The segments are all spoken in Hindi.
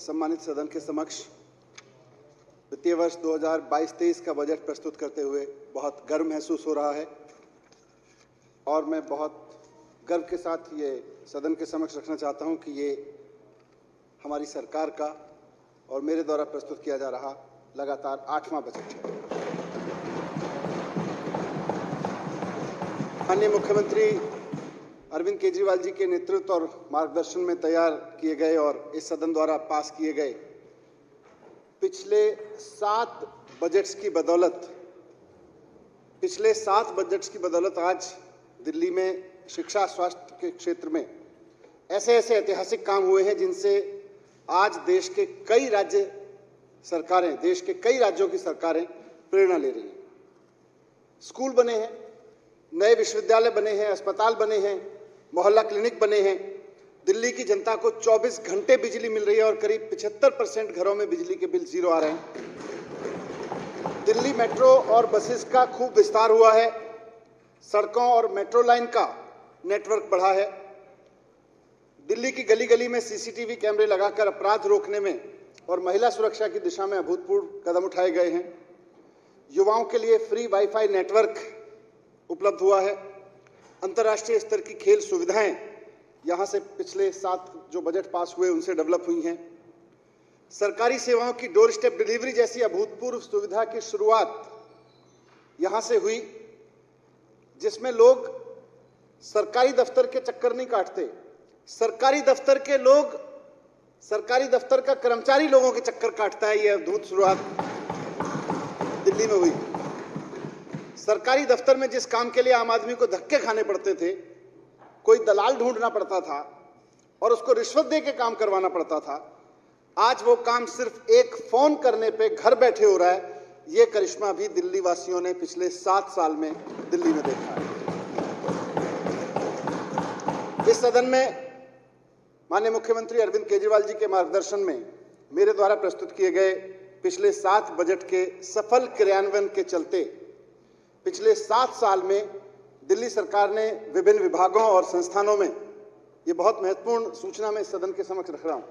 सम्मानित सदन के समक्ष वित्तीय वर्ष 2022-23 का बजट प्रस्तुत करते हुए बहुत गर्व महसूस हो रहा है और मैं बहुत गर्व के साथ ये सदन के समक्ष रखना चाहता हूं कि ये हमारी सरकार का और मेरे द्वारा प्रस्तुत किया जा रहा लगातार 8वां बजट है। माननीय मुख्यमंत्री अरविंद केजरीवाल जी के नेतृत्व और मार्गदर्शन में तैयार किए गए और इस सदन द्वारा पास किए गए पिछले 7 बजट्स की बदौलत आज दिल्ली में शिक्षा स्वास्थ्य के क्षेत्र में ऐसे ऐतिहासिक काम हुए हैं जिनसे आज देश के कई राज्यों की सरकारें प्रेरणा ले रही हैं। स्कूल बने हैं, नए विश्वविद्यालय बने हैं, अस्पताल बने हैं, मोहल्ला क्लिनिक बने हैं। दिल्ली की जनता को 24 घंटे बिजली मिल रही है और करीब 75% घरों में बिजली के बिल जीरो आ रहे हैं। दिल्ली मेट्रो और बसेस का खूब विस्तार हुआ है। सड़कों और मेट्रो लाइन का नेटवर्क बढ़ा है। दिल्ली की गली गली में सीसीटीवी कैमरे लगाकर अपराध रोकने में और महिला सुरक्षा की दिशा में अभूतपूर्व कदम उठाए गए हैं। युवाओं के लिए फ्री वाईफाई नेटवर्क उपलब्ध हुआ है। अंतर्राष्ट्रीय स्तर की खेल सुविधाएं यहां से पिछले 7 जो बजट पास हुए उनसे डेवलप हुई हैं। सरकारी सेवाओं की डोर स्टेप डिलीवरी जैसी अभूतपूर्व सुविधा की शुरुआत यहां से हुई, जिसमें लोग सरकारी दफ्तर के चक्कर नहीं काटते। सरकारी दफ्तर का कर्मचारी लोगों के चक्कर काटता है। यह अद्भुत शुरुआत दिल्ली में हुई। सरकारी दफ्तर में जिस काम के लिए आम आदमी को धक्के खाने पड़ते थे, कोई दलाल ढूंढना पड़ता था और उसको रिश्वत दे के काम करवाना पड़ता था, आज वो काम सिर्फ एक फोन करने पे घर बैठे हो रहा है। ये करिश्मा भी दिल्ली वासियों ने पिछले 7 साल में दिल्ली में देखा है। इस सदन में माननीय मुख्यमंत्री अरविंद केजरीवाल जी के मार्गदर्शन में मेरे द्वारा प्रस्तुत किए गए पिछले 7 बजट के सफल क्रियान्वयन के चलते पिछले 7 साल में दिल्ली सरकार ने विभिन्न विभागों और संस्थानों में, ये बहुत महत्वपूर्ण सूचना मैं इस सदन के समक्ष रख रहा हूं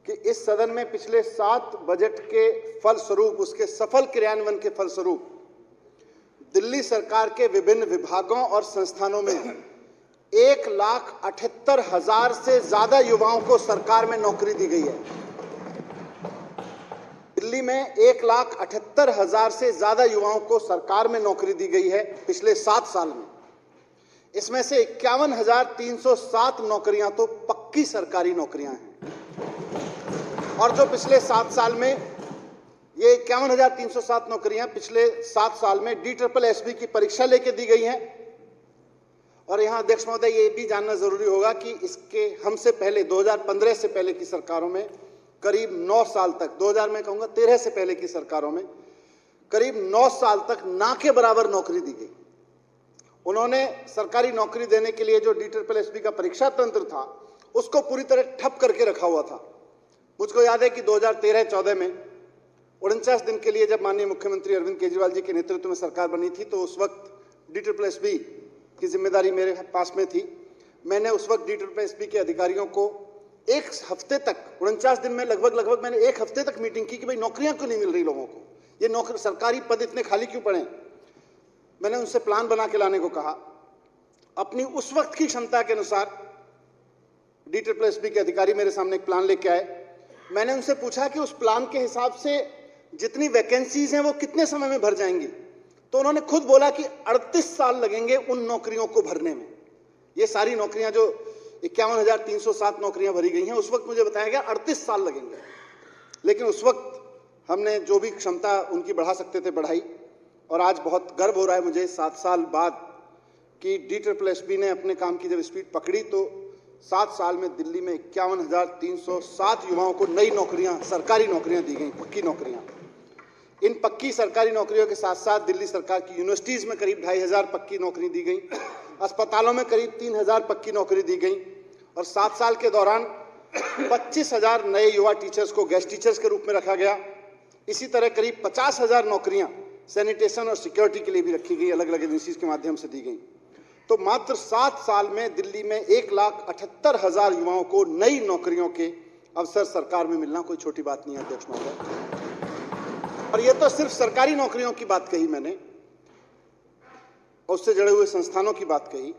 कि इस सदन में पिछले 7 बजट के फलस्वरूप, उसके सफल क्रियान्वयन के फलस्वरूप दिल्ली सरकार के विभिन्न विभागों और संस्थानों में 1,78,000 से ज्यादा युवाओं को सरकार में नौकरी दी गई है। दिल्ली में 1,78,000 से ज्यादा युवाओं को सरकार में नौकरी दी गई है पिछले 7 साल में। इसमें से 51,307 नौकरियां तो पक्की सरकारी नौकरियां हैं और जो पिछले 7 साल में ये 51,307 नौकरियां पिछले 7 साल में DSSB की परीक्षा लेके दी गई हैं। और यहां अध्यक्ष महोदय, ये भी जानना जरूरी होगा कि इसके हमसे पहले 2015 से पहले की सरकारों में करीब 9 साल तक, 2000 में कहूंगा 13 से पहले की सरकारों में करीब 9 साल तक ना के बराबर नौकरी दी गई। उन्होंने सरकारी नौकरी देने के लिए जो DSSB का परीक्षा तंत्र था उसको पूरी तरह ठप करके रखा हुआ था। मुझको याद है कि 2013-14 में 49 दिन के लिए जब माननीय मुख्यमंत्री अरविंद केजरीवाल जी के नेतृत्व में सरकार बनी थी तो उस वक्त DSSB की जिम्मेदारी मेरे पास में थी। मैंने उस वक्त DSSB के अधिकारियों को एक हफ्ते तक, 49 दिन में लगभग मैंने 1 हफ्ते तक मीटिंग की कि भाई नौकरियां क्यों नहीं मिल रही लोगों को, ये नौकरी सरकारी पद इतने खाली क्यों पड़े। मैंने उनसे प्लान बना के लाने को कहा। अपनी उस वक्त की क्षमता के अनुसार DSSB के अधिकारी मेरे सामने एक प्लान लेके आए। मैंने उनसे पूछा कि उस प्लान के हिसाब से जितनी वैकेंसीज हैं वो कितने समय में भर जाएंगी, तो उन्होंने खुद बोला कि 38 साल लगेंगे उन नौकरियों को भरने में। ये सारी नौकरियां जो 51,307 नौकरियां भरी गई हैं, उस वक्त मुझे बताया गया 38 साल लगेंगे। लेकिन उस वक्त हमने जो भी क्षमता उनकी बढ़ा सकते थे बढ़ाई और आज बहुत गर्व हो रहा है मुझे 7 साल बाद कि DSSB ने अपने काम की जब स्पीड पकड़ी तो 7 साल में दिल्ली में 51,307 युवाओं को नई नौकरियां, सरकारी नौकरियां दी गई, पक्की नौकरियां। इन पक्की सरकारी नौकरियों के साथ साथ दिल्ली सरकार की यूनिवर्सिटीज में करीब 2,500 पक्की नौकरी दी गई, अस्पतालों में करीब 3,000 पक्की नौकरी दी गई और 7 साल के दौरान 25,000 नए युवा टीचर्स को गेस्ट टीचर्स के रूप में रखा गया। इसी तरह करीब 50,000 नौकरियां सैनिटेशन और सिक्योरिटी के लिए भी रखी गई, अलग अलग एजेंसीज के माध्यम से दी गई। तो मात्र 7 साल में दिल्ली में 1,78,000 युवाओं को नई नौकरियों के अवसर सरकार में मिलना कोई छोटी बात नहीं है अध्यक्ष महोदय। और ये तो सिर्फ सरकारी नौकरियों की बात कही मैंने, उससे जुड़े हुए संस्थानों की बात कही।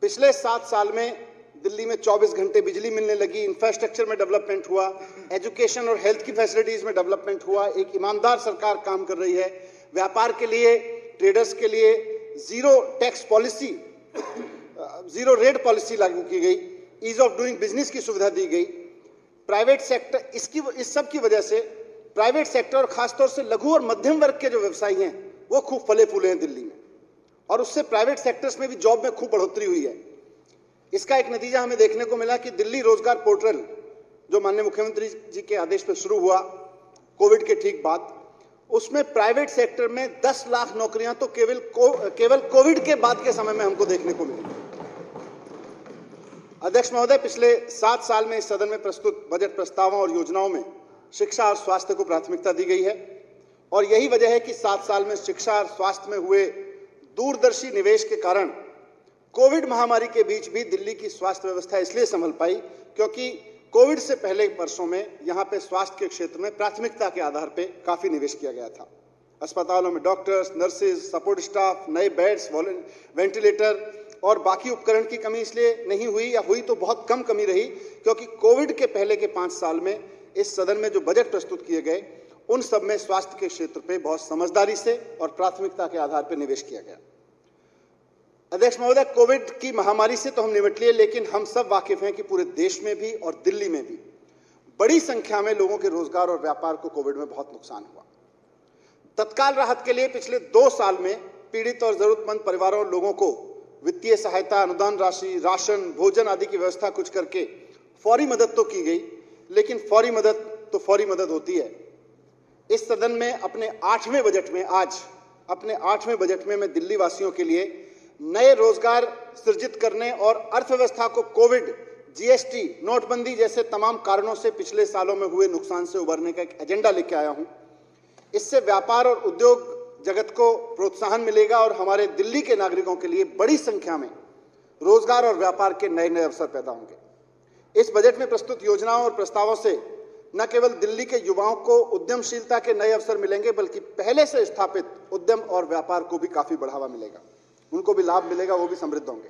पिछले 7 साल में दिल्ली में 24 घंटे बिजली मिलने लगी, इंफ्रास्ट्रक्चर में डेवलपमेंट हुआ, एजुकेशन और हेल्थ की फैसिलिटीज में डेवलपमेंट हुआ, एक ईमानदार सरकार काम कर रही है। व्यापार के लिए, ट्रेडर्स के लिए zero tax policy, zero rate policy लागू की गई, ईज ऑफ डूइंग बिजनेस की सुविधा दी गई। प्राइवेट सेक्टर, इस सब की वजह से प्राइवेट सेक्टर और खासतौर से लघु और मध्यम वर्ग के जो व्यवसायी हैं वो खूब फले फूले हैं दिल्ली में, और उससे प्राइवेट सेक्टर्स में भी जॉब में खूब बढ़ोतरी हुई है। इसका एक नतीजा हमें देखने को मिला कि दिल्ली रोजगार पोर्टल जो माननीय मुख्यमंत्री जी के आदेश पर शुरू हुआ कोविड के ठीक बाद, उसमें प्राइवेट सेक्टर में 10 लाख नौकरियां तो केवल कोविड के बाद के समय में हमको देखने को मिली। अध्यक्ष महोदय, पिछले 7 साल में इस सदन में प्रस्तुत बजट प्रस्तावों और योजनाओं में शिक्षा और स्वास्थ्य को प्राथमिकता दी गई है, और यही वजह है कि 7 साल में शिक्षा और स्वास्थ्य में हुए दूरदर्शी निवेश के कारण कोविड महामारी के बीच भी दिल्ली की स्वास्थ्य व्यवस्था इसलिए संभल पाई क्योंकि कोविड से पहले वर्षों में यहां पे स्वास्थ्य के क्षेत्र में प्राथमिकता के आधार पे काफी निवेश किया गया था। अस्पतालों में डॉक्टर्स, नर्सेज, सपोर्ट स्टाफ, नए बेड्स, वेंटिलेटर और बाकी उपकरण की कमी इसलिए नहीं हुई, या हुई तो बहुत कम कमी रही, क्योंकि कोविड के पहले के 5 साल में इस सदन में जो बजट प्रस्तुत किए गए उन सब में स्वास्थ्य के क्षेत्र पे बहुत समझदारी से और प्राथमिकता के आधार पर निवेश किया गया। अध्यक्ष महोदय, कोविड की महामारी से तो हम निपट लिए, लेकिन हम सब वाकिफ हैं कि पूरे देश में भी और दिल्ली में भी बड़ी संख्या में लोगों के रोजगार और व्यापार को कोविड में बहुत नुकसान हुआ। तत्काल राहत के लिए पिछले 2 साल में पीड़ित और जरूरतमंद परिवारों और लोगों को वित्तीय सहायता, अनुदान राशि, राशन, भोजन आदि की व्यवस्था कुछ करके फौरी मदद तो की गई, लेकिन फौरी मदद तो फौरी मदद होती है। इस सदन में अपने 8वें बजट में मैं दिल्ली वासियों के लिए नए रोजगार सृजित करने और अर्थव्यवस्था को कोविड, जीएसटी, नोटबंदी जैसे तमाम कारणों से पिछले सालों में हुए नुकसान से उबरने का एक एजेंडा लेकर आया हूं। इससे व्यापार और उद्योग जगत को प्रोत्साहन मिलेगा और हमारे दिल्ली के नागरिकों के लिए बड़ी संख्या में रोजगार और व्यापार के नए नए अवसर पैदा होंगे। इस बजट में प्रस्तुत योजनाओं और प्रस्तावों से न केवल दिल्ली के युवाओं को उद्यमशीलता के नए अवसर मिलेंगे, बल्कि पहले से स्थापित उद्यम और व्यापार को भी काफी बढ़ावा मिलेगा, उनको भी लाभ मिलेगा, वो भी समृद्ध होंगे।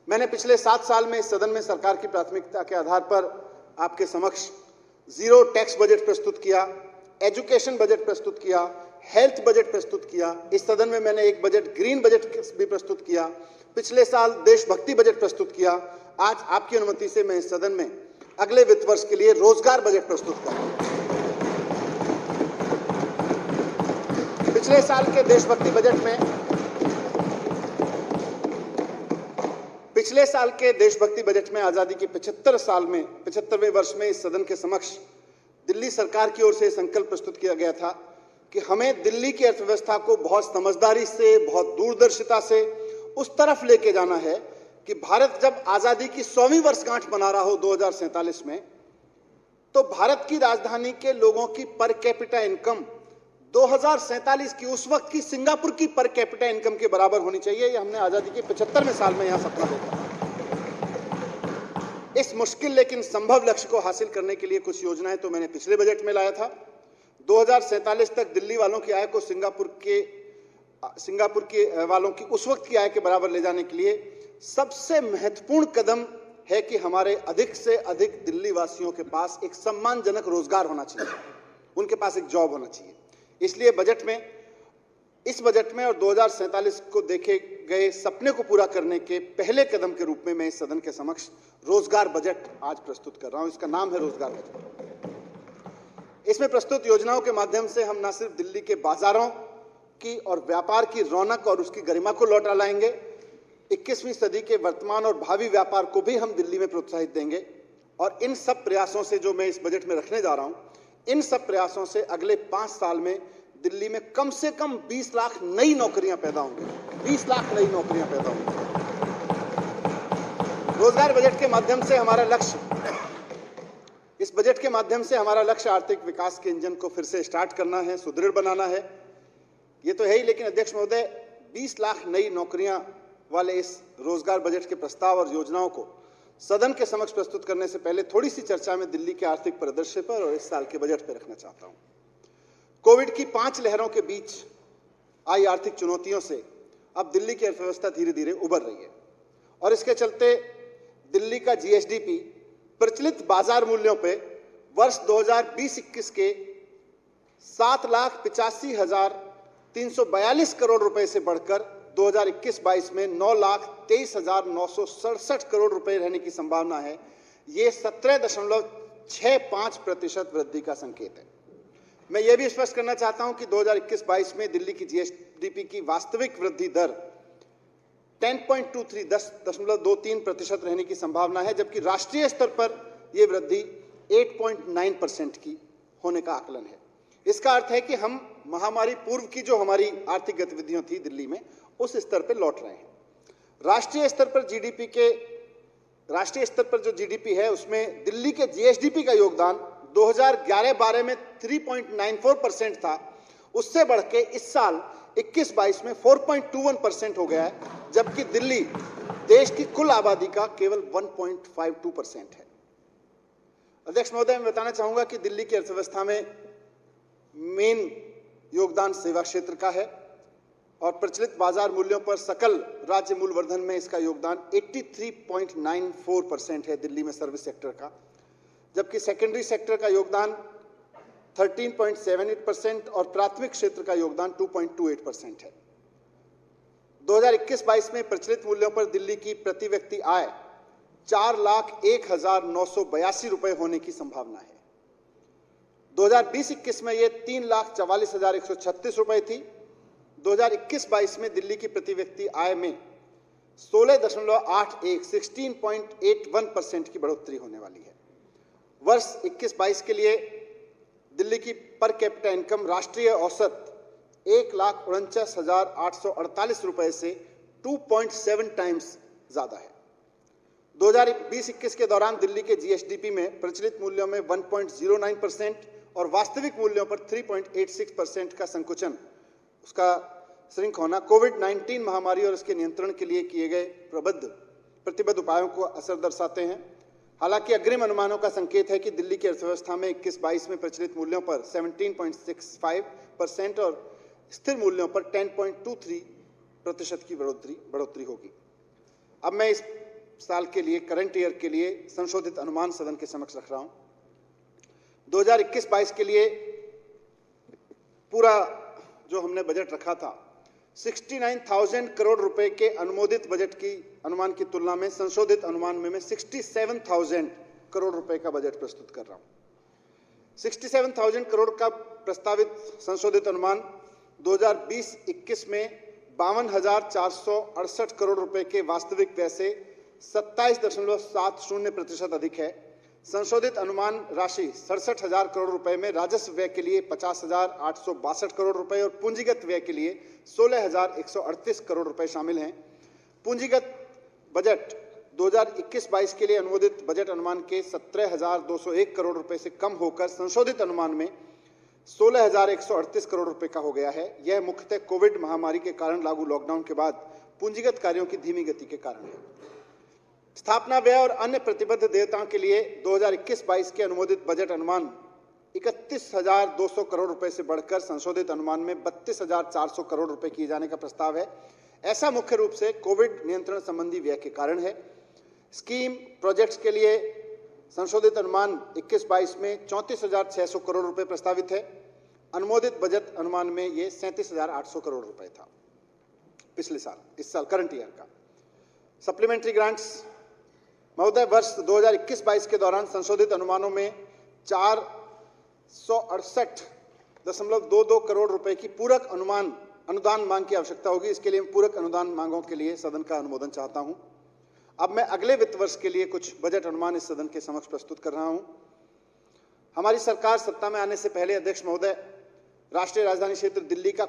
मैंने पिछले 7 साल में इस सदन में सरकार की प्राथमिकता के आधार पर आपके समक्ष जीरो टैक्स बजट प्रस्तुत किया, एजुकेशन बजट प्रस्तुत किया, हेल्थ बजट प्रस्तुत किया। इस सदन में मैंने एक बजट ग्रीन बजट भी प्रस्तुत किया। पिछले साल देशभक्ति बजट प्रस्तुत किया। आज आपकी अनुमति से मैं इस सदन में अगले वित्त वर्ष के लिए रोजगार बजट प्रस्तुत कर रहा हूं। पिछले साल के देशभक्ति बजट में आजादी के 75वें वर्ष में इस सदन के समक्ष दिल्ली सरकार की ओर से संकल्प प्रस्तुत किया गया था कि हमें दिल्ली की अर्थव्यवस्था को बहुत समझदारी से, बहुत दूरदर्शिता से उस तरफ लेके जाना है कि भारत जब आजादी की 100वीं वर्षगांठ मना रहा हो 2047 में, तो भारत की राजधानी के लोगों की पर कैपिटा इनकम 2047 की, उस वक्त की सिंगापुर की पर कैपिटा इनकम के बराबर होनी चाहिए। ये हमने आजादी के 75वें साल में यहां सपना देखा। इस मुश्किल लेकिन संभव लक्ष्य को हासिल करने के लिए कुछ योजनाएं तो मैंने पिछले बजट में लाया था। 2047 तक दिल्ली वालों की आय को सिंगापुर के वालों की उस वक्त की आय के बराबर ले जाने के लिए सबसे महत्वपूर्ण कदम है कि हमारे अधिक से अधिक दिल्ली वासियों के पास एक सम्मानजनक रोजगार होना चाहिए, उनके पास एक जॉब होना चाहिए। इसलिए इस बजट में और 2047 को देखे गए सपने को पूरा करने के पहले कदम के रूप में मैं इस सदन के समक्ष रोजगार बजट आज प्रस्तुत कर रहा हूं। इसका नाम है रोजगार बजट। इसमें प्रस्तुत योजनाओं के माध्यम से हम न सिर्फ दिल्ली के बाजारों की और व्यापार की रौनक और उसकी गरिमा को लौटा लाएंगे, 21वीं सदी के वर्तमान और भावी व्यापार को भी हम दिल्ली में प्रोत्साहित देंगे। और इन सब प्रयासों से जो मैं इस बजट में रखने जा रहा हूं, इन सब प्रयासों से अगले 5 साल में दिल्ली में कम से कम 20 लाख नई नौकरियां पैदा होंगी। 20 लाख नई नौकरियां पैदा होंगी। रोजगार बजट के माध्यम से हमारा लक्ष्य, इस बजट के माध्यम से हमारा लक्ष्य आर्थिक विकास के इंजन को फिर से स्टार्ट करना है, सुदृढ़ बनाना है। ये तो है ही, लेकिन अध्यक्ष महोदय, 20 लाख नई नौकरियां वाले इस रोजगार बजट के प्रस्ताव और योजनाओं को सदन के समक्ष प्रस्तुत करने से पहले थोड़ी सी चर्चा में दिल्ली के आर्थिक परिदृश्य पर और इस साल के बजट पर रखना चाहता हूं। कोविड की 5 लहरों के बीच आई आर्थिक चुनौतियों से अब दिल्ली की अर्थव्यवस्था धीरे धीरे उबर रही है और इसके चलते दिल्ली का जीएसडीपी प्रचलित बाजार मूल्यों पे वर्ष 2020-21 के 7,85,342 करोड़ रुपए से बढ़कर 2021-22 में 9,23,967 करोड़ रुपए रहने की संभावना है। ये 17.65% वृद्धि का संकेत है। मैं यह भी स्पष्ट करना चाहता हूं कि 2021-22 में दिल्ली की जीएसडीपी की वास्तविक वृद्धि दर 10.23% रहने की संभावना है, जबकि राष्ट्रीय स्तर पर यह वृद्धि 8.9% की होने का आकलन है। इसका अर्थ है कि हम महामारी पूर्व की जो हमारी आर्थिक गतिविधियां थी दिल्ली में, उस स्तर पर लौट रहे हैं। राष्ट्रीय स्तर पर जो जीडीपी है उसमें दिल्ली के जीएसडीपी का योगदान 2011-12 में 3.94% था, उससे बढ़ के इस साल 21-22 में 4.21% हो गया है, जबकि दिल्ली देश की कुल आबादी का केवल 1.52% है। अध्यक्ष महोदय, मैं बताना चाहूंगा कि दिल्ली की अर्थव्यवस्था में मेन योगदान सेवा क्षेत्र का है और प्रचलित बाजार मूल्यों पर सकल राज्य मूल्य वर्धन में इसका योगदान 83.94% है दिल्ली में सर्विस सेक्टर का, जबकि सेकेंडरी सेक्टर का योगदान 13.78% और प्राथमिक क्षेत्र का योगदान 2.28% है। 2021-22 में प्रचलित मूल्यों पर दिल्ली की प्रति व्यक्ति आय 4,01,982 रुपए होने की संभावना है। 2020-21 में यह 3,44,136 रुपए थी। 2021-22 में दिल्ली की प्रति व्यक्ति आय में 16.81% की बढ़ोतरी होने वाली है। वर्ष 21-22 के लिए दिल्ली की पर कैपिटा इनकम राष्ट्रीय औसत 1,49,848 रुपए से 2.7 टाइम्स ज्यादा है। 2020-21 के दौरान दिल्ली के जीएसडीपी में प्रचलित मूल्यों में 1.09% और वास्तविक मूल्यों पर 3.86% का संकुचन, उसका श्रिंक होना कोविड-19 महामारी और इसके नियंत्रण के लिए किए गए प्रतिबद्ध उपायों को असर दर्शाते हैं। हालांकि अग्रिम अनुमानों का संकेत है कि दिल्ली की अर्थव्यवस्था में 21-22 में प्रचलित मूल्यों पर 17.65% और स्थिर मूल्यों पर 10.23% की बढ़ोतरी होगी। अब मैं इस साल के लिए, करंट ईयर के लिए संशोधित अनुमान सदन के समक्ष रख रहा हूं। 2021-22 के लिए पूरा जो हमने बजट रखा था 69,000 करोड़ रुपए के अनुमोदित बजट की अनुमान की तुलना में संशोधित अनुमान में मैं 67,000 करोड़ रुपए का बजट प्रस्तुत कर रहा हूं। 67,000 करोड़ का प्रस्तावित संशोधित अनुमान 2020-21 में 52,468 करोड़ रुपए के वास्तविक व्यय से 27.70% अधिक है। संशोधित अनुमान राशि 67,000 करोड़ रुपए में राजस्व व्यय के लिए 50,862 करोड़ रुपए और पूंजीगत व्यय के लिए 16,138 करोड़ रुपए शामिल हैं। पूंजीगत बजट 2021-22 के लिए अनुमोदित बजट अनुमान के 17,201 करोड़ रुपए से कम होकर संशोधित अनुमान में 16,138 करोड़ रुपए का हो गया है। यह मुख्यतः कोविड महामारी के कारण लागू लॉकडाउन के बाद पूंजीगत कार्यों की धीमी गति के कारण है। स्थापना व्यय और अन्य प्रतिबद्ध देयताओं के लिए 2021-22 के अनुमोदित बजट अनुमान 31,200 करोड़ रुपए से बढ़कर संशोधित अनुमान में 32,400 करोड़ रुपए किए जाने का प्रस्ताव है। ऐसा मुख्य रूप से कोविड नियंत्रण संबंधी व्यय के कारण है। स्कीम प्रोजेक्ट्स के लिए संशोधित अनुमान 21-22 में 34,600 करोड़ रुपए प्रस्तावित है। अनुमोदित बजट अनुमान में ये 37,800 करोड़ रुपए था पिछले साल, इस साल करंट ईयर का। सप्लीमेंट्री ग्रांट्स महोदय, वर्ष 2021-22 के दौरान संशोधित अनुमानों में 468.22 करोड़ रुपए की पूरक अनुदान मांग की आवश्यकता होगी। इसके लिए पूरक अनुदान मांगों के लिए सदन का अनुमोदन चाहता हूं। अब मैं अगले वित्त वर्ष के लिए कुछ बजट अनुमान इस सदन के समक्ष प्रस्तुत कर रहा हूं। हमारी सरकार सत्ता में आने से पहले अध्यक्ष महोदय, राष्ट्रीय राजधानी क्षेत्र दिल्ली का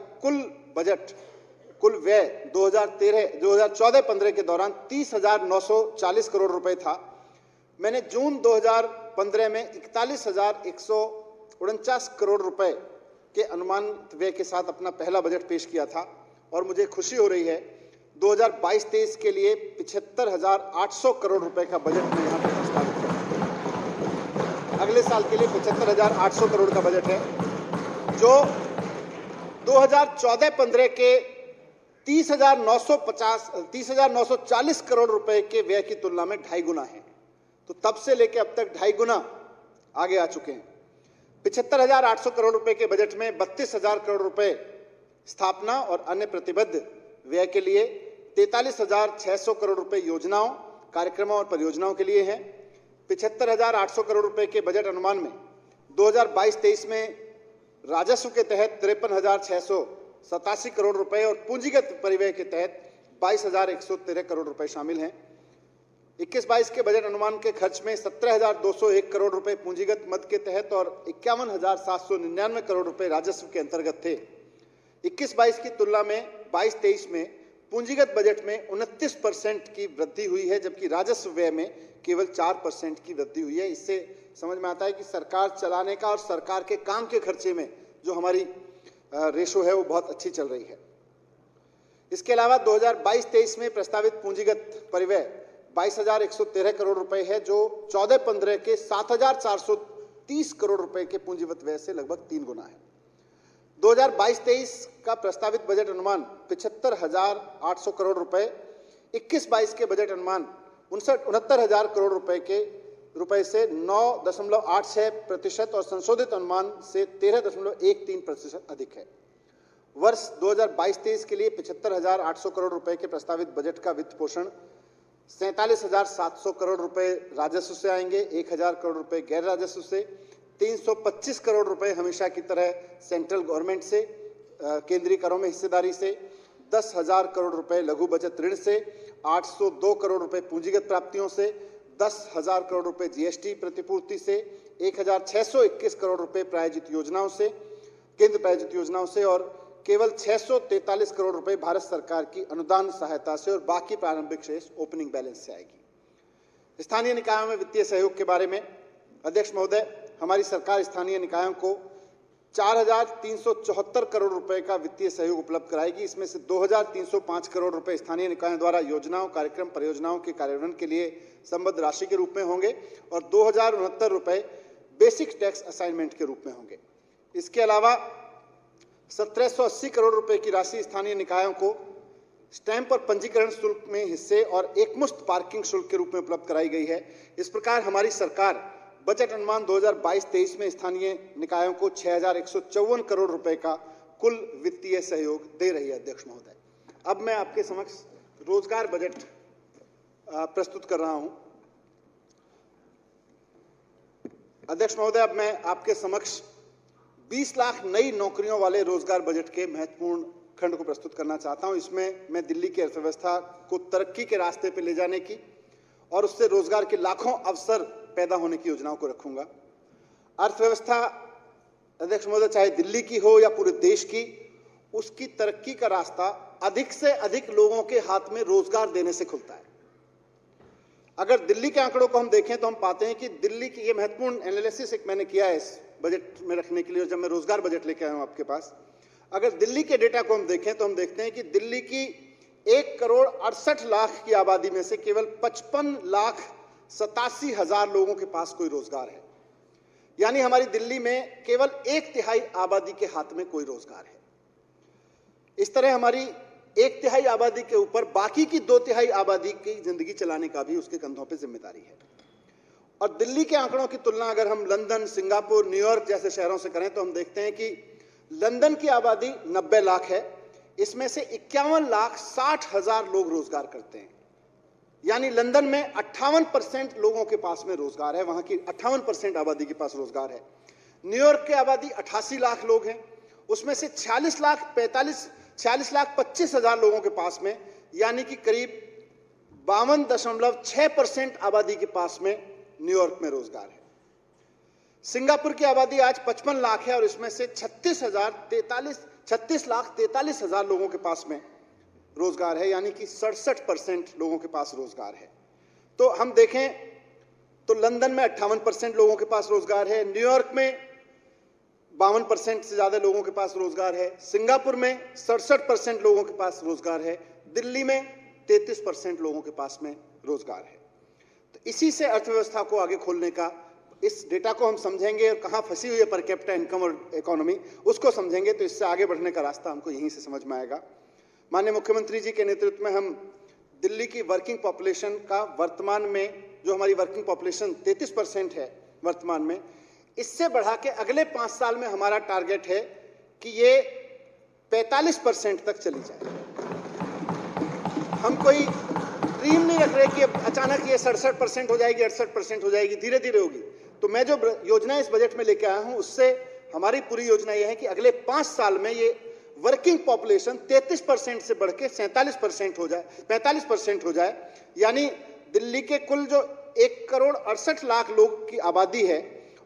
कुल व्यय 2014-15 के दौरान 30,940 करोड़ रुपए था। मैंने जून 2015 में 41,149 करोड़ रुपए के अनुमानित व्यय के साथ अपना पहला बजट पेश किया था और मुझे खुशी हो रही है 2022-23 के लिए 75,800 करोड़ रुपए का बजट में यहाँ पर प्रस्तावित है। अगले साल के लिए 75,800 करोड़ का बजट है, जो 2014-15 के 30,940 करोड़ रुपए के व्यय की तुलना में 2.5 गुना है। तो तब से लेकर अब तक 2.5 गुना आगे आ चुके हैं। 75,800 करोड़ रुपए के बजट में 32,000 करोड़ रुपए स्थापना और अन्य प्रतिबद्ध व्यय के लिए, 43,600 करोड़ रुपए योजनाओं, कार्यक्रमों और परियोजनाओं के लिए है। 75,800 करोड़ रुपए के बजट अनुमान में 2022-23 में राजस्व के तहत 53,687 करोड़ रुपए और पूंजीगत परिव्यय के तहत 22,113 करोड़ रुपए शामिल हैं। 21-22 के बजट अनुमान के खर्च में 17,201 करोड़ रुपए पूंजीगत मद के तहत और 51,799 करोड़ रुपए राजस्व के अंतर्गत थे। 21-22 की तुलना में 22-23 में पूंजीगत बजट में 29% की वृद्धि हुई है, जबकि राजस्व व्यय में केवल 4% की वृद्धि हुई है। इससे समझ में आता है कि सरकार चलाने का और सरकार के काम के खर्चे में जो हमारी रेशो है वो बहुत अच्छी चल रही है। इसके अलावा 2022-23 में प्रस्तावित पूंजीगत परिव्यय 22,113 करोड़ रुपए है, जो 14-15 के 7,430 करोड़ रुपए के पूंजीगत व्यय से लगभग 3 गुना है। 2022-23 का प्रस्तावित बजट अनुमान 75,800 करोड़ रुपए, 21-22 के बजट अनुमान 69,000 करोड़ रुपए से 9.86% और संशोधित अनुमान से 13.13% अधिक है। वर्ष 2022-23 के लिए 75,800 करोड़ रुपए के प्रस्तावित बजट का वित्त पोषण 47,700 करोड़ रुपए राजस्व से आएंगे, 1,000 करोड़ रुपए गैर राजस्व से, 325 करोड़ रुपए हमेशा की तरह सेंट्रल गवर्नमेंट से, केंद्रीय करों में हिस्सेदारी से, 10,000 करोड़ रुपए लघु बचत ऋण से, 802 करोड़ रुपए पूंजीगत प्राप्तियों से, 10,000 करोड़ रुपए जीएसटी प्रतिपूर्ति से, 1,621 करोड़ रुपए प्रायोजित योजनाओं से, केंद्र प्रायोजित योजनाओं से और केवल 643 करोड़ रुपए भारत सरकार की अनुदान सहायता से और बाकी प्रारंभिक शेष ओपनिंग बैलेंस से आएगी। स्थानीय निकायों में वित्तीय सहयोग के बारे में अध्यक्ष महोदय, हमारी सरकार स्थानीय निकायों को 4,374 करोड़ रुपए का वित्तीय सहयोग उपलब्ध कराएगी। इसमें से 2,305 करोड़ रुपए स्थानीय निकायों द्वारा योजनाओं, कार्यक्रम, परियोजनाओं के कार्यान्वयन के लिए संबद्ध राशि के रूप में होंगे और 2,069 रुपए बेसिक टैक्स असाइनमेंट के रूप में होंगे। इसके अलावा 1,780 करोड़ रुपए की राशि स्थानीय निकायों को स्टैंप और पंजीकरण शुल्क में हिस्से और एकमुश्त पार्किंग शुल्क के रूप में उपलब्ध कराई गई है। इस प्रकार हमारी सरकार बजट अनुमान 2022-23 में स्थानीय निकायों को 6,154 करोड़ रुपए का कुल वित्तीय सहयोग दे रही है। अध्यक्ष महोदय, अब मैं आपके समक्ष रोजगार बजट प्रस्तुत कर रहा हूं। अध्यक्ष महोदय, अब मैं आपके समक्ष 20 लाख नई नौकरियों वाले रोजगार बजट के महत्वपूर्ण खंड को प्रस्तुत करना चाहता हूं। इसमें मैं दिल्ली की अर्थव्यवस्था को तरक्की के रास्ते पर ले जाने की और उससे रोजगार के लाखों अवसर पैदा होने की योजनाओं को रखूंगा। अर्थव्यवस्था अध्यक्ष महोदय चाहे दिल्ली की हो या पूरे देश की, उसकी तरक्की का रास्ता अधिक से अधिक लोगों के हाथ में रोजगार देने से खुलता है। अगर दिल्ली के आंकड़ों को हम देखें तो हम पाते हैं कि दिल्ली की, ये महत्वपूर्ण एनालिसिस एक मैंने किया है इस बजट में रखने के लिए, जब मैं रोजगार बजट लेके आया हूं आपके पास। अगर दिल्ली के डेटा को हम देखें तो हम देखते हैं कि दिल्ली की 1,68,00,000 की आबादी में से केवल 55,87,000 लोगों के पास कोई रोजगार है। यानी हमारी दिल्ली में केवल 1/3 आबादी के हाथ में कोई रोजगार है। इस तरह हमारी 1/3 आबादी के ऊपर बाकी की 2/3 आबादी की जिंदगी चलाने का भी उसके कंधों पर जिम्मेदारी है। और दिल्ली के आंकड़ों की तुलना अगर हम लंदन, सिंगापुर, न्यूयॉर्क जैसे शहरों से करें तो हम देखते हैं कि लंदन की आबादी 90 लाख है। इसमें से 51,60,000 लोग रोजगार करते हैं। यानी लंदन में 58% लोगों के पास में रोजगार है, वहां की 58% आबादी के पास रोजगार है। न्यूयॉर्क की आबादी 88 लाख लोग हैं, उसमें से 46,25,000 लोगों के पास में, यानी कि करीब 52.6% आबादी के पास में न्यूयॉर्क में रोजगार है। सिंगापुर की आबादी आज 55 लाख है और इसमें से 36,43,000 लोगों के पास में रोजगार है, यानी कि 67% लोगों के पास रोजगार है। तो हम देखें तो लंदन में 58% लोगों के पास रोजगार है, न्यूयॉर्क में 52% से ज्यादा लोगों के पास रोजगार है। सिंगापुर में 67% लोगों के पास रोजगार है। दिल्ली में 33% लोगों के पास में रोजगार है। तो इसी से अर्थव्यवस्था को आगे खोलने का, इस डेटा को हम समझेंगे और कहां फंसी हुई है पर कैपिटा इनकम और इकोनॉमी, उसको समझेंगे तो इससे आगे बढ़ने का रास्ता हमको यहीं से समझ में आएगा। माननीय मुख्यमंत्री जी के नेतृत्व में हम दिल्ली की वर्किंग पॉपुलेशन का वर्तमान में, जो हमारी वर्किंग पॉपुलेशन 33% है वर्तमान में, इससे बढ़ा के अगले 5 साल में हमारा टारगेट है कि ये 45% तक चली जाए। हम कोई ड्रीम नहीं रख रहे कि अचानक ये 67% हो जाएगी, 68% हो जाएगी, धीरे धीरे होगी। तो मैं जो योजना इस बजट में लेके आया हूं, उससे हमारी पूरी योजना यह है कि अगले 5 साल में ये वर्किंग पॉपुलेशन 33% से बढ़ के 47% हो जाए, 45% हो जाए। यानी दिल्ली के कुल जो 1,68,00,000 लोग की आबादी है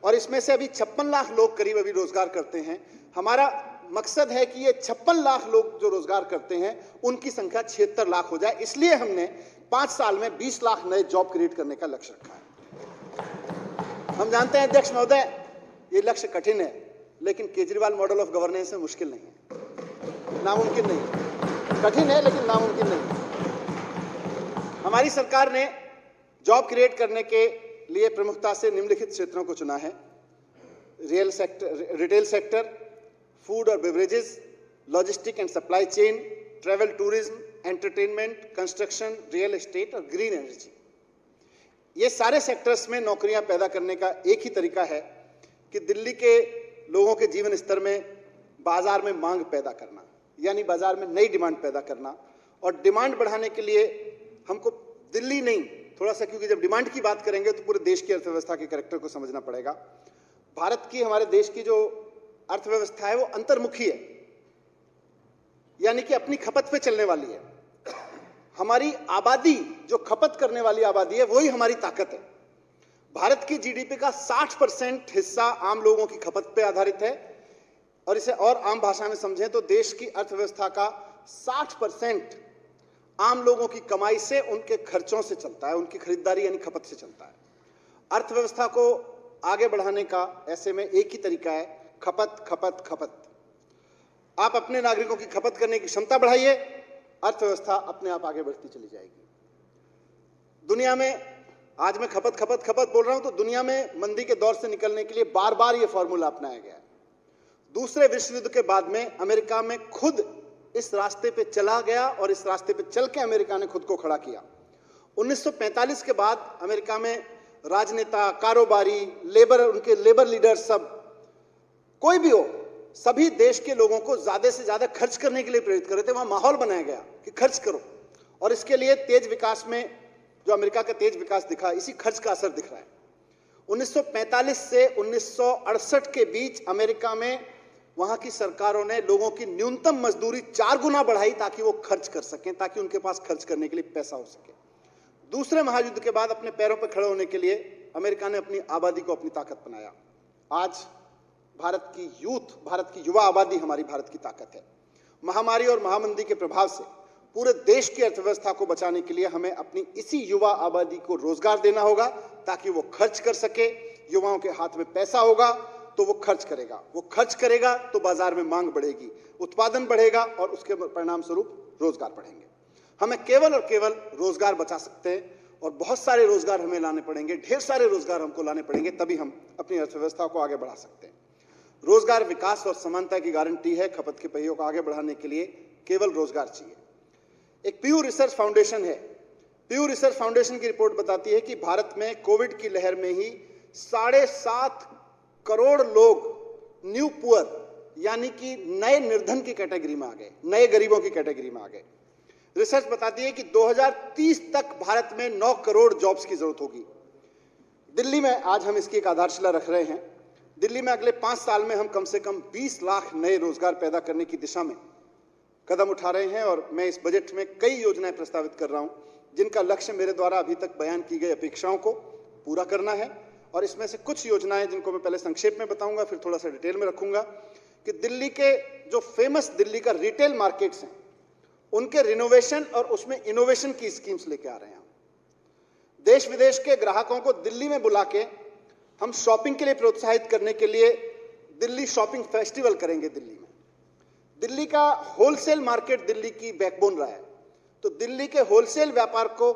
और इसमें से अभी 56 लाख लोग करीब अभी रोजगार करते हैं। हमारा मकसद है कि ये 56 लाख लोग जो रोजगार करते हैं उनकी संख्या 76 लाख हो जाए। इसलिए हमने 5 साल में 20 लाख नए जॉब क्रिएट करने का लक्ष्य रखा है। हम जानते हैं अध्यक्ष महोदय, ये लक्ष्य कठिन है, लेकिन केजरीवाल मॉडल ऑफ गवर्नेंस में मुश्किल नहीं है, नामुमकिन नहीं है। कठिन है लेकिन नामुमकिन नहीं है। हमारी सरकार ने जॉब क्रिएट करने के लिए प्रमुखता से निम्नलिखित क्षेत्रों को चुना है: रिटेल सेक्टर, फूड और beverages, logistic and supply chain, travel tourism, entertainment, construction, real estate और ग्रीन एनर्जी। ये सारे सेक्टर्स में नौकरियां पैदा करने का एक ही तरीका है कि दिल्ली के लोगों के जीवन स्तर में बाजार में मांग पैदा करना, यानी बाजार में नई डिमांड पैदा करना। और डिमांड बढ़ाने के लिए हमको दिल्ली नहीं, थोड़ा सा, क्योंकि जब डिमांड की बात करेंगे तो पूरे देश की अर्थव्यवस्था के कैरेक्टर को समझना पड़ेगा। भारत की, हमारे देश की जो अर्थव्यवस्था है वो अंतर्मुखी है, यानी कि अपनी खपत पे चलने वाली है। हमारी आबादी जो खपत करने वाली आबादी है वही हमारी ताकत है। भारत की जीडीपी का 60% हिस्सा आम लोगों की खपत पे आधारित है। और इसे और आम भाषा में समझें तो देश की अर्थव्यवस्था का 60% आम लोगों की कमाई से, उनके खर्चों से चलता है, उनकी खरीदारी यानी खपत से चलता है। अर्थव्यवस्था को आगे बढ़ाने का ऐसे में एक ही तरीका है: खपत, खपत, खपत। आप अपने नागरिकों की खपत करने की क्षमता बढ़ाइए, अर्थव्यवस्था अपने आप आगे बढ़ती चली जाएगी। दुनिया में, आज मैं खपत खपत खपत बोल रहा हूं तो दुनिया में मंदी के दौर से निकलने के लिए बार बार यह फॉर्मूला अपनाया गया है। दूसरे विश्व युद्ध के बाद में अमेरिका में खुद इस रास्ते पे चला गया और इस रास्ते पे चल के अमेरिका ने खुद को खड़ा किया। 1945 के बाद अमेरिका में राजनेता, कारोबारी, उनके लेबर लीडर, सब कोई भी हो, सभी देश के लोगों को ज्यादा से ज्यादा खर्च करने के लिए प्रेरित कर रहे थे। वहां माहौल बनाया गया कि खर्च करो, और इसके लिए तेज विकास में, जो अमेरिका का तेज विकास दिखा, इसी खर्च का असर दिख रहा है। 1945 से 1968 के बीच अमेरिका में वहां की सरकारों ने लोगों की न्यूनतम मजदूरी 4 गुना बढ़ाई ताकि वो खर्च कर सकें, ताकि उनके पास खर्च करने के लिए पैसा हो सके। दूसरे महायुद्ध के बाद अपने पैरों पर खड़े होने के लिए अमेरिका ने अपनी आबादी को अपनी ताकत बनाया। आज भारत की युवा आबादी हमारी भारत की ताकत है। महामारी और महामंदी के प्रभाव से पूरे देश की अर्थव्यवस्था को बचाने के लिए हमें अपनी इसी युवा आबादी को रोजगार देना होगा ताकि वो खर्च कर सके। युवाओं के हाथ में पैसा होगा तो वो खर्च करेगा, वो खर्च करेगा तो बाजार में मांग बढ़ेगी, उत्पादन बढ़ेगा और उसके परिणाम स्वरूप रोजगार बढ़ेंगे। हमें केवल और केवल रोजगार बचा सकते हैं और बहुत सारे रोजगार हमें लाने पड़ेंगे, ढेर सारे रोजगार हमको लाने पड़ेंगे, तभी हम अपनी अर्थव्यवस्था को आगे बढ़ा सकते हैं। रोजगार विकास और समानता की गारंटी है। खपत के पहियों को आगे बढ़ाने के लिए केवल रोजगार चाहिए। एक प्यू रिसर्च फाउंडेशन है। प्यू रिसर्च फाउंडेशन की रिपोर्ट बताती है कि भारत में कोविड की लहर में ही 7.5 करोड़ लोग न्यू पुअर, यानी कि नए निर्धन की कैटेगरी में आ गए, नए गरीबों की कैटेगरी में आ गए। रिसर्च बताती है कि 2030 तक भारत में 9 करोड़ जॉब्स की जरूरत होगी। दिल्ली में आज हम इसकी एक आधारशिला रख रहे हैं। दिल्ली में अगले 5 साल में हम कम से कम 20 लाख नए रोजगार पैदा करने की दिशा में कदम उठा रहे हैं और मैं इस बजट में कई योजनाएं प्रस्तावित कर रहा हूं जिनका लक्ष्य मेरे द्वारा अभी तक बयान की गई अपेक्षाओं को पूरा करना है। और इसमें से कुछ योजनाएं जिनको मैं पहले संक्षेप में बताऊंगा, फिर थोड़ा सा डिटेल में रखूंगा, कि दिल्ली के जो फेमस दिल्ली का रिटेल मार्केट्स हैं उनके रिनोवेशन और उसमें इनोवेशन की स्कीम्स लेके आ रहे हैं। देश विदेश के ग्राहकों को दिल्ली में बुला के हम शॉपिंग के लिए प्रोत्साहित करने के लिए दिल्ली शॉपिंग फेस्टिवल करेंगे दिल्ली में। दिल्ली का होलसेल मार्केट दिल्ली की बैकबोन रहा है, तो दिल्ली के होलसेल व्यापार को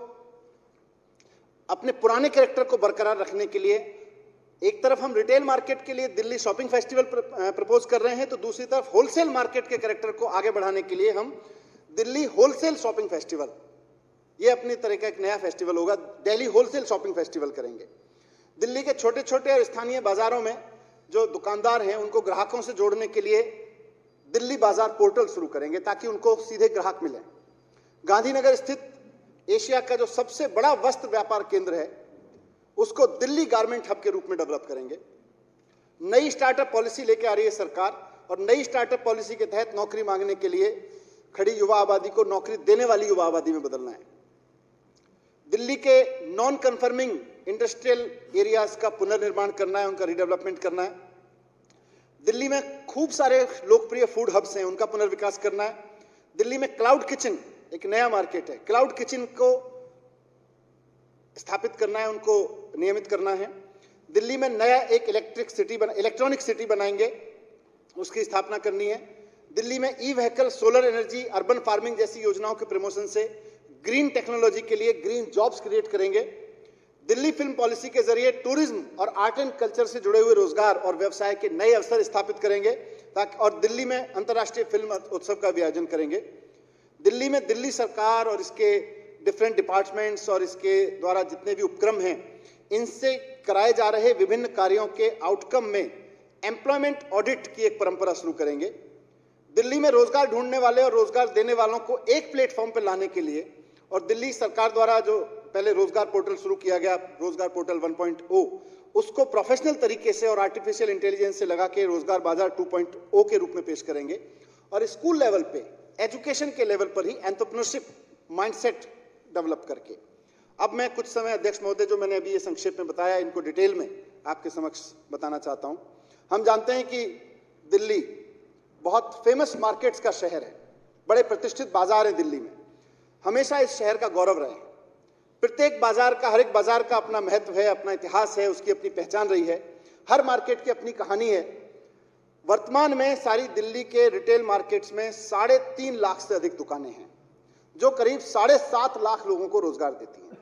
अपने पुराने कैरेक्टर को बरकरार रखने के लिए एक तरफ हम रिटेल मार्केट के लिए दिल्ली शॉपिंग फेस्टिवल प्रपोज कर रहे हैं, तो दूसरी तरफ होलसेल मार्केट के कैरेक्टर को आगे बढ़ाने के लिए हम दिल्ली होलसेल शॉपिंग फेस्टिवल, ये अपनी तरह का एक नया फेस्टिवल होगा, दिल्ली होलसेल शॉपिंग फेस्टिवल करेंगे। दिल्ली के छोटे छोटे और स्थानीय बाजारों में जो दुकानदार हैं उनको ग्राहकों से जोड़ने के लिए दिल्ली बाजार पोर्टल शुरू करेंगे ताकि उनको सीधे ग्राहक मिले। गांधीनगर स्थित एशिया का जो सबसे बड़ा वस्त्र व्यापार केंद्र है उसको दिल्ली गारमेंट हब के रूप में डेवलप करेंगे। नई स्टार्टअप पॉलिसी लेके आ रही है सरकार, और नई स्टार्टअप पॉलिसी के तहत नौकरी मांगने के लिए खड़ी युवा आबादी को नौकरी देने वाली युवा आबादी में बदलना है। दिल्ली के नॉन कन्फर्मिंग इंडस्ट्रियल एरियाज का पुनर्निर्माण करना है, उनका रीडेवलपमेंट करना है। दिल्ली में खूब सारे लोकप्रिय फूड हब्स हैं, उनका पुनर्विकास करना है। दिल्ली में क्लाउड किचन एक नया मार्केट है, क्लाउड किचन को स्थापित करना है, उनको नियमित करना है। दिल्ली में नया एक इलेक्ट्रॉनिक सिटी बनाएंगे, उसकी स्थापना करनी है। दिल्ली में E vehicle, solar energy, urban farming जैसी योजनाओं के प्रमोशन से ग्रीन टेक्नोलॉजी के लिए ग्रीन जॉब्स क्रिएट करेंगे। दिल्ली फिल्म पॉलिसी के जरिए टूरिज्म और आर्ट एंड कल्चर से जुड़े हुए रोजगार और व्यवसाय के नए अवसर स्थापित करेंगे ताकि, और दिल्ली में अंतर्राष्ट्रीय फिल्म उत्सव का भी आयोजन करेंगे। दिल्ली में दिल्ली सरकार और इसके डिफरेंट डिपार्टमेंट्स और इसके द्वारा जितने भी उपक्रम हैं, इनसे कराए जा रहे विभिन्न कार्यों के आउटकम में एम्प्लॉयमेंट ऑडिट की एक परंपरा शुरू करेंगे। दिल्ली में रोजगार ढूंढने वाले और रोजगार देने वालों को एक प्लेटफॉर्म पर लाने के लिए, और दिल्ली सरकार द्वारा जो पहले रोजगार पोर्टल शुरू किया गया, रोजगार पोर्टल 1.0, उसको प्रोफेशनल तरीके से और आर्टिफिशियल इंटेलिजेंस से लगा के रोजगार बाजार 2.0 के रूप में पेश करेंगे। और स्कूल लेवल पे, एजुकेशन के लेवल पर ही एंटरप्रेन्योरशिप माइंडसेट डेवलप करके। अब मैं कुछ समय, अध्यक्ष महोदय, जो मैंने अभी ये संक्षेप में बताया, इनको डिटेल में आपके समक्ष बताना चाहता हूं। हम जानते हैं कि दिल्ली बहुत फेमस मार्केट्स का शहर है, बड़े प्रतिष्ठित बाजार है दिल्ली में, हमेशा इस शहर का गौरव रहे। प्रत्येक बाजार का, हर एक बाजार का अपना महत्व है, अपना इतिहास है, उसकी अपनी पहचान रही है, हर मार्केट की अपनी कहानी है। वर्तमान में सारी दिल्ली के रिटेल मार्केट्स में 3.5 लाख से अधिक दुकानें हैं जो करीब 7.5 लाख लोगों को रोजगार देती हैं।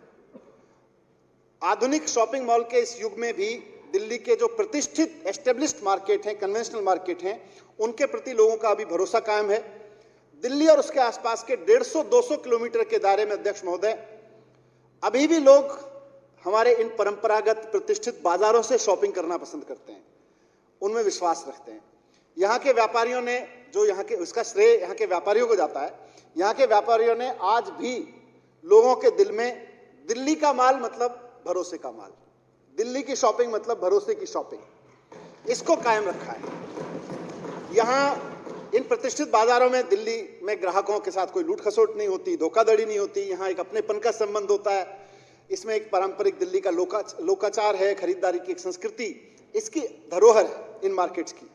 आधुनिक शॉपिंग मॉल के इस युग में भी दिल्ली के जो प्रतिष्ठित एस्टेब्लिश्ड मार्केट हैं, कन्वेंशनल मार्केट हैं, उनके प्रति लोगों का अभी भरोसा कायम है। दिल्ली और उसके आसपास के 150-200 किलोमीटर के दायरे में, अध्यक्ष महोदय, अभी भी लोग हमारे इन परंपरागत प्रतिष्ठित बाजारों से शॉपिंग करना पसंद करते हैं, उनमें विश्वास रखते हैं। यहाँ के व्यापारियों ने, जो यहाँ के, उसका श्रेय यहाँ के व्यापारियों को जाता है। यहाँ के व्यापारियों ने आज भी लोगों के दिल में दिल्ली का माल मतलब भरोसे का माल, दिल्ली की शॉपिंग मतलब भरोसे की शॉपिंग, इसको कायम रखा है। यहाँ इन प्रतिष्ठित बाजारों में दिल्ली में ग्राहकों के साथ कोई लूट खसोट नहीं होती, धोखाधड़ी नहीं होती, यहाँ एक अपनेपन का संबंध होता है। इसमें एक पारंपरिक दिल्ली का लोकाचार है, खरीदारी की एक संस्कृति, इसकी धरोहर है इन मार्केट्स की।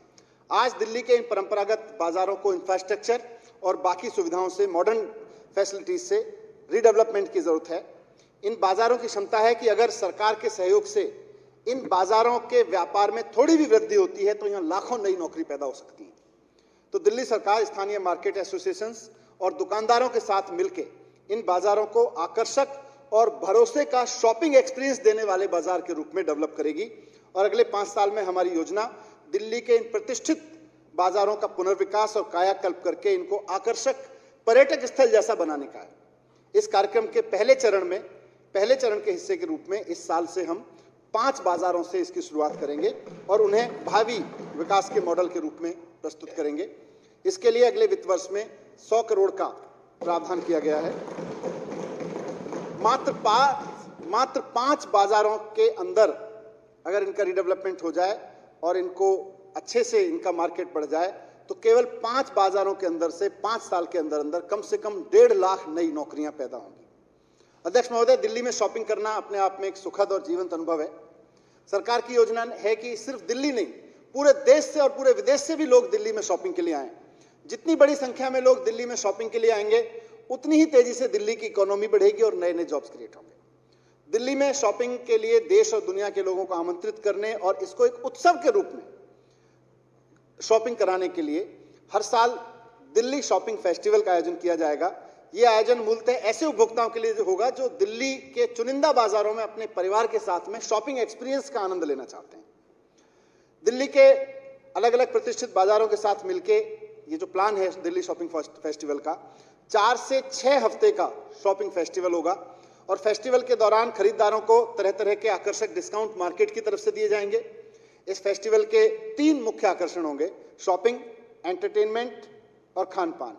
आज दिल्ली के इन परंपरागत बाजारों को इंफ्रास्ट्रक्चर और बाकी सुविधाओं से, मॉडर्न फैसिलिटीज से रीडेवलपमेंट की जरूरत है। इन बाजारों की क्षमता है कि अगर सरकार के सहयोग से इन बाजारों के व्यापार में थोड़ी भी वृद्धि होती है तो यहाँ लाखों नई नौकरी पैदा हो सकती है। तो दिल्ली सरकार स्थानीय मार्केट एसोसिएशंस और दुकानदारों के साथ मिलकर इन बाजारों को आकर्षक और भरोसे का शॉपिंग एक्सपीरियंस देने वाले बाजार के रूप में डेवलप करेगी। और अगले 5 साल में हमारी योजना दिल्ली के इन प्रतिष्ठित बाजारों का पुनर्विकास और कायाकल्प करके इनको आकर्षक पर्यटक स्थल जैसा बनाने का है। इस कार्यक्रम के पहले चरण के हिस्से के रूप में इस साल से हम 5 बाजारों से इसकी शुरुआत करेंगे और उन्हें भावी विकास के मॉडल के रूप में प्रस्तुत करेंगे। इसके लिए अगले वित्त वर्ष में 100 करोड़ का प्रावधान किया गया है। मात्र 5 बाजारों के अंदर अगर इनका रीडेवलपमेंट हो जाए और इनको अच्छे से इनका मार्केट बढ़ जाए तो केवल 5 बाजारों के अंदर से 5 साल के अंदर अंदर कम से कम 1.5 लाख नई नौकरियां पैदा होंगी। अध्यक्ष महोदय, दिल्ली में शॉपिंग करना अपने आप में एक सुखद और जीवंत अनुभव है। सरकार की योजना है कि सिर्फ दिल्ली नहीं, पूरे देश से और पूरे विदेश से भी लोग दिल्ली में शॉपिंग के लिए आएं। जितनी बड़ी संख्या में लोग दिल्ली में शॉपिंग के लिए आएंगे उतनी ही तेजी से दिल्ली की इकोनॉमी बढ़ेगी और नए नए जॉब्स क्रिएट होंगे। दिल्ली में शॉपिंग के लिए देश और दुनिया के लोगों को आमंत्रित करने और इसको एक उत्सव के रूप में शॉपिंग कराने के लिए हर साल दिल्ली शॉपिंग फेस्टिवल का आयोजन किया जाएगा। यह आयोजन मूलतः ऐसे उपभोक्ताओं के लिए होगा जो दिल्ली के चुनिंदा बाजारों में अपने परिवार के साथ में शॉपिंग एक्सपीरियंस का आनंद लेना चाहते हैं। दिल्ली के अलग अलग प्रतिष्ठित बाजारों के साथ मिलके ये जो प्लान है दिल्ली शॉपिंग फेस्टिवल का, 4 से 6 हफ्ते का शॉपिंग फेस्टिवल होगा और फेस्टिवल के दौरान खरीदारों को तरह तरह के आकर्षक डिस्काउंट मार्केट की तरफ से दिए जाएंगे। इस फेस्टिवल के 3 मुख्य आकर्षण होंगे: शॉपिंग, एंटरटेनमेंट और खान पान।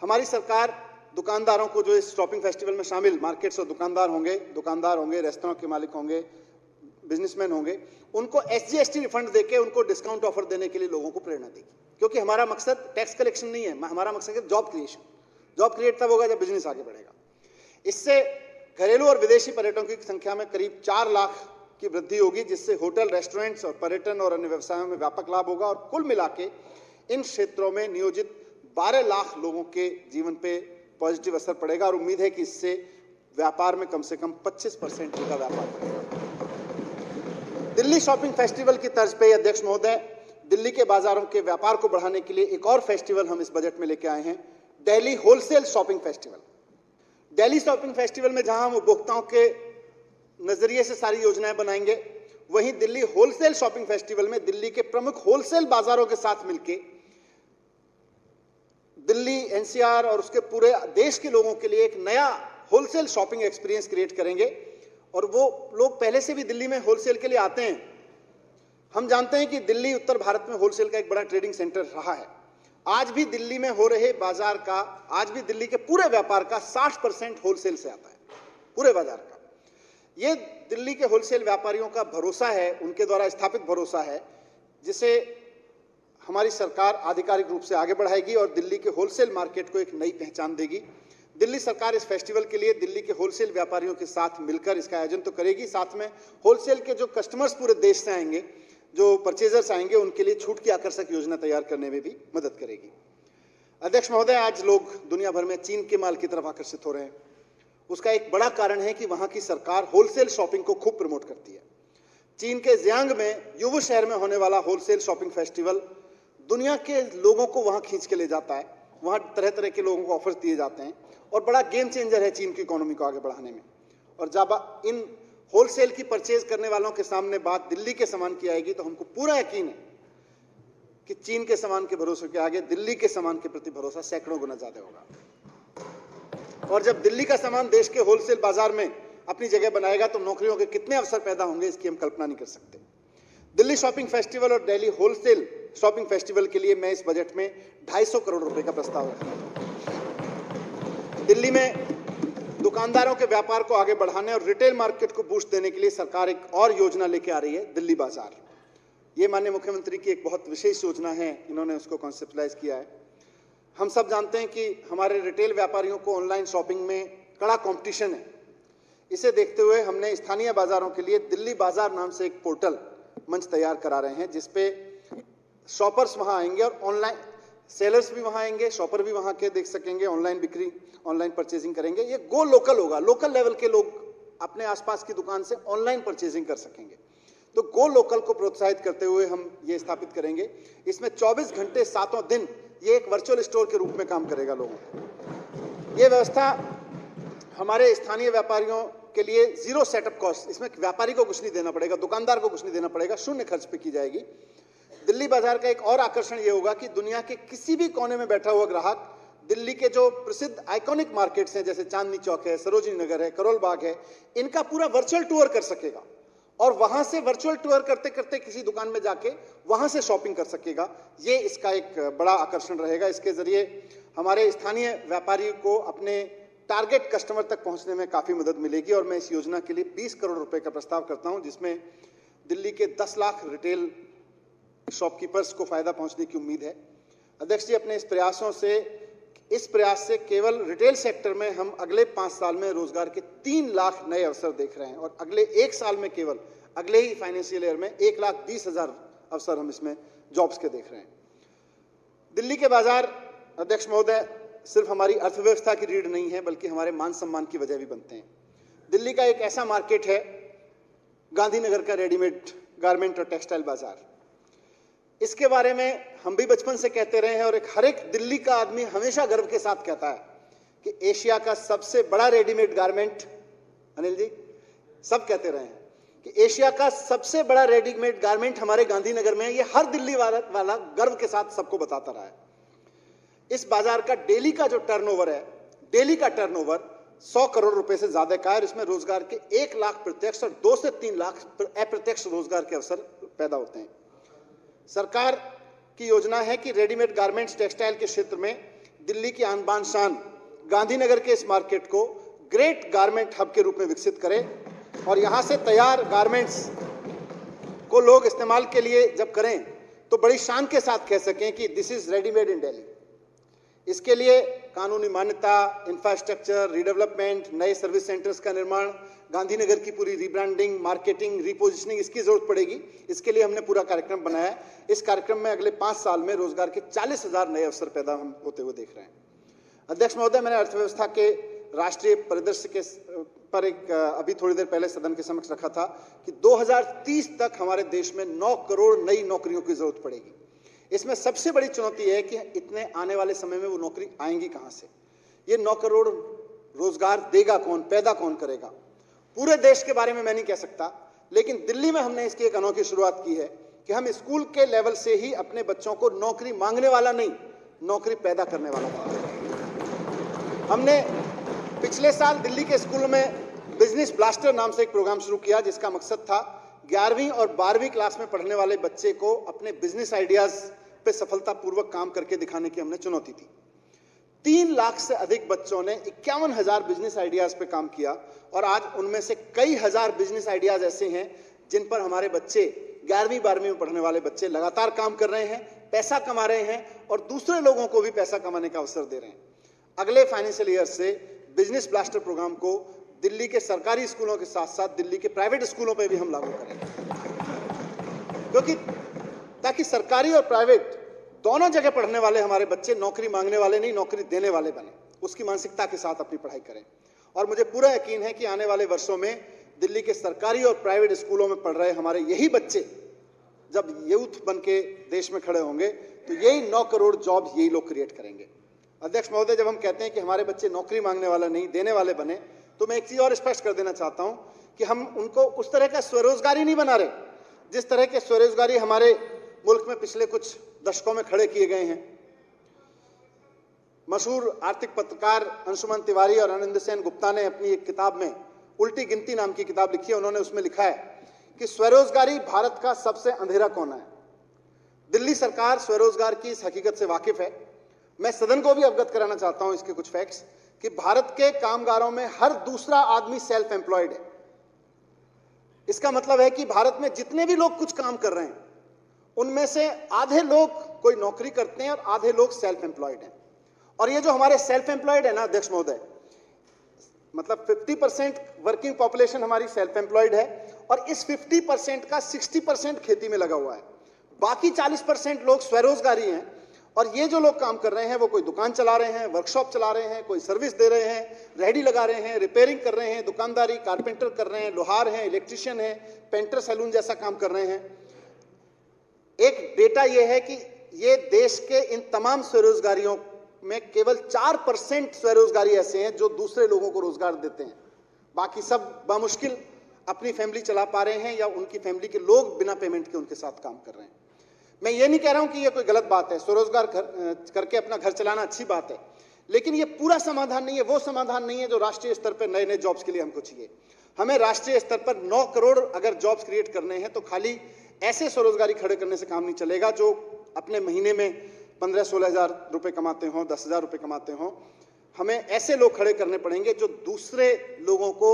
हमारी सरकार दुकानदारों को, जो इस शॉपिंग फेस्टिवल में शामिल मार्केट्स और दुकानदार होंगे, रेस्तरां के मालिक होंगे, बिजनेसमैन होंगे, उनको SGST रिफंड देके उनको डिस्काउंट ऑफर देने के लिए लोगों को प्रेरणा देगी। क्योंकि हमारा मकसद टैक्स कलेक्शन नहीं है, हमारा मकसद है जॉब क्रिएशन। जॉब क्रिएट तब होगा जब बिजनेस आगे बढ़ेगा। इससे घरेलू और विदेशी पर्यटकों की संख्या में करीब 4 लाख की वृद्धि होगी, जिससे होटल, रेस्टोरेंट्स और पर्यटन और अन्य व्यवसायों में व्यापक लाभ होगा और कुल मिला के इन क्षेत्रों में नियोजित 12 लाख लोगों के जीवन पे पॉजिटिव असर पड़ेगा और उम्मीद है कि इससे व्यापार में कम से कम 25% का व्यापार बढ़ेगा। दिल्ली शॉपिंग फेस्टिवल की तर्ज पे, अध्यक्ष महोदय, दिल्ली के बाजारों के व्यापार को बढ़ाने के लिए एक और फेस्टिवल हम इस बजट में लेके आए हैं, Delhi wholesale shopping festival. Delhi shopping festival में जहां हम उपभोक्ताओं के नजरिए से सारी योजनाएं बनाएंगे, वहीं दिल्ली होलसेल शॉपिंग फेस्टिवल में दिल्ली के प्रमुख होलसेल बाजारों के साथ मिलकर दिल्ली, NCR और उसके पूरे देश के लोगों के लिए एक नया होलसेल शॉपिंग एक्सपीरियंस क्रिएट करेंगे। और वो लोग पहले से भी दिल्ली में होलसेल के लिए आते हैं। हम जानते हैं कि दिल्ली उत्तर भारत में होलसेल का एक बड़ा ट्रेडिंग सेंटर रहा है। आज भी दिल्ली में हो रहे बाजार का, आज भी दिल्ली के पूरे व्यापार का 60% होलसेल से आता है, पूरे बाजार का। ये दिल्ली के होलसेल व्यापारियों का भरोसा है, उनके द्वारा स्थापित भरोसा है, जिसे हमारी सरकार आधिकारिक रूप से आगे बढ़ाएगी और दिल्ली के होलसेल मार्केट को एक नई पहचान देगी। दिल्ली सरकार इस फेस्टिवल के लिए दिल्ली के होलसेल व्यापारियों के साथ मिलकर इसका आयोजन तो करेगी, साथ में होलसेल के जो कस्टमर्स पूरे देश से आएंगे, जो परचेजर्स आएंगे, उनके लिए छूट की आकर्षक योजना तैयार करने में भी मदद करेगी। अध्यक्ष महोदय, आज लोग दुनिया भर में चीन के माल की तरफ आकर्षित हो रहे हैं। उसका एक बड़ा कारण है कि वहां की सरकार होलसेल शॉपिंग को खूब प्रमोट करती है। चीन के जियांग में युवा शहर में होने वाला होलसेल शॉपिंग फेस्टिवल दुनिया के लोगों को वहां खींच के ले जाता है। वहां तरह तरह के लोगों को ऑफर्स दिए जाते हैं और बड़ा गेम चेंजर है चीन की इकोनॉमी को आगे बढ़ाने में। और जब इन होलसेल की परचेज करने वालों के सामने बात दिल्ली के सामान की आएगी तो हमको पूरा यकीन है कि चीन के सामान के भरोसे के आगे दिल्ली के सामान के प्रति भरोसा सैकड़ों गुना ज्यादा होगा। और जब दिल्ली का सामान देश के होलसेल बाजार में अपनी जगह बनाएगा तो नौकरियों के कितने अवसर पैदा होंगे, इसकी हम कल्पना नहीं कर सकते। दिल्ली शॉपिंग फेस्टिवल और दिल्ली होलसेल शॉपिंग फेस्टिवल के लिए मैं इस बजट में 250 करोड़ रुपए का प्रस्ताव रखता हूं। दिल्ली में दुकानदारों के व्यापार को आगे बढ़ाने और रिटेल मार्केट को बूस्ट देने के लिए सरकार एक और योजना लेके आ रही है, दिल्ली बाजार। ये माननीय मुख्यमंत्री की एक बहुत विशेष योजना है, इन्होंने उसको कॉन्सेप्टलाइज किया है। हम सब जानते हैं कि हमारे रिटेल व्यापारियों को ऑनलाइन शॉपिंग में कड़ा कंपटीशन है। इसे देखते हुए हमने स्थानीय बाजारों के लिए दिल्ली बाजार नाम से एक पोर्टल मंच तैयार करा रहे हैं, जिसपे शॉपर्स वहां आएंगे और ऑनलाइन सेलर्स भी वहां आएंगे, शॉपर भी वहां के देख सकेंगे, ऑनलाइन बिक्री, ऑनलाइन परचेजिंग करेंगे। ये गो लोकल होगा, लोकल लेवल के लोग अपने आसपास की दुकान से ऑनलाइन परचेजिंग कर सकेंगे। तो गो लोकल को प्रोत्साहित करते हुए हम ये स्थापित करेंगे। इसमें 24 घंटे 7 दिन ये एक वर्चुअल स्टोर के रूप में काम करेगा लोगों को। ये व्यवस्था हमारे स्थानीय व्यापारियों के लिए जीरो सेटअप कॉस्ट, इसमें व्यापारी को कुछ नहीं देना पड़ेगा, दुकानदार को कुछ नहीं देना पड़ेगा, शून्य खर्च पे की जाएगी। दिल्ली बाजार का एक और आकर्षण ये होगा कि दुनिया के किसी भी कोने में बैठा हुआ ग्राहक दिल्ली के जो प्रसिद्ध आइकॉनिक मार्केट्स हैं, जैसे चांदनी चौक है, सरोजिनी नगर है, करोल बाग है, इनका पूरा वर्चुअल टूर कर सकेगा और वहां से वर्चुअल टूर करते करते किसी दुकान में जाके वहां से शॉपिंग कर सकेगा। ये इसका एक बड़ा आकर्षण रहेगा। इसके जरिए हमारे स्थानीय व्यापारी को अपने टारगेट कस्टमर तक पहुंचने में काफी मदद मिलेगी। और मैं इस योजना के लिए 20 करोड़ रुपए का प्रस्ताव करता हूं, जिसमें दिल्ली के 10 लाख रिटेल शॉपकीपर्स को फायदा पहुंचने की उम्मीद है। अध्यक्ष जी, अपने इस प्रयास से केवल रिटेल सेक्टर में हम अगले 5 साल में रोजगार के 3 लाख नए अवसर देख रहे हैं और अगले 1 साल में केवल अगले ही फाइनेंशियल ईयर में 1,20,000 अवसर हम इसमें जॉब्स के देख रहे हैं। दिल्ली के बाजार, अध्यक्ष महोदय, सिर्फ हमारी अर्थव्यवस्था की रीढ़ नहीं है, बल्कि हमारे मान सम्मान की वजह भी बनते हैं। दिल्ली का एक ऐसा मार्केट है गांधीनगर का रेडीमेड गारमेंट और टेक्सटाइल बाजार। इसके बारे में हम भी बचपन से कहते रहे हैं और हर एक दिल्ली का आदमी हमेशा गर्व के साथ कहता है कि एशिया का सबसे बड़ा रेडीमेड गारमेंट, अनिल जी सब कहते रहे हैं कि एशिया का सबसे बड़ा रेडीमेड गारमेंट हमारे गांधीनगर में है। ये हर दिल्ली वाला गर्व के साथ सबको बताता रहा है। इस बाजार का डेली का जो टर्नओवर है, डेली का टर्नओवर 100 करोड़ रुपए से ज्यादा का है। इसमें रोजगार के 1 लाख प्रत्यक्ष और 2 से 3 लाख अप्रत्यक्ष रोजगार के अवसर पैदा होते हैं। सरकार की योजना है कि रेडीमेड गारमेंट्स टेक्सटाइल के क्षेत्र में दिल्ली की आन बान शान गांधीनगर के इस मार्केट को ग्रेट गारमेंट हब के रूप में विकसित करें और यहां से तैयार गारमेंट्स को लोग इस्तेमाल के लिए जब करें तो बड़ी शान के साथ कह सकें कि दिस इज रेडीमेड इन दिल्ली। इसके लिए कानूनी मान्यता, इंफ्रास्ट्रक्चर, रीडेवलपमेंट, नए सर्विस सेंटर्स का निर्माण, गांधीनगर की पूरी रीब्रांडिंग, मार्केटिंग, रीपोजिशनिंग, इसकी जरूरत पड़ेगी। इसके लिए हमने पूरा कार्यक्रम बनाया है। इस कार्यक्रम में अगले 5 साल में रोजगार के 40,000 नए अवसर पैदा हम होते हुए देख रहे हैं। अध्यक्ष महोदय, मैंने अर्थव्यवस्था के राष्ट्रीय परिदृश्य के पर एक अभी थोड़ी देर पहले सदन के समक्ष रखा था कि 2030 तक हमारे देश में 9 करोड़ नई नौकरियों की जरूरत पड़ेगी। इसमें सबसे बड़ी चुनौती है कि इतने आने वाले समय में वो नौकरी आएंगी कहां से? ये 9 करोड़ रोजगार देगा कौन, पैदा कौन करेगा? पूरे देश के बारे में मैं नहीं कह सकता, लेकिन दिल्ली में हमने इसकी एक अनोखी शुरुआत की है कि हम स्कूल के लेवल से ही अपने बच्चों को नौकरी मांगने वाला नहीं, नौकरी पैदा करने वाला बनाते हैं। हमने पिछले साल दिल्ली के स्कूलों में बिजनेस ब्लास्टर नाम से एक प्रोग्राम शुरू किया, जिसका मकसद था 11वीं और 12वीं क्लास में पढ़ने वाले बच्चे को अपने बिजनेस आइडियाज पे सफलतापूर्वक काम करके दिखाने की हमने चुनौती दी। 3 लाख से अधिक बच्चों ने 51,000 बिजनेस आइडियाज पे काम किया और आज उनमें से कई हजार बिजनेस आइडियाज ऐसे हैं जिन पर हमारे बच्चे 11वीं 12वीं में पढ़ने वाले बच्चे लगातार काम कर रहे हैं, पैसा कमा रहे हैं और दूसरे लोगों को भी पैसा कमाने का अवसर दे रहे हैं। अगले फाइनेंशियल ईयर से बिजनेस ब्लास्टर प्रोग्राम को दिल्ली के सरकारी स्कूलों के साथ साथ दिल्ली के प्राइवेट स्कूलों पर भी हम लागू करेंगे, क्योंकि ताकि सरकारी और प्राइवेट दोनों जगह पढ़ने वाले हमारे बच्चे नौकरी मांगने वाले नहीं, नौकरी देने वाले बने, उसकी मानसिकता के साथ अपनी पढ़ाई करें। और मुझे पूरा यकीन है कि आने वाले वर्षों में दिल्ली के सरकारी और प्राइवेट स्कूलों में पढ़ रहे हमारे यही बच्चे जब यूथ बन के देश में खड़े होंगे तो यही 9 करोड़ जॉब यही लोग क्रिएट करेंगे। अध्यक्ष महोदय, जब हम कहते हैं कि हमारे बच्चे नौकरी मांगने वाला नहीं, देने वाले बने, तो मैं एक चीज और स्पष्ट कर देना चाहता हूं कि हम उनको उस तरह का स्वरोजगारी नहीं बना रहे जिस तरह के स्वरोजगारी हमारे मुल्क में पिछले कुछ दशकों में खड़े किए गए हैं। मशहूर आर्थिक पत्रकार अंशुमन तिवारी और आनंद सेन गुप्ता ने अपनी एक किताब में उल्टी गिनती नाम की किताब लिखी है। उन्होंने उसमें लिखा है कि स्वरोजगारी भारत का सबसे अंधेरा कोना है। दिल्ली सरकार स्वरोजगार की इस हकीकत से वाकिफ है। मैं सदन को भी अवगत कराना चाहता हूं इसके कुछ फैक्ट्स कि भारत के कामगारों में हर दूसरा आदमी सेल्फ एम्प्लॉयड है। इसका मतलब है कि भारत में जितने भी लोग कुछ काम कर रहे हैं उनमें से आधे लोग कोई नौकरी करते हैं और आधे लोग सेल्फ एम्प्लॉयड हैं। और ये जो हमारे सेल्फ एम्प्लॉयड है ना अध्यक्ष महोदय, मतलब 50% वर्किंग पॉपुलेशन हमारी सेल्फ एम्प्लॉयड है और इस 50% का 60% खेती में लगा हुआ है। बाकी 40% लोग स्वरोजगारी हैं और ये जो लोग काम कर रहे हैं वो कोई दुकान चला रहे हैं, वर्कशॉप चला रहे हैं, कोई सर्विस दे रहे हैं, रेहड़ी लगा रहे हैं, रिपेयरिंग कर रहे हैं, दुकानदारी, कारपेंटर कर रहे हैं, लोहार हैं, इलेक्ट्रिशियन हैं, पेंटर सैलून जैसा काम कर रहे हैं। एक डेटा यह है कि ये देश के इन तमाम स्वरोजगारियों में केवल 4% स्वरोजगारी ऐसे हैं जो दूसरे लोगों को रोजगार देते हैं। बाकी सब बामुश्किल अपनी फैमिली चला पा रहे हैं या उनकी फैमिली के लोग बिना पेमेंट के उनके साथ काम कर रहे हैं। मैं ये नहीं कह रहा हूं कि ये कोई गलत बात है, स्वरोजगार करके अपना घर चलाना अच्छी बात है, लेकिन ये पूरा समाधान नहीं है, वो समाधान नहीं है जो राष्ट्रीय स्तर पर नए नए जॉब्स के लिए हमको चाहिए। हमें राष्ट्रीय स्तर पर 9 करोड़ अगर जॉब्स क्रिएट करने हैं तो खाली ऐसे स्वरोजगारी खड़े करने से काम नहीं चलेगा जो अपने महीने में 15-16 हज़ार रुपये कमाते हों, 10,000 रुपये कमाते हों। हमें ऐसे लोग खड़े करने पड़ेंगे जो दूसरे लोगों को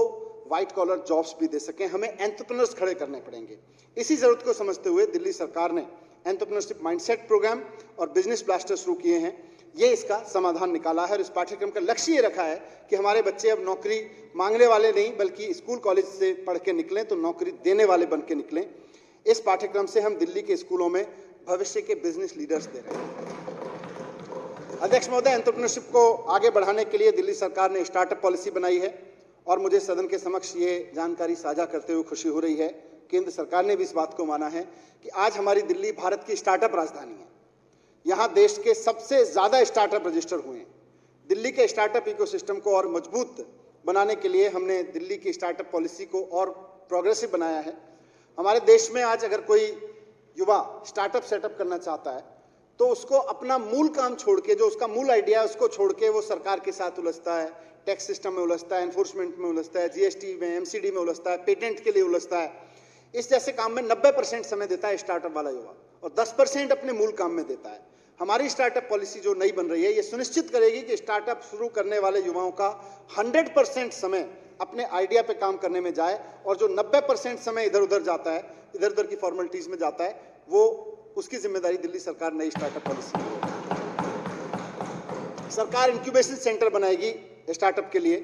व्हाइट कॉलर जॉब्स भी दे सकें। हमें एंटरप्रेन्योर्स खड़े करने पड़ेंगे। इसी जरूरत को समझते हुए दिल्ली सरकार ने एंटरप्रेन्योरशिप माइंडसेट प्रोग्राम और बिजनेस ब्लास्टर शुरू किए हैं। ये इसका समाधान निकाला है और इस पाठ्यक्रम का लक्ष्य ये रखा है कि हमारे बच्चे अब नौकरी मांगने वाले नहीं बल्कि स्कूल कॉलेज से पढ़ के निकलें तो नौकरी देने वाले बन के निकलें। इस पाठ्यक्रम से हम दिल्ली के स्कूलों में भविष्य के बिजनेस लीडर्स दे रहे हैं। अध्यक्ष महोदय, एंटरप्रेन्योरशिप को आगे बढ़ाने के लिए दिल्ली सरकार ने स्टार्टअप पॉलिसी बनाई है और मुझे सदन के समक्ष ये जानकारी साझा करते हुए खुशी हो रही है केंद्र सरकार ने भी इस बात को माना है कि आज हमारी दिल्ली भारत की स्टार्टअप राजधानी है। यहाँ देश के सबसे ज़्यादा स्टार्टअप रजिस्टर हुए हैं। दिल्ली के स्टार्टअप इकोसिस्टम को और मजबूत बनाने के लिए हमने दिल्ली की स्टार्टअप पॉलिसी को और प्रोग्रेसिव बनाया है। हमारे देश में आज अगर कोई युवा स्टार्टअप सेटअप करना चाहता है तो उसको अपना मूल काम छोड़ के, जो उसका मूल आइडिया है उसको छोड़ के वो सरकार के साथ उलझता है, टैक्स सिस्टम में उलझता है, एनफोर्समेंट में उलझता है, जीएसटी में, एमसीडी में उलझता है, पेटेंट के लिए उलझता है। इस जैसे काम में 90% समय देता है स्टार्टअप वाला युवा और 10% अपने मूल काम में देता है। हमारी स्टार्टअप पॉलिसी जो नई बन रही है ये सुनिश्चित करेगी कि स्टार्टअप शुरू करने वाले युवाओं का 100% समय अपने आइडिया पे काम करने में जाए और जो 90% समय इधर उधर जाता है, इधर उधर की फॉर्मेलिटीज में जाता है, वो उसकी जिम्मेदारी दिल्ली सरकार नई स्टार्टअप पॉलिसी में। सरकार इंक्यूबेशन सेंटर बनाएगी स्टार्टअप के लिए,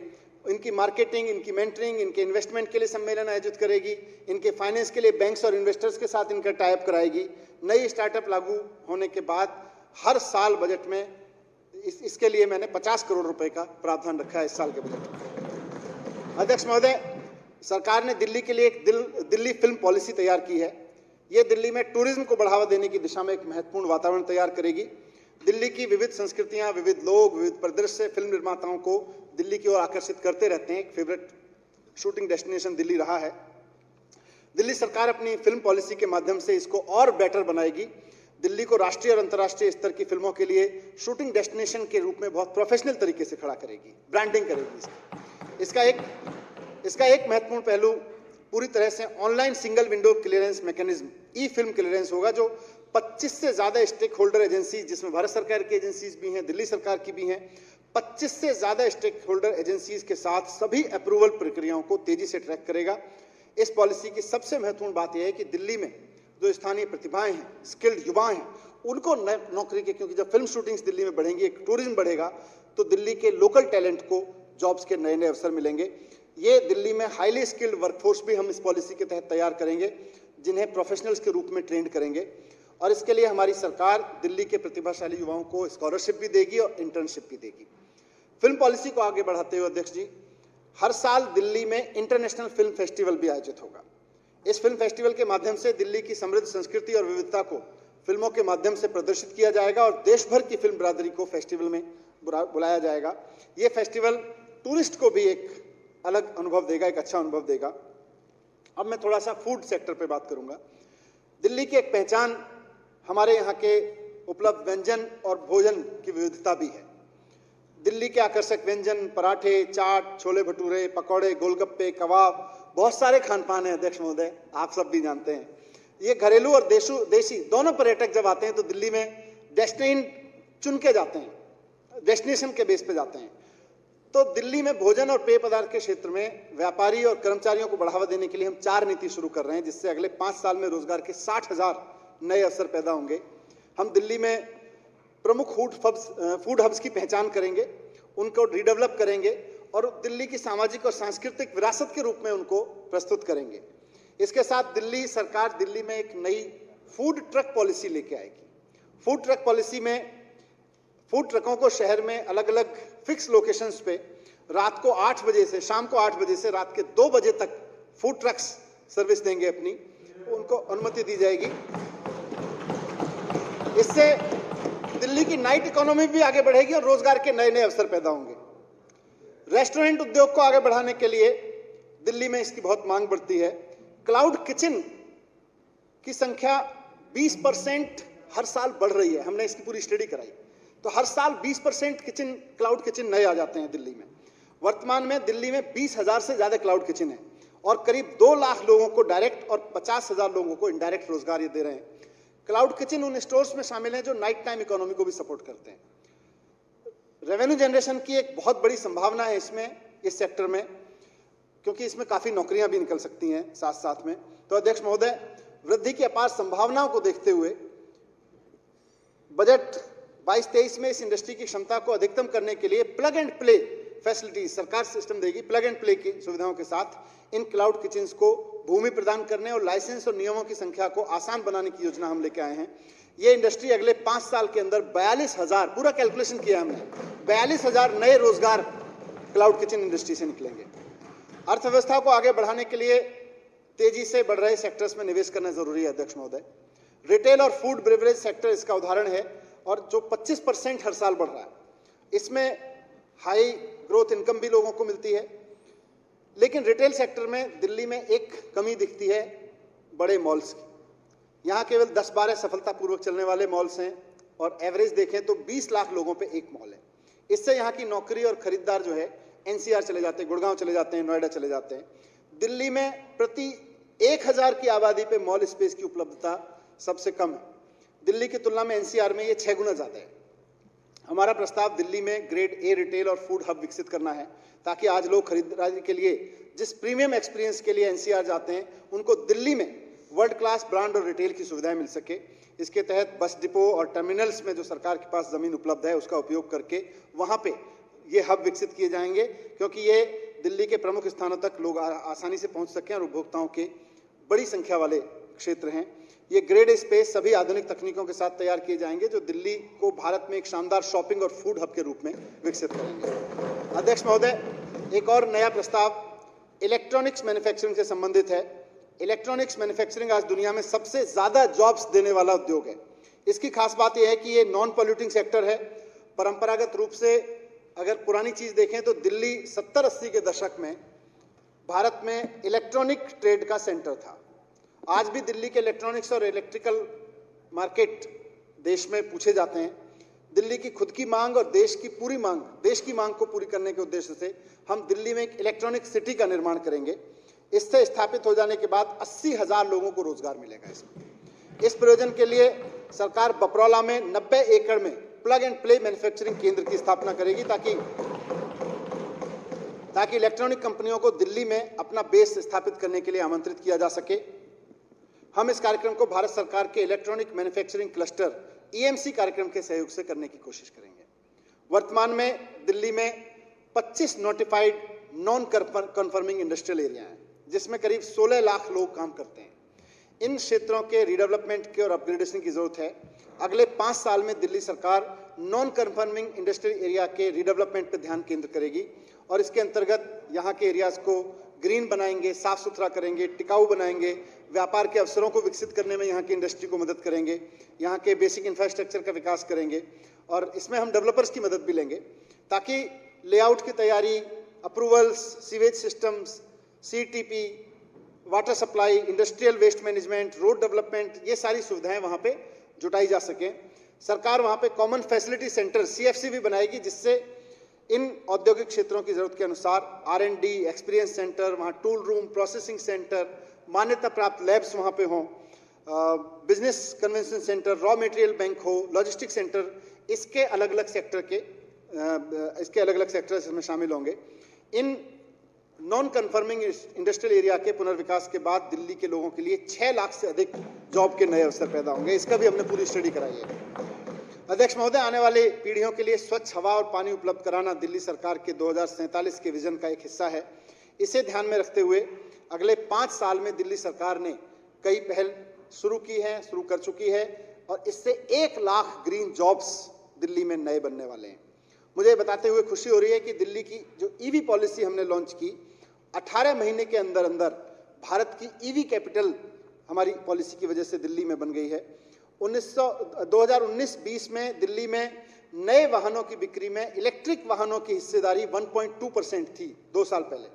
इनकी मार्केटिंग, इनकी मेंटरिंग, इनके इन्वेस्टमेंट के लिए सम्मेलन आयोजित करेगी, इनके फाइनेंस के लिए बैंक्स और इन्वेस्टर्स के साथ इनका टाइप कराएगी। नई स्टार्टअप लागू होने के बाद हर साल बजट में इसके लिए मैंने 50 करोड़ रुपए का प्रावधान रखा है इस साल के बजट में। अध्यक्ष महोदय, सरकार ने दिल्ली के लिए एक दिल्ली फिल्म पॉलिसी तैयार की है। ये दिल्ली में टूरिज्म को बढ़ावा देने की दिशा में एक महत्वपूर्ण वातावरण तैयार करेगी। दिल्ली की विविध संस्कृतियां, विविध लोग, विविध परिदृश्य फिल्म निर्माताओं को दिल्ली की ओर आकर्षित करते रहते हैं। एक फेवरेट शूटिंग डेस्टिनेशन दिल्ली रहा है। दिल्ली सरकार अपनी फिल्म पॉलिसी के माध्यम से इसको और बेटर बनाएगी। दिल्ली को राष्ट्रीय और अंतर्राष्ट्रीय स्तर की फिल्मों के लिए शूटिंग डेस्टिनेशन के रूप में बहुत प्रोफेशनल तरीके से खड़ा करेगी, ब्रांडिंग करेगी। इसका एक महत्वपूर्ण पहलू पूरी तरह से online single window clearance mechanism, E film clearance होगा, जो 25 से ज्यादा स्टेक होल्डर एजेंसी, जिसमें भारत सरकार की एजेंसीज भी हैं, दिल्ली सरकार की भी हैं, 25 से ज्यादा स्टेक होल्डर एजेंसीज के साथ सभी अप्रूवल प्रक्रियाओं को तेजी से ट्रैक करेगा। इस पॉलिसी की सबसे महत्वपूर्ण बात यह है कि दिल्ली में जो स्थानीय प्रतिभाएं हैं, स्किल्ड युवा हैं, उनको नौकरी के, क्योंकि जब फिल्म शूटिंग्स दिल्ली में बढ़ेंगी, एक टूरिज्म बढ़ेगा, तो दिल्ली के लोकल टैलेंट को जॉब्स के नए नए अवसर मिलेंगे। ये दिल्ली में हाईली स्किल्ड वर्कफोर्स भी हम इस पॉलिसी के तहत तैयार करेंगे, जिन्हें प्रोफेशनल्स के रूप में ट्रेंड करेंगे। और इसके लिए हमारी सरकार दिल्ली के प्रतिभाशाली युवाओं को स्कॉलरशिप भी देगी और इंटर्नशिप भी देगी। फिल्म पॉलिसी को आगे बढ़ाते हुए अध्यक्ष जी, हर साल दिल्ली में इंटरनेशनल फिल्म फेस्टिवल भी आयोजित होगा। इस फिल्म फेस्टिवल के माध्यम से दिल्ली की समृद्ध संस्कृति और विविधता को फिल्मों के माध्यम से प्रदर्शित किया जाएगा और देश भर की फिल्म बरादरी को फेस्टिवल में बुलाया जाएगा। ये फेस्टिवल टूरिस्ट को भी एक अलग अनुभव देगा, एक अच्छा अनुभव देगा। अब मैं थोड़ा सा फूड सेक्टर पे बात करूंगा। दिल्ली की एक पहचान हमारे यहाँ के उपलब्ध व्यंजन और भोजन की विविधता भी है। दिल्ली के आकर्षक व्यंजन, पराठे, चाट, छोले भटूरे, पकौड़े, गोलगप्पे, कबाब, बहुत सारे खान पान है अध्यक्ष महोदय, आप सब भी जानते हैं। ये घरेलू और देशी दोनों पर्यटक जब आते हैं तो दिल्ली में डेस्टिनेशन चुन के जाते हैं, डेस्टिनेशन के बेस पे जाते हैं। तो दिल्ली में भोजन और पेय पदार्थ के क्षेत्र में व्यापारी और कर्मचारियों को बढ़ावा देने के लिए हम 4 नीति शुरू कर रहे हैं, जिससे अगले 5 साल में रोजगार के 60,000 नए अवसर पैदा होंगे। हम दिल्ली में प्रमुख फूड हब्स की पहचान करेंगे, उनको रिडेवलप करेंगे और दिल्ली की सामाजिक और सांस्कृतिक विरासत के रूप में उनको प्रस्तुत करेंगे। इसके साथ दिल्ली सरकार दिल्ली में एक नई फूड ट्रक पॉलिसी लेके आएगी। फूड ट्रक पॉलिसी में फूड ट्रकों को शहर में अलग अलग फिक्स लोकेशंस पे रात को 8 बजे से शाम को 8 बजे से रात के 2 बजे तक फूड ट्रक्स सर्विस देंगे अपनी, उनको अनुमति दी जाएगी। इससे दिल्ली की नाइट इकोनॉमी भी आगे बढ़ेगी और रोजगार के नए नए अवसर पैदा होंगे। रेस्टोरेंट उद्योग को आगे बढ़ाने के लिए दिल्ली में इसकी बहुत मांग बढ़ती है। क्लाउड किचन की संख्या 20% हर साल बढ़ रही है। हमने इसकी पूरी स्टडी कराई तो हर साल 20% क्लाउड किचन नए आ जाते हैं दिल्ली में। वर्तमान में दिल्ली में 20,000 से ज्यादा क्लाउड किचन है और करीब 2 लाख लोगों को डायरेक्ट और 50,000 लोगों को इनडायरेक्ट रोजगार ये दे रहे हैं। क्लाउड किचन उन स्टोर्स में शामिल हैं जो नाइट टाइम इकोनॉमी को भी सपोर्ट करते हैं। रेवेन्यू जनरेशन की एक बहुत बड़ी संभावना है इसमें, इस सेक्टर में, क्योंकि इसमें काफी नौकरियां भी निकल सकती हैं साथ साथ में। तो अध्यक्ष महोदय, वृद्धि की अपार संभावनाओं को देखते हुए बजट 22-23 में इस इंडस्ट्री की क्षमता को अधिकतम करने के लिए प्लग एंड प्ले फैसिलिटीज सरकार सिस्टम देगी। प्लग एंड प्ले की सुविधाओं के साथ इन क्लाउड किचन्स को भूमि प्रदान करने और लाइसेंस और नियमों की संख्या को आसान बनाने की योजना हम लेके आए हैं। ये इंडस्ट्री अगले 5 साल के अंदर 42,000, पूरा कैलकुलेशन किया हमने, 42,000 नए रोजगार क्लाउड किचन इंडस्ट्री से निकलेंगे। अर्थव्यवस्था को आगे बढ़ाने के लिए तेजी से बढ़ रहे सेक्टर्स में निवेश करना जरूरी है अध्यक्ष महोदय। रिटेल और फूड ब्रेवरेज सेक्टर इसका उदाहरण है, और जो 25% हर साल बढ़ रहा है। इसमें हाई ग्रोथ इनकम भी लोगों को मिलती है। लेकिन रिटेल सेक्टर में दिल्ली में एक कमी दिखती है बड़े मॉल्स की। यहाँ केवल 10-12 सफलतापूर्वक चलने वाले मॉल्स हैं, और एवरेज देखें तो 20 लाख लोगों पे एक मॉल है। इससे यहाँ की नौकरी और खरीदार जो है एनसीआर चले जाते हैं, गुड़गांव चले जाते हैं, नोएडा चले जाते हैं। दिल्ली में प्रति 1000 की आबादी पे मॉल स्पेस की उपलब्धता सबसे कम है। दिल्ली की तुलना में एनसीआर में ये 6 गुना ज्यादा है। हमारा प्रस्ताव दिल्ली में ग्रेड ए रिटेल और फूड हब विकसित करना है, ताकि आज लोग खरीदारी के लिए जिस प्रीमियम एक्सपीरियंस के लिए एनसीआर जाते हैं, उनको दिल्ली में वर्ल्ड क्लास ब्रांड और रिटेल की सुविधाएं मिल सके। इसके तहत बस डिपो और टर्मिनल्स में जो सरकार के पास जमीन उपलब्ध है, उसका उपयोग करके वहां पे ये हब विकसित किए जाएंगे, क्योंकि ये दिल्ली के प्रमुख स्थानों तक लोग आसानी से पहुंच सकें और उपभोक्ताओं के बड़ी संख्या वाले क्षेत्र हैं। ये ग्रेड स्पेस सभी आधुनिक तकनीकों के साथ तैयार किए जाएंगे, जो दिल्ली को भारत में एक शानदार शॉपिंग और फूड हब के रूप में विकसित करेंगे। अध्यक्ष महोदय, एक और नया प्रस्ताव इलेक्ट्रॉनिक्स मैन्युफैक्चरिंग से संबंधित है। इलेक्ट्रॉनिक्स मैन्युफैक्चरिंग आज दुनिया में सबसे ज्यादा जॉब्स देने वाला उद्योग है। इसकी खास बात यह है कि ये नॉन पॉल्यूटिंग सेक्टर है। परंपरागत रूप से अगर पुरानी चीज देखें तो दिल्ली 70-80 के दशक में भारत में इलेक्ट्रॉनिक ट्रेड का सेंटर था। आज भी दिल्ली के इलेक्ट्रॉनिक्स और इलेक्ट्रिकल मार्केट देश में पूछे जाते हैं। दिल्ली की खुद की मांग और देश की मांग को पूरी करने के उद्देश्य से हम दिल्ली में एक इलेक्ट्रॉनिक सिटी का निर्माण करेंगे। इससे स्थापित हो जाने के बाद 80,000 लोगों को रोजगार मिलेगा। इसमें इस प्रयोजन के लिए सरकार बपरौला में 90 एकड़ में प्लग एंड प्ले मैन्युफैक्चरिंग केंद्र की स्थापना करेगी, ताकि इलेक्ट्रॉनिक कंपनियों को दिल्ली में अपना बेस स्थापित करने के लिए आमंत्रित किया जा सके। हम इस कार्यक्रम को भारत सरकार के इलेक्ट्रॉनिक मैन्युफैक्चरिंग क्लस्टर ईएमसी कार्यक्रम के सहयोग से करने की कोशिश करेंगे। वर्तमान में दिल्ली में 25 notified non confirming industrial area हैं, जिसमें करीब 16 लाख लोग काम करते हैं। इन क्षेत्रों के रिडेवलपमेंट की और अपग्रेडेशन की जरूरत है। अगले 5 साल में दिल्ली सरकार नॉन कन्फर्मिंग इंडस्ट्रियल एरिया के रिडेवलपमेंट पर ध्यान केंद्र करेगी, और इसके अंतर्गत यहाँ के एरियाज को ग्रीन बनाएंगे, साफ सुथरा करेंगे, टिकाऊ बनाएंगे, व्यापार के अवसरों को विकसित करने में यहाँ की इंडस्ट्री को मदद करेंगे, यहाँ के बेसिक इंफ्रास्ट्रक्चर का विकास करेंगे, और इसमें हम डेवलपर्स की मदद भी लेंगे, ताकि लेआउट की तैयारी, approvals, sewage systems, CTP, water supply, industrial waste management, road development, ये सारी सुविधाएं वहाँ पे जुटाई जा सकें। सरकार वहाँ पे कॉमन फैसिलिटी सेंटर CFC भी बनाएगी, जिससे इन औद्योगिक क्षेत्रों की जरूरत के अनुसार R&D, एक्सपीरियंस सेंटर, वहाँ टूल रूम, प्रोसेसिंग सेंटर, मान्यता प्राप्त लैब्स वहाँ पे हों, business convention centre, raw material bank हो, लॉजिस्टिक सेंटर, इसके अलग अलग सेक्टर इसमें शामिल होंगे। In non confirming industrial area के पुनर्विकास के बाद दिल्ली के लोगों के लिए 6 लाख से अधिक जॉब के नए अवसर पैदा होंगे। इसका भी हमने पूरी स्टडी कराई है। अध्यक्ष महोदय, आने वाले पीढ़ियों के लिए स्वच्छ हवा और पानी उपलब्ध कराना दिल्ली सरकार के 2047 के विजन का एक हिस्सा है। इसे ध्यान में रखते हुए अगले 5 साल में दिल्ली सरकार ने कई पहल शुरू कर चुकी है, और इससे 1 लाख ग्रीन जॉब्स दिल्ली में नए बनने वाले हैं। मुझे बताते हुए खुशी हो रही है कि दिल्ली की जो EV पॉलिसी हमने लॉन्च की, 18 महीने के अंदर अंदर भारत की EV कैपिटल हमारी पॉलिसी की वजह से दिल्ली में बन गई है। 2019-20 में दिल्ली में नए वाहनों की बिक्री में इलेक्ट्रिक वाहनों की हिस्सेदारी 1.2% थी 2 साल पहले।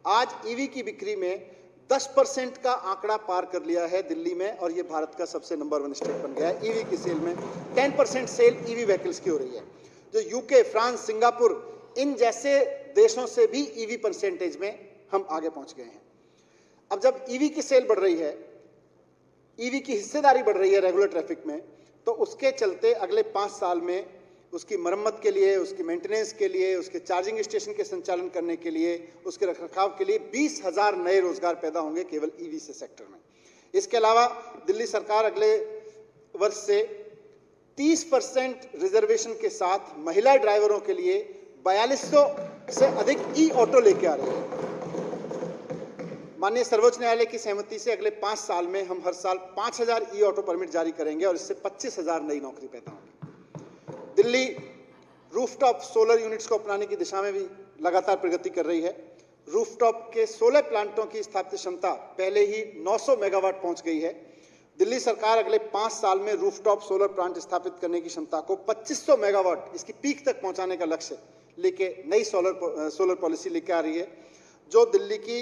आज EV की बिक्री में 10% का आंकड़ा पार कर लिया है दिल्ली में, और ये भारत का सबसे नंबर 1 स्टेट बन गया है। EV की सेल में 10% सेल EV व्हीकल्स की हो रही है, जो यूके, फ्रांस, सिंगापुर, इन जैसे देशों से भी EV परसेंटेज में हम आगे पहुंच गए हैं। अब जब EV की सेल बढ़ रही है, EV की हिस्सेदारी बढ़ रही है रेगुलर ट्रैफिक में, तो उसके चलते अगले 5 साल में उसकी मरम्मत के लिए, उसकी मेंटेनेंस के लिए, उसके चार्जिंग स्टेशन के संचालन करने के लिए, उसके रखरखाव के लिए 20,000 नए रोजगार पैदा होंगे केवल EV से सेक्टर में। इसके अलावा दिल्ली सरकार अगले वर्ष से 30% रिजर्वेशन के साथ महिला ड्राइवरों के लिए 4200 से अधिक ऑटो लेके आ रही है। माननीय सर्वोच्च न्यायालय की सहमति से अगले 5 साल में हम हर साल 5000 ऑटो परमिट जारी करेंगे, और इससे 25,000 नई नौकरी पैदा होंगी। दिल्ली रूफटॉप सोलर यूनिट्स को अपनाने की दिशा में भी लगातार प्रगति कर रही है। रूफटॉप के 16 प्लांटों की स्थापित क्षमता पहले ही 900 मेगावाट पहुंच गई है। दिल्ली सरकार अगले 5 साल में रूफटॉप सोलर प्लांट स्थापित करने की क्षमता को 2500 मेगावाट इसकी पीक तक पहुंचाने का लक्ष्य लेके नई सोलर पॉलिसी लेके आ रही है, जो दिल्ली की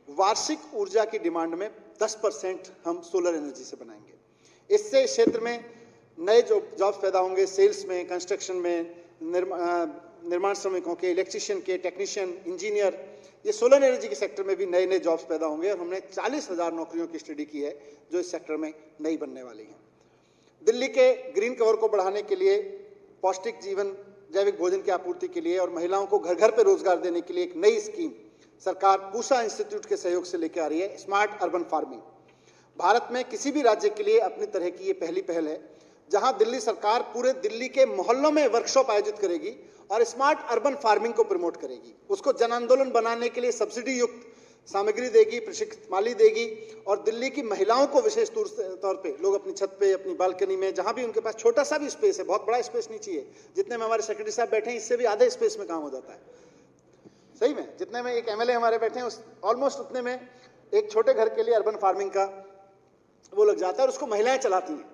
वार्षिक ऊर्जा की डिमांड में 10% हम सोलर एनर्जी से बनाएंगे। इससे क्षेत्र में नए जॉब्स पैदा होंगे, सेल्स में, कंस्ट्रक्शन में, निर्माण श्रमिकों के, इलेक्ट्रीशियन के, टेक्नीशियन, इंजीनियर, ये सोलर एनर्जी के सेक्टर में भी नए नए जॉब्स पैदा होंगे और हमने 40,000 नौकरियों की स्टडी की है जो इस सेक्टर में नई बनने वाली हैं। दिल्ली के ग्रीन कवर को बढ़ाने के लिए, पौष्टिक जीवन, जैविक भोजन की आपूर्ति के लिए और महिलाओं को घर घर पर रोजगार देने के लिए एक नई स्कीम सरकार पूसा इंस्टीट्यूट के सहयोग से लेकर आ रही है, स्मार्ट अर्बन फार्मिंग। भारत में किसी भी राज्य के लिए अपनी तरह की ये पहली पहल है, जहां दिल्ली सरकार पूरे दिल्ली के मोहल्लों में वर्कशॉप आयोजित करेगी और स्मार्ट अर्बन फार्मिंग को प्रमोट करेगी। उसको जन आंदोलन बनाने के लिए सब्सिडी युक्त सामग्री देगी, प्रशिक्षित माली देगी और दिल्ली की महिलाओं को विशेष तौर पे लोग अपनी छत पे, अपनी बालकनी में, जहां भी उनके पास छोटा सा भी स्पेस है, बहुत बड़ा स्पेस नहीं चाहिए, जितने में हमारे सेक्रेटरी साहब बैठे हैं इससे भी आधे स्पेस में काम हो जाता है, सही में, जितने में एक एमएलए हमारे बैठे हैं ऑलमोस्ट उतने में एक छोटे घर के लिए अर्बन फार्मिंग का वो लग जाता है और उसको महिलाएं चलाती हैं।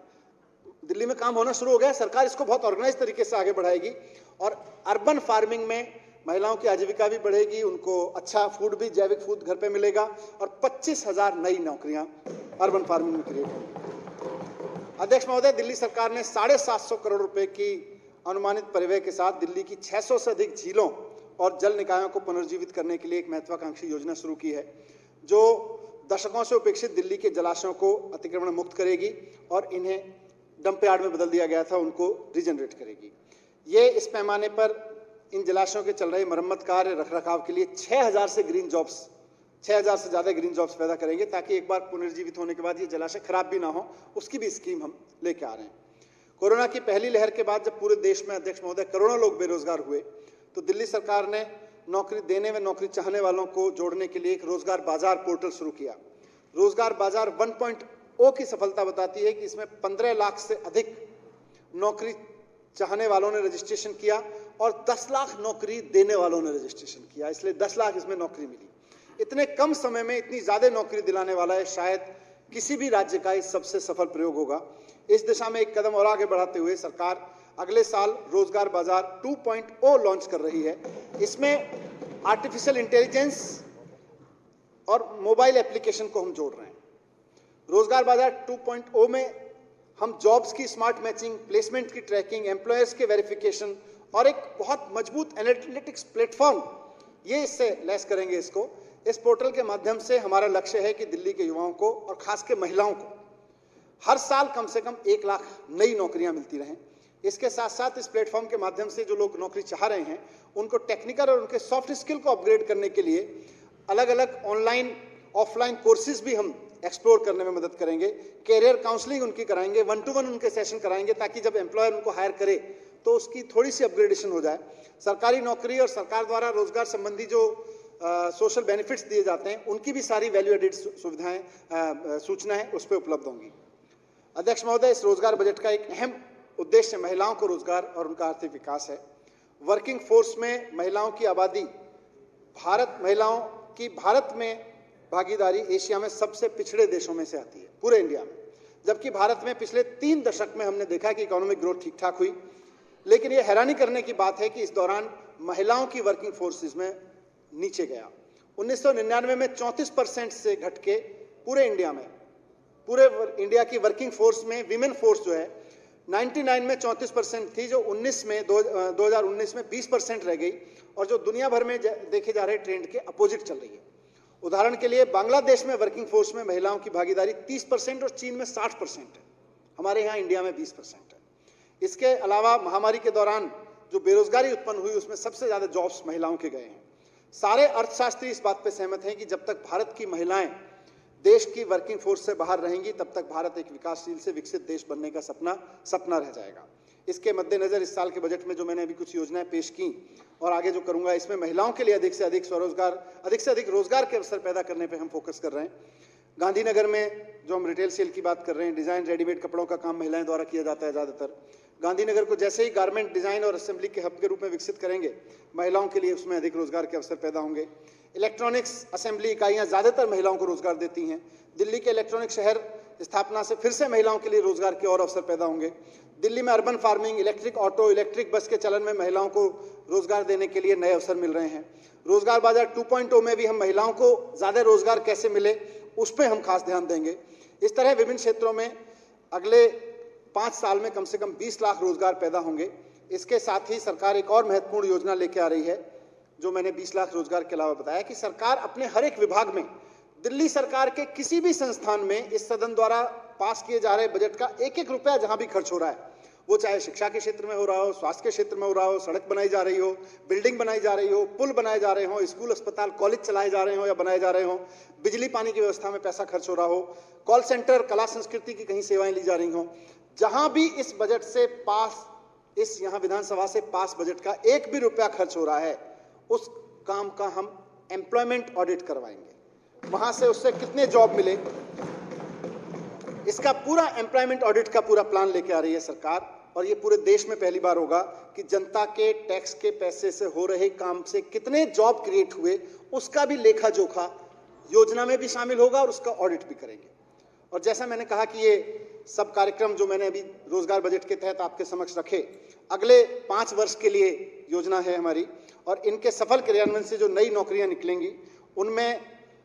दिल्ली में काम होना शुरू हो गया, सरकार इसको बहुत ऑर्गेनाइज तरीके से आगे बढ़ाएगी और अर्बन फार्मिंग में महिलाओं की आजीविका भी बढ़ेगी, उनको अच्छा फूड भी, जैविक फूड घर पे मिलेगा और 25,000 नई नौकरियां अर्बन फार्मिंग में क्रिएट होंगी। अध्यक्ष महोदय, दिल्ली सरकार ने 750 करोड़ रुपए की अनुमानित परिव्यय के साथ दिल्ली की 600 से अधिक झीलों और जल निकायों को पुनर्जीवित करने के लिए एक महत्वाकांक्षी योजना शुरू की है, जो दशकों से उपेक्षित दिल्ली के जलाशयों को अतिक्रमण मुक्त करेगी और इन्हें डंप यार्ड में बदल दिया गया था उनको रीजनरेट करेगी। ये इस पैमाने पर इन जलाशयों के चल रहे मरम्मत कार्य, रखरखाव के लिए 6,000 से ज़्यादा ग्रीन जॉब्स पैदा करेंगे, ताकि एक बार पुनर्जीवित होने के बाद ये जलाशय खराब भी ना हो, उसकी भी स्कीम हम लेके आ रहे हैं। कोरोना की पहली लहर के बाद जब पूरे देश में, अध्यक्ष महोदय, करोड़ों लोग बेरोजगार हुए, तो दिल्ली सरकार ने नौकरी देने में नौकरी चाहने वालों को जोड़ने के लिए एक रोजगार बाजार पोर्टल शुरू किया। रोजगार बाजार 1.0 की सफलता बताती है कि इसमें 15 लाख से अधिक नौकरी चाहने वालों ने रजिस्ट्रेशन किया और 10 लाख नौकरी देने वालों ने रजिस्ट्रेशन किया, इसलिए 10 लाख इसमें नौकरी मिली। इतने कम समय में इतनी ज्यादा नौकरी दिलाने वाला है शायद किसी भी राज्य का ये सबसे सफल प्रयोग होगा। इस दिशा में एक कदम और आगे बढ़ाते हुए सरकार अगले साल रोजगार बाजार 2.0 लॉन्च कर रही है। इसमें आर्टिफिशियल इंटेलिजेंस और मोबाइल एप्लीकेशन को हम जोड़ रहे हैं। रोजगार बाजार 2.0 में हम जॉब्स की स्मार्ट मैचिंग, प्लेसमेंट की ट्रैकिंग, एम्प्लॉयर्स के वेरिफिकेशन और एक बहुत मजबूत एनालिटिक्स प्लेटफॉर्म, ये इससे लैस करेंगे इसको। इस पोर्टल के माध्यम से हमारा लक्ष्य है कि दिल्ली के युवाओं को और खास के महिलाओं को हर साल कम से कम 1 लाख नई नौकरियां मिलती रहें। इसके साथ साथ इस प्लेटफॉर्म के माध्यम से जो लोग नौकरी चाह रहे हैं उनको टेक्निकल और उनके सॉफ्ट स्किल को अपग्रेड करने के लिए अलग अलग ऑनलाइन ऑफलाइन कोर्सेज भी हम एक्सप्लोर करने में मदद करेंगे। कैरियर काउंसलिंग उनकी कराएंगे, 1-to-1 उनके सेशन कराएंगे, ताकि जब एम्प्लॉयर उनको हायर करे तो उसकी थोड़ी सी अपग्रेडेशन हो जाए। सरकारी नौकरी और सरकार द्वारा रोजगार संबंधी जो सोशल बेनिफिट्स दिए जाते हैं उनकी भी सारी वैल्यू एडेड सुविधाएं, सूचनाएं उस पर उपलब्ध होंगी। अध्यक्ष महोदय, इस रोजगार बजट का एक अहम उद्देश्य महिलाओं को रोजगार और उनका आर्थिक विकास है। वर्किंग फोर्स में महिलाओं की आबादी, महिलाओं की भारत में भागीदारी एशिया में सबसे पिछड़े देशों में से आती है, पूरे इंडिया में। जबकि भारत में पिछले 3 दशक में हमने देखा कि इकोनॉमिक ग्रोथ ठीक ठाक हुई, लेकिन यह हैरानी करने की बात है कि इस दौरान महिलाओं की वर्किंग फोर्सेस में नीचे गया। 1999 में 34% से घट के पूरे इंडिया की वर्किंग फोर्स में विमेन फोर्स जो है 99 में 34% थी, जो 2019 में 20% रह गई और जो दुनिया भर में देखे जा रहे ट्रेंड के अपोजिट चल रही है। उदाहरण के लिए बांग्लादेश में वर्किंग फोर्स में महिलाओं की भागीदारी 30% और चीन में 60% है, हमारे यहाँ इंडिया में 20% है। इसके अलावा महामारी के दौरान जो बेरोजगारी उत्पन्न हुई उसमें सबसे ज्यादा जॉब्स महिलाओं के गए हैं। सारे अर्थशास्त्री इस बात पर सहमत हैं कि जब तक भारत की महिलाएं देश की वर्किंग फोर्स से बाहर रहेंगी तब तक भारत एक विकासशील से विकसित देश बनने का सपना रह जाएगा। इसके मद्देनजर इस साल के बजट में जो मैंने अभी कुछ योजनाएं पेश की और आगे जो करूंगा, इसमें महिलाओं के लिए अधिक से अधिक रोजगार के अवसर पैदा करने पे हम फोकस कर रहे हैं। गांधीनगर में जो हम रिटेल सेल की बात कर रहे हैं, डिजाइन रेडीमेड कपड़ों का काम महिलाएं द्वारा किया जाता है ज़्यादातर। गांधीनगर को जैसे ही गारमेंट डिजाइन और असेंबली के हब के रूप में विकसित करेंगे, महिलाओं के लिए उसमें अधिक रोजगार के अवसर पैदा होंगे। इलेक्ट्रॉनिक्स असेंबली इकाइयां ज्यादातर महिलाओं को रोजगार देती हैं। दिल्ली के इलेक्ट्रॉनिक शहर स्थापना से फिर से महिलाओं के लिए रोजगार के और अवसर पैदा होंगे। दिल्ली में urban farming, electric auto, electric bus के चलन में महिलाओं को रोजगार देने के लिए नए अवसर मिल रहे हैं। रोजगार बाजार 2.0 में भी हम महिलाओं को ज्यादा रोजगार कैसे मिले उस पर हम खास ध्यान देंगे। इस तरह विभिन्न क्षेत्रों में अगले 5 साल में कम से कम 20 लाख रोजगार पैदा होंगे। इसके साथ ही सरकार एक और महत्वपूर्ण योजना लेके आ रही है, जो मैंने 20 लाख रोजगार के अलावा बताया, कि सरकार अपने हर एक विभाग में, दिल्ली सरकार के किसी भी संस्थान में इस सदन द्वारा पास किए जा रहे बजट का एक एक रुपया जहां भी खर्च हो रहा है, वो चाहे शिक्षा के क्षेत्र में हो रहा हो, स्वास्थ्य के क्षेत्र में हो रहा हो, सड़क बनाई जा रही हो, बिल्डिंग बनाई जा रही हो, पुल बनाए जा रहे हो, स्कूल, अस्पताल, कॉलेज चलाए जा रहे हो या बनाए जा रहे हो, बिजली पानी की व्यवस्था में पैसा खर्च हो रहा हो, कॉल सेंटर, कला संस्कृति की कहीं सेवाएं ली जा रही हो, जहां भी इस बजट से पास, इस यहां विधानसभा से पास बजट का एक भी रुपया खर्च हो रहा है, उस काम का हम एम्प्लॉयमेंट ऑडिट करवाएंगे। वहां से उससे कितने जॉब मिले, इसका पूरा एम्प्लॉयमेंट ऑडिट का पूरा प्लान लेके आ रही है सरकार। और ये पूरे देश में पहली बार होगा कि जनता के टैक्स के पैसे से हो रहे काम से कितने जॉब क्रिएट हुए, उसका भी लेखा जोखा योजना में भी शामिल होगा और उसका ऑडिट भी करेंगे। और जैसा मैंने कहा कि ये सब कार्यक्रम जो मैंने अभी रोजगार बजट के तहत आपके समक्ष रखे, अगले 5 वर्ष के लिए योजना है हमारी, और इनके सफल क्रियान्वयन से जो नई नौकरियां निकलेंगी, उनमें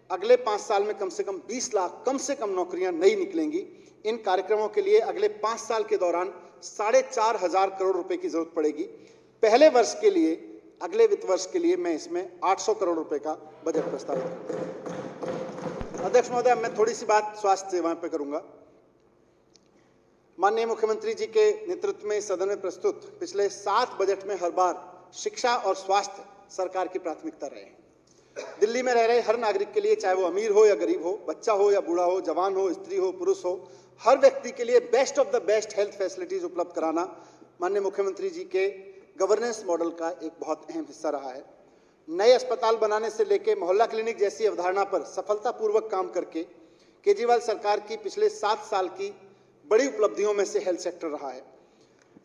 अगले 5 साल में कम से कम 20 लाख कम से कम नौकरियां नई निकलेंगी। इन कार्यक्रमों के लिए अगले 5 साल के दौरान 4,500 करोड़ रुपए की जरूरत पड़ेगी। पहले वर्ष के लिए, अगले वित्त वर्ष के लिए मैं इसमें 800 करोड़ रुपए का बजट प्रस्तावित करूंगा। अध्यक्ष महोदय, मैं थोड़ी सी बात स्वास्थ्य सेवाओं पर करूंगा। माननीय मुख्यमंत्री जी के नेतृत्व में सदन में प्रस्तुत पिछले 7 बजट में हर बार शिक्षा और स्वास्थ्य सरकार की प्राथमिकता रहे हैं। दिल्ली में रह रहे हर नागरिक के लिए, चाहे वो अमीर हो या गरीब हो, बच्चा हो या बूढ़ा हो, जवान हो, स्त्री हो, पुरुष हो, हर व्यक्ति के लिए best of the best health facilities उपलब्ध कराना माननीय मुख्यमंत्री जी के गवर्नेंस मॉडल का एक बहुत अहम हिस्सा रहा है। नए अस्पताल बनाने से लेकर मोहल्ला क्लिनिक जैसी अवधारणा पर सफलतापूर्वक काम करके केजरीवाल सरकार की पिछले 7 साल की बड़ी उपलब्धियों में से हेल्थ सेक्टर रहा है।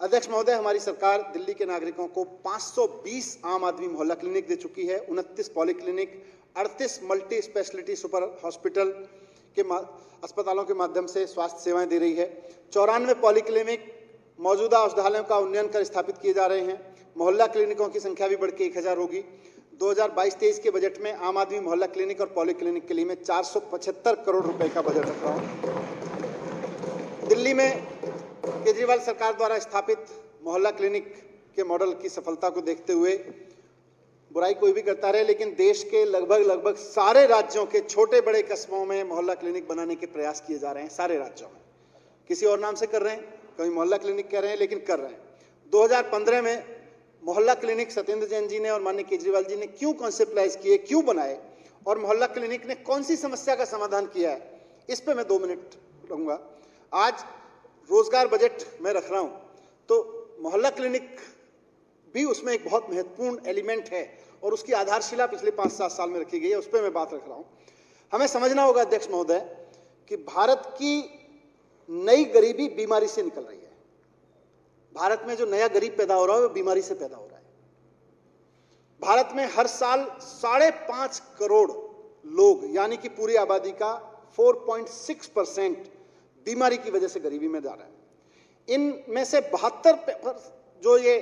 अध्यक्ष महोदय, हमारी सरकार दिल्ली के नागरिकों को 520 आम आदमी मोहल्ला क्लिनिक दे चुकी है, 29 polyclinic, 38 multi speciality super hospital के अस्पतालों के माध्यम से स्वास्थ्य सेवाएं दे रही है। 94 पॉलीक्लिनिक मौजूदा औषधालयों का उन्नयन कर स्थापित किए जा रहे हैं। मोहल्ला क्लिनिकों की संख्या भी बढ़ के 1000 होगी। 2022-23 के बजट में आम आदमी मोहल्ला क्लिनिक और पॉलीक्लिनिक के लिए मैं 475 करोड़ रुपए का बजट रख रहा हूं। दिल्ली में केजरीवाल सरकार द्वारा स्थापित मोहल्ला क्लिनिक के मॉडल की सफलता को देखते हुए, बुराई कोई भी करता रहे, लेकिन देश के लगभग सारे राज्यों के छोटे बड़े कस्बों में मोहल्ला क्लिनिक बनाने के प्रयास किए जा रहे हैं। सारे राज्यों में किसी और नाम से कर रहे हैं, कभी मोहल्ला क्लिनिक कह रहे हैं, लेकिन कर रहे हैं। 2015 में मोहल्ला क्लिनिक सत्येंद्र जैन जी ने और माननीय केजरीवाल जी ने क्यों कॉन्सेप्टलाइज किए, क्यों बनाए, और मोहल्ला क्लिनिक ने कौन सी समस्या का समाधान किया है, इस पर मैं 2 मिनट रहूंगा। आज रोजगार बजट में रख रहा हूं, तो मोहल्ला क्लिनिक भी उसमें एक बहुत महत्वपूर्ण एलिमेंट है और उसकी आधारशिला पिछले 5-7 साल में रखी गई है, उस पर मैं बात रख रहा हूं। हमें समझना होगा अध्यक्ष महोदय कि भारत की नई गरीबी बीमारी से निकल रही है। भारत में जो नया गरीब पैदा हो रहा है वो बीमारी से पैदा हो रहा है। भारत में हर साल 5.5 करोड़ लोग, यानी कि पूरी आबादी का 4.6% बीमारी की वजह से गरीबी में जा रहा है। इनमें से 72, जो ये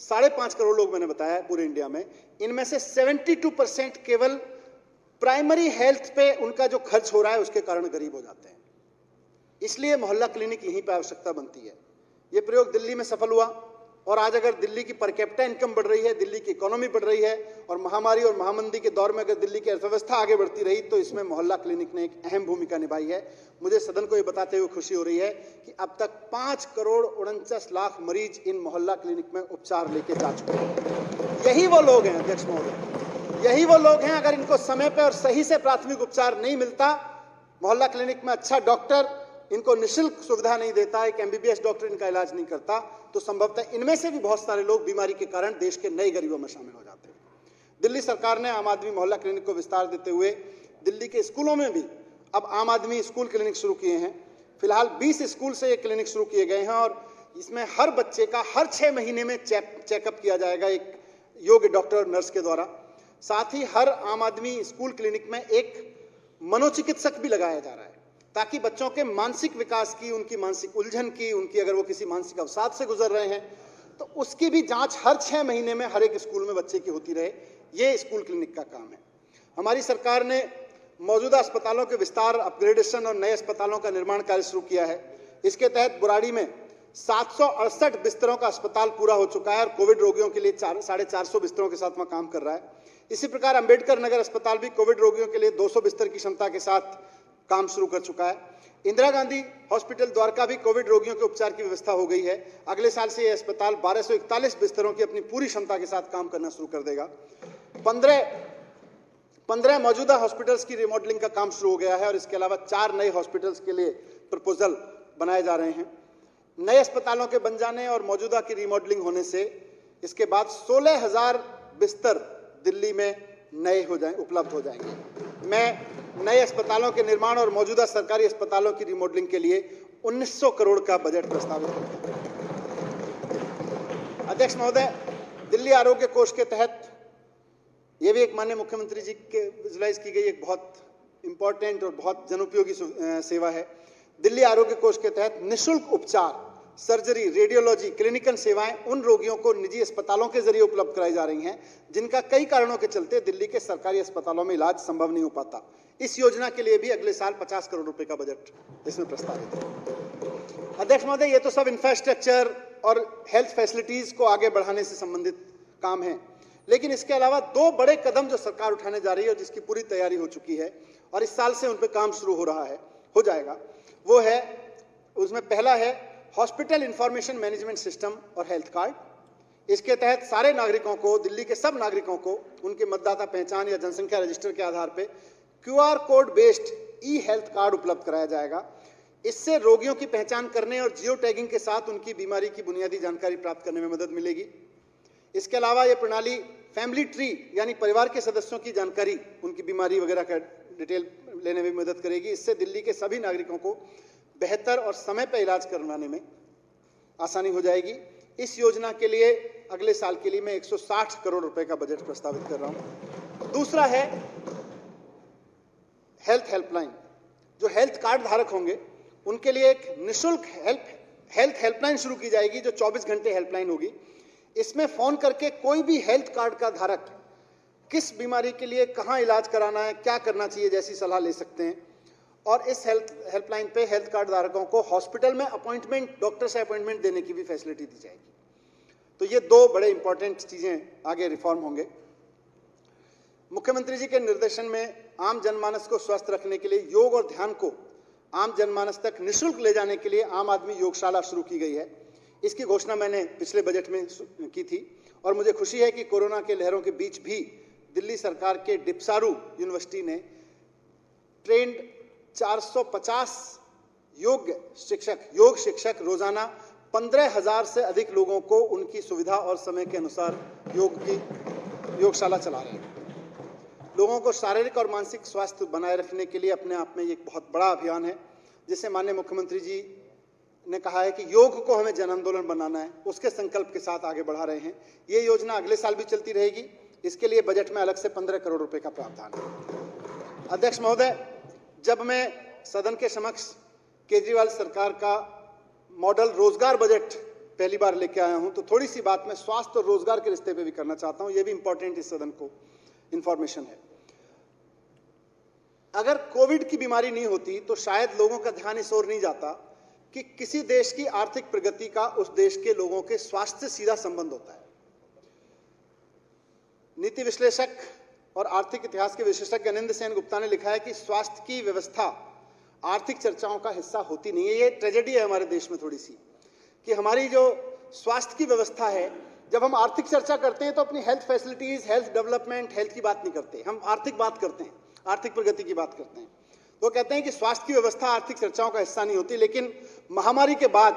5.5 करोड़ लोग मैंने बताया पूरे इंडिया में, इनमें से 72% केवल प्राइमरी हेल्थ पे उनका जो खर्च हो रहा है उसके कारण गरीब हो जाते हैं। इसलिए मोहल्ला क्लिनिक यहीं पर आवश्यकता बनती है। ये प्रयोग दिल्ली में सफल हुआ और आज अगर दिल्ली की पर कैपिटा इनकम बढ़ रही है, दिल्ली की इकोनॉमी बढ़ रही है और महामारी और महामंदी के दौर में अगर दिल्ली की अर्थव्यवस्था आगे बढ़ती रही तो इसमें मोहल्ला क्लिनिक ने एक अहम भूमिका निभाई है। मुझे सदन को ये बताते हुए खुशी हो रही है कि अब तक 5 करोड़ 49 लाख मरीज इन मोहल्ला क्लिनिक में उपचार लेके जा चुके हैं। यही वो लोग हैं अध्यक्ष महोदय, यही वो लोग हैं, अगर इनको समय पर और सही से प्राथमिक उपचार नहीं मिलता, मोहल्ला क्लिनिक में अच्छा डॉक्टर इनको निःशुल्क सुविधा नहीं देता, एक MBBS डॉक्टर इनका इलाज नहीं करता, तो संभवतः इनमें से भी बहुत सारे लोग बीमारी के कारण देश के नए गरीबों में शामिल हो जाते हैं। दिल्ली सरकार ने आम आदमी मोहल्ला क्लिनिक को विस्तार देते हुए दिल्ली के स्कूलों में भी अब आम आदमी स्कूल क्लिनिक शुरू किए हैं। फिलहाल 20 स्कूल से ये क्लिनिक शुरू किए गए हैं और इसमें हर बच्चे का हर 6 महीने में चेकअप किया जाएगा एक योग्य डॉक्टर और नर्स के द्वारा। साथ ही हर आम आदमी स्कूल क्लिनिक में एक मनोचिकित्सक भी लगाया जा रहा है, ताकि बच्चों के मानसिक विकास की, उनकी मानसिक उलझन की, उनकी अगर वो किसी मानसिक अवसाद से गुजर रहे हैं तो उसकी भी जांच हर 6 महीने में हर एक स्कूल में बच्चे की होती रहे। ये स्कूल क्लिनिक का काम है। हमारी सरकार ने मौजूदा अस्पतालों के विस्तार, अपग्रेडेशन और नए अस्पतालों का निर्माण कार्य शुरू किया है। इसके तहत बुराड़ी में 768 बिस्तरों का अस्पताल पूरा हो चुका है और कोविड रोगियों के लिए 450 बिस्तरों के साथ वहां काम कर रहा है। इसी प्रकार अंबेडकर नगर अस्पताल भी कोविड रोगियों के लिए 200 बिस्तर की क्षमता के साथ काम शुरू कर चुका है। इंदिरा गांधी हॉस्पिटल द्वारका भी कोविड रोगियों के उपचार की व्यवस्था हो गई है। अगले साल से यह अस्पताल 1241 बिस्तरों की अपनी पूरी क्षमता के साथ काम करना शुरू कर देगा। 15 मौजूदा हॉस्पिटल्स की रिमॉडलिंग का काम शुरू हो गया है और इसके अलावा 4 नए हॉस्पिटल्स के लिए प्रपोजल बनाए जा रहे हैं। नए अस्पतालों के बन जाने और मौजूदा की रिमॉडलिंग होने से इसके बाद 16,000 बिस्तर दिल्ली में नए उपलब्ध हो जाएंगे। मैं नए अस्पतालों के निर्माण और मौजूदा सरकारी अस्पतालों की रिमॉडलिंग के लिए 1900 करोड़ का बजट प्रस्तावित करता हूं। अध्यक्ष महोदय, दिल्ली आरोग्य कोष के तहत यह भी एक माननीय मुख्यमंत्री जी के विजुलाइज की गई एक बहुत इंपॉर्टेंट और बहुत जनोपयोगी सेवा है। दिल्ली आरोग्य कोष के तहत निःशुल्क उपचार, सर्जरी, रेडियोलॉजी, क्लिनिकल सेवाएं उन रोगियों को निजी अस्पतालों के जरिए उपलब्ध कराई जा रही हैं जिनका कई कारणों के चलते दिल्ली के सरकारी अस्पतालों में इलाज संभव नहीं हो पाता। इस योजना के लिए भी अगले साल 50 करोड़ रुपए का बजट इसमें प्रस्तावित है। अध्यक्ष महोदय, ये तो सब इंफ्रास्ट्रक्चर और हेल्थ फैसिलिटीज को आगे बढ़ाने से संबंधित काम है, लेकिन इसके अलावा 2 बड़े कदम जो सरकार उठाने जा रही है और जिसकी पूरी तैयारी हो चुकी है और इस साल से उन पर काम शुरू हो जाएगा, वो है, उसमें पहला है हॉस्पिटल इंफॉर्मेशन मैनेजमेंट सिस्टम और हेल्थ कार्ड। इसके तहत सारे नागरिकों को, दिल्ली के सब नागरिकों को उनके मतदाता पहचान या जनसंख्या रजिस्टर के आधार पर QR कोड बेस्ड ई हेल्थ कार्ड उपलब्ध कराया जाएगा। इससे रोगियों की पहचान करने और जियो टैगिंग के साथ उनकी बीमारी की बुनियादी जानकारी प्राप्त करने में मदद मिलेगी। इसके अलावा यह प्रणाली फैमिली ट्री यानी परिवार के सदस्यों की जानकारी, उनकी बीमारी वगैरह का डिटेल लेने में मदद करेगी। इससे दिल्ली के सभी नागरिकों को बेहतर और समय पर इलाज करवाने में आसानी हो जाएगी। इस योजना के लिए अगले साल के लिए मैं 160 करोड़ रुपए का बजट प्रस्तावित कर रहा हूं। दूसरा है हेल्थ हेल्पलाइन। जो हेल्थ कार्ड धारक होंगे उनके लिए एक निःशुल्क हेल्थ हेल्पलाइन शुरू की जाएगी जो 24 घंटे हेल्पलाइन होगी। इसमें फोन करके कोई भी हेल्थ कार्ड का धारक किस बीमारी के लिए कहां इलाज कराना है, क्या करना चाहिए जैसी सलाह ले सकते हैं। और इस हेल्पलाइन पे हेल्थ कार्ड धारकों को हॉस्पिटल में अपॉइंटमेंट, डॉक्टर से अपॉइंटमेंट देने की भी फैसिलिटी दी जाएगी। तो ये 2 बड़े इंपॉर्टेंट चीजें आगे रिफॉर्म होंगे। मुख्यमंत्री जी के निर्देशन में आम जनमानस को स्वस्थ रखने के लिए योग और ध्यान को आम जनमानस तक निःशुल्क ले जाने के लिए आम आदमी योगशाला शुरू की गई है। इसकी घोषणा मैंने पिछले बजट में की थी और मुझे खुशी है कि कोरोना के लहरों के बीच भी दिल्ली सरकार के डिपसारू यूनिवर्सिटी ने ट्रेंड 450 योग शिक्षक रोजाना 15,000 से अधिक लोगों को उनकी सुविधा और समय के अनुसार योगशाला चला रहे हैं। लोगों को शारीरिक और मानसिक स्वास्थ्य बनाए रखने के लिए अपने आप में एक बहुत बड़ा अभियान है, जिसे माननीय मुख्यमंत्री जी ने कहा है कि योग को हमें जन आंदोलन बनाना है। उसके संकल्प के साथ आगे बढ़ा रहे हैं। ये योजना अगले साल भी चलती रहेगी। इसके लिए बजट में अलग से 15 करोड़ रुपए का प्रावधान है। अध्यक्ष महोदय, जब मैं सदन के समक्ष केजरीवाल सरकार का मॉडल रोजगार बजट पहली बार लेके आया हूं, तो थोड़ी सी बात मैं स्वास्थ्य और रोजगार के रिश्ते पे भी करना चाहता हूं। यह भी इंपॉर्टेंट इस सदन को इंफॉर्मेशन है। अगर कोविड की बीमारी नहीं होती तो शायद लोगों का ध्यान इस ओर नहीं जाता कि किसी देश की आर्थिक प्रगति का उस देश के लोगों के स्वास्थ्य से सीधा संबंध होता है। नीति विश्लेषक और आर्थिक इतिहास के विशेषज्ञ अनिंद सेन गुप्ता ने लिखा है कि स्वास्थ्य की व्यवस्था आर्थिक चर्चाओं का हिस्सा होती नहीं है। ये ट्रेजेडी है हमारे देश में थोड़ी सी, कि हमारी जो स्वास्थ्य की व्यवस्था है, जब हम आर्थिक चर्चा करते हैं तो अपनी health facilities, health development, health की बात नहीं करते, हम आर्थिक बात करते हैं, आर्थिक प्रगति की बात करते हैं। तो कहते हैं कि स्वास्थ्य की व्यवस्था आर्थिक चर्चाओं का हिस्सा नहीं होती, लेकिन महामारी के बाद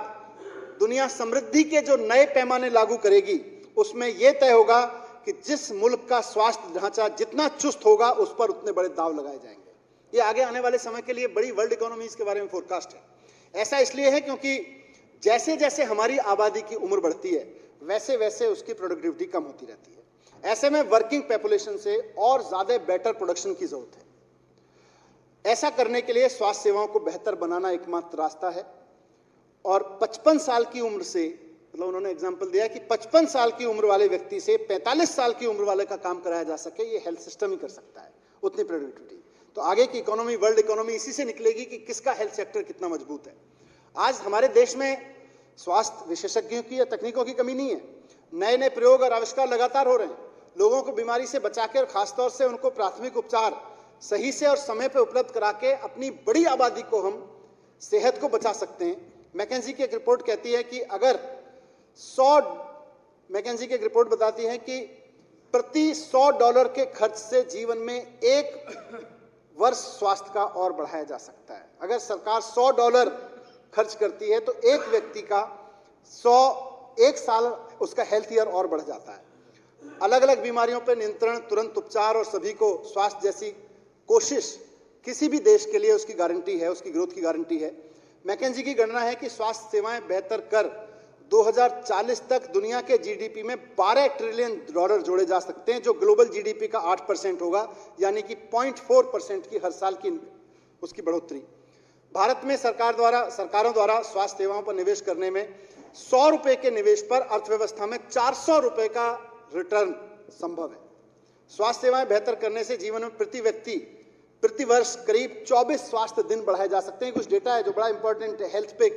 दुनिया समृद्धि के जो नए पैमाने लागू करेगी उसमें यह तय होगा कि जिस मुल्क का स्वास्थ्य ढांचा जितना चुस्त होगा उस पर उतने बड़े दाव लगाए जाएंगे। ये आगे आने वाले समय के लिए बड़ी वर्ल्ड इकोनॉमीज के बारे में फोरकास्ट है। ऐसा इसलिए है क्योंकि जैसे जैसे हमारी आबादी की उम्र बढ़ती है वैसे वैसे उसकी प्रोडक्टिविटी कम होती रहती है। ऐसे में वर्किंग पॉपुलेशन से और ज्यादा बेटर प्रोडक्शन की जरूरत है। ऐसा करने के लिए स्वास्थ्य सेवाओं को बेहतर बनाना एकमात्र रास्ता है। और 55 साल की उम्र से, मतलब उन्होंने एग्जाम्पल दिया कि 55 साल की उम्र वाले व्यक्ति से 45 साल की उम्र वाले का काम कराया जा सके, ये हेल्थ सिस्टम ही कर सकता है उतनी प्रोडक्टिविटी। तो आगे की इकोनॉमी, वर्ल्ड इकोनॉमी इसी से निकलेगी कि किसका हेल्थ सेक्टर कितना मजबूत है। आज हमारे देश में स्वास्थ्य विशेषज्ञों की या तकनीकों की कमी नहीं है। नए नए प्रयोग और आविष्कार लगातार हो रहे हैं। लोगों को बीमारी से बचाकर, खासतौर से उनको प्राथमिक उपचार सही से और समय पर उपलब्ध करा के अपनी बड़ी आबादी को हम सेहत को बचा सकते हैं। मैकेंजी की एक रिपोर्ट कहती है कि अगर मैकेंजी की एक रिपोर्ट बताती है कि प्रति $100 के खर्च से जीवन में 1 वर्ष स्वास्थ्य का और बढ़ाया जा सकता है। अगर सरकार $100 खर्च करती है तो एक व्यक्ति का 1 साल उसका हेल्थ ईयर और बढ़ जाता है। अलग अलग बीमारियों पर नियंत्रण, तुरंत उपचार और सभी को स्वास्थ्य जैसी कोशिश किसी भी देश के लिए उसकी गारंटी है, उसकी ग्रोथ की गारंटी है। मैकेंजी की गणना है कि स्वास्थ्य सेवाएं बेहतर कर 2040 तक दुनिया के जीडीपी में $12 ट्रिलियन जोड़े जा सकते हैं, जो ग्लोबल जीडीपी का 8% होगा, यानी कि 0.4% की हर साल की उसकी बढ़ोतरी। भारत में सरकारों द्वारा स्वास्थ्य सेवाओं पर निवेश करने में ₹100 के निवेश पर अर्थव्यवस्था में ₹400 का रिटर्न संभव है। स्वास्थ्य सेवाएं बेहतर करने से जीवन में प्रति व्यक्ति प्रति वर्ष करीब 24 स्वास्थ्य दिन बढ़ाए जा सकते हैं। कुछ डेटा है जो बड़ा इंपॉर्टेंट है। हेल्थ पे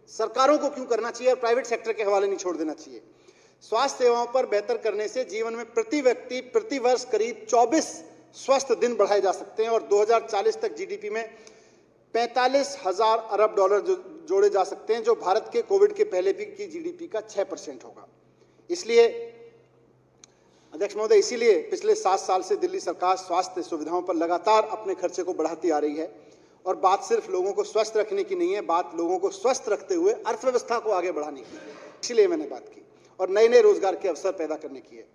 सरकारों को क्यों करना चाहिए और प्राइवेट सेक्टर के हवाले नहीं छोड़ देना चाहिए। स्वास्थ्य सेवाओं पर बेहतर करने से जीवन में प्रति व्यक्ति प्रति वर्ष करीब 24 स्वस्थ दिन बढ़ाए जा सकते हैं और 2040 तक जीडीपी में $45,000 अरब जोड़े जा सकते हैं, जो भारत के कोविड के पहले भी की जीडीपी का 6% होगा। इसलिए अध्यक्ष महोदय, इसीलिए पिछले 7 साल से दिल्ली सरकार स्वास्थ्य सुविधाओं पर लगातार अपने खर्चे को बढ़ाती आ रही है। और बात सिर्फ लोगों को स्वस्थ रखने की नहीं है, बात लोगों को स्वस्थ रखते हुए अर्थव्यवस्था को आगे बढ़ाने की है। इसलिए मैंने बात की और नए नए रोजगार के अवसर पैदा करने की है।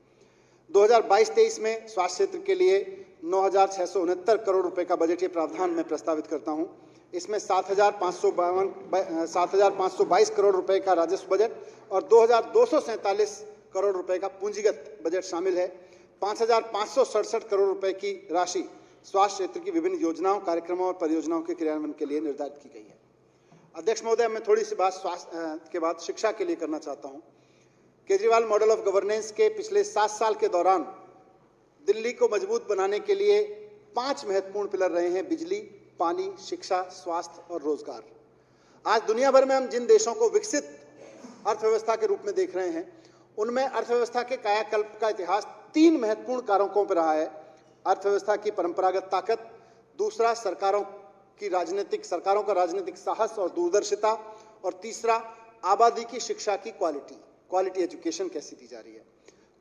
2022-23 में स्वास्थ्य क्षेत्र के लिए 9,669 करोड़ रुपए का बजटीय प्रावधान मैं प्रस्तावित करता हूं। इसमें 7,522 करोड़ रुपए का राजस्व बजट और 2,247 करोड़ रुपए का पूंजीगत बजट शामिल है। 5,567 करोड़ रुपए की राशि स्वास्थ्य क्षेत्र की विभिन्न योजनाओं, कार्यक्रमों और परियोजनाओं के क्रियान्वयन के लिए निर्धारित की गई है। अध्यक्ष महोदय, मैं थोड़ी सी बात स्वास्थ्य के बाद शिक्षा के लिए करना चाहता हूं। केजरीवाल मॉडल ऑफ गवर्नेंस के पिछले 7 साल के दौरान दिल्ली को मजबूत बनाने के लिए 5 महत्वपूर्ण पिलर रहे हैं: बिजली, पानी, शिक्षा, स्वास्थ्य और रोजगार। आज दुनिया भर में हम जिन देशों को विकसित अर्थव्यवस्था के रूप में देख रहे हैं, उनमें अर्थव्यवस्था के कायाकल्प का इतिहास 3 महत्वपूर्ण कारकों पर रहा है: अर्थव्यवस्था की परंपरागत ताकत, दूसरा सरकारों का राजनीतिक साहस और दूरदर्शिता, और तीसरा आबादी की शिक्षा की क्वालिटी एजुकेशन कैसी दी जा रही है।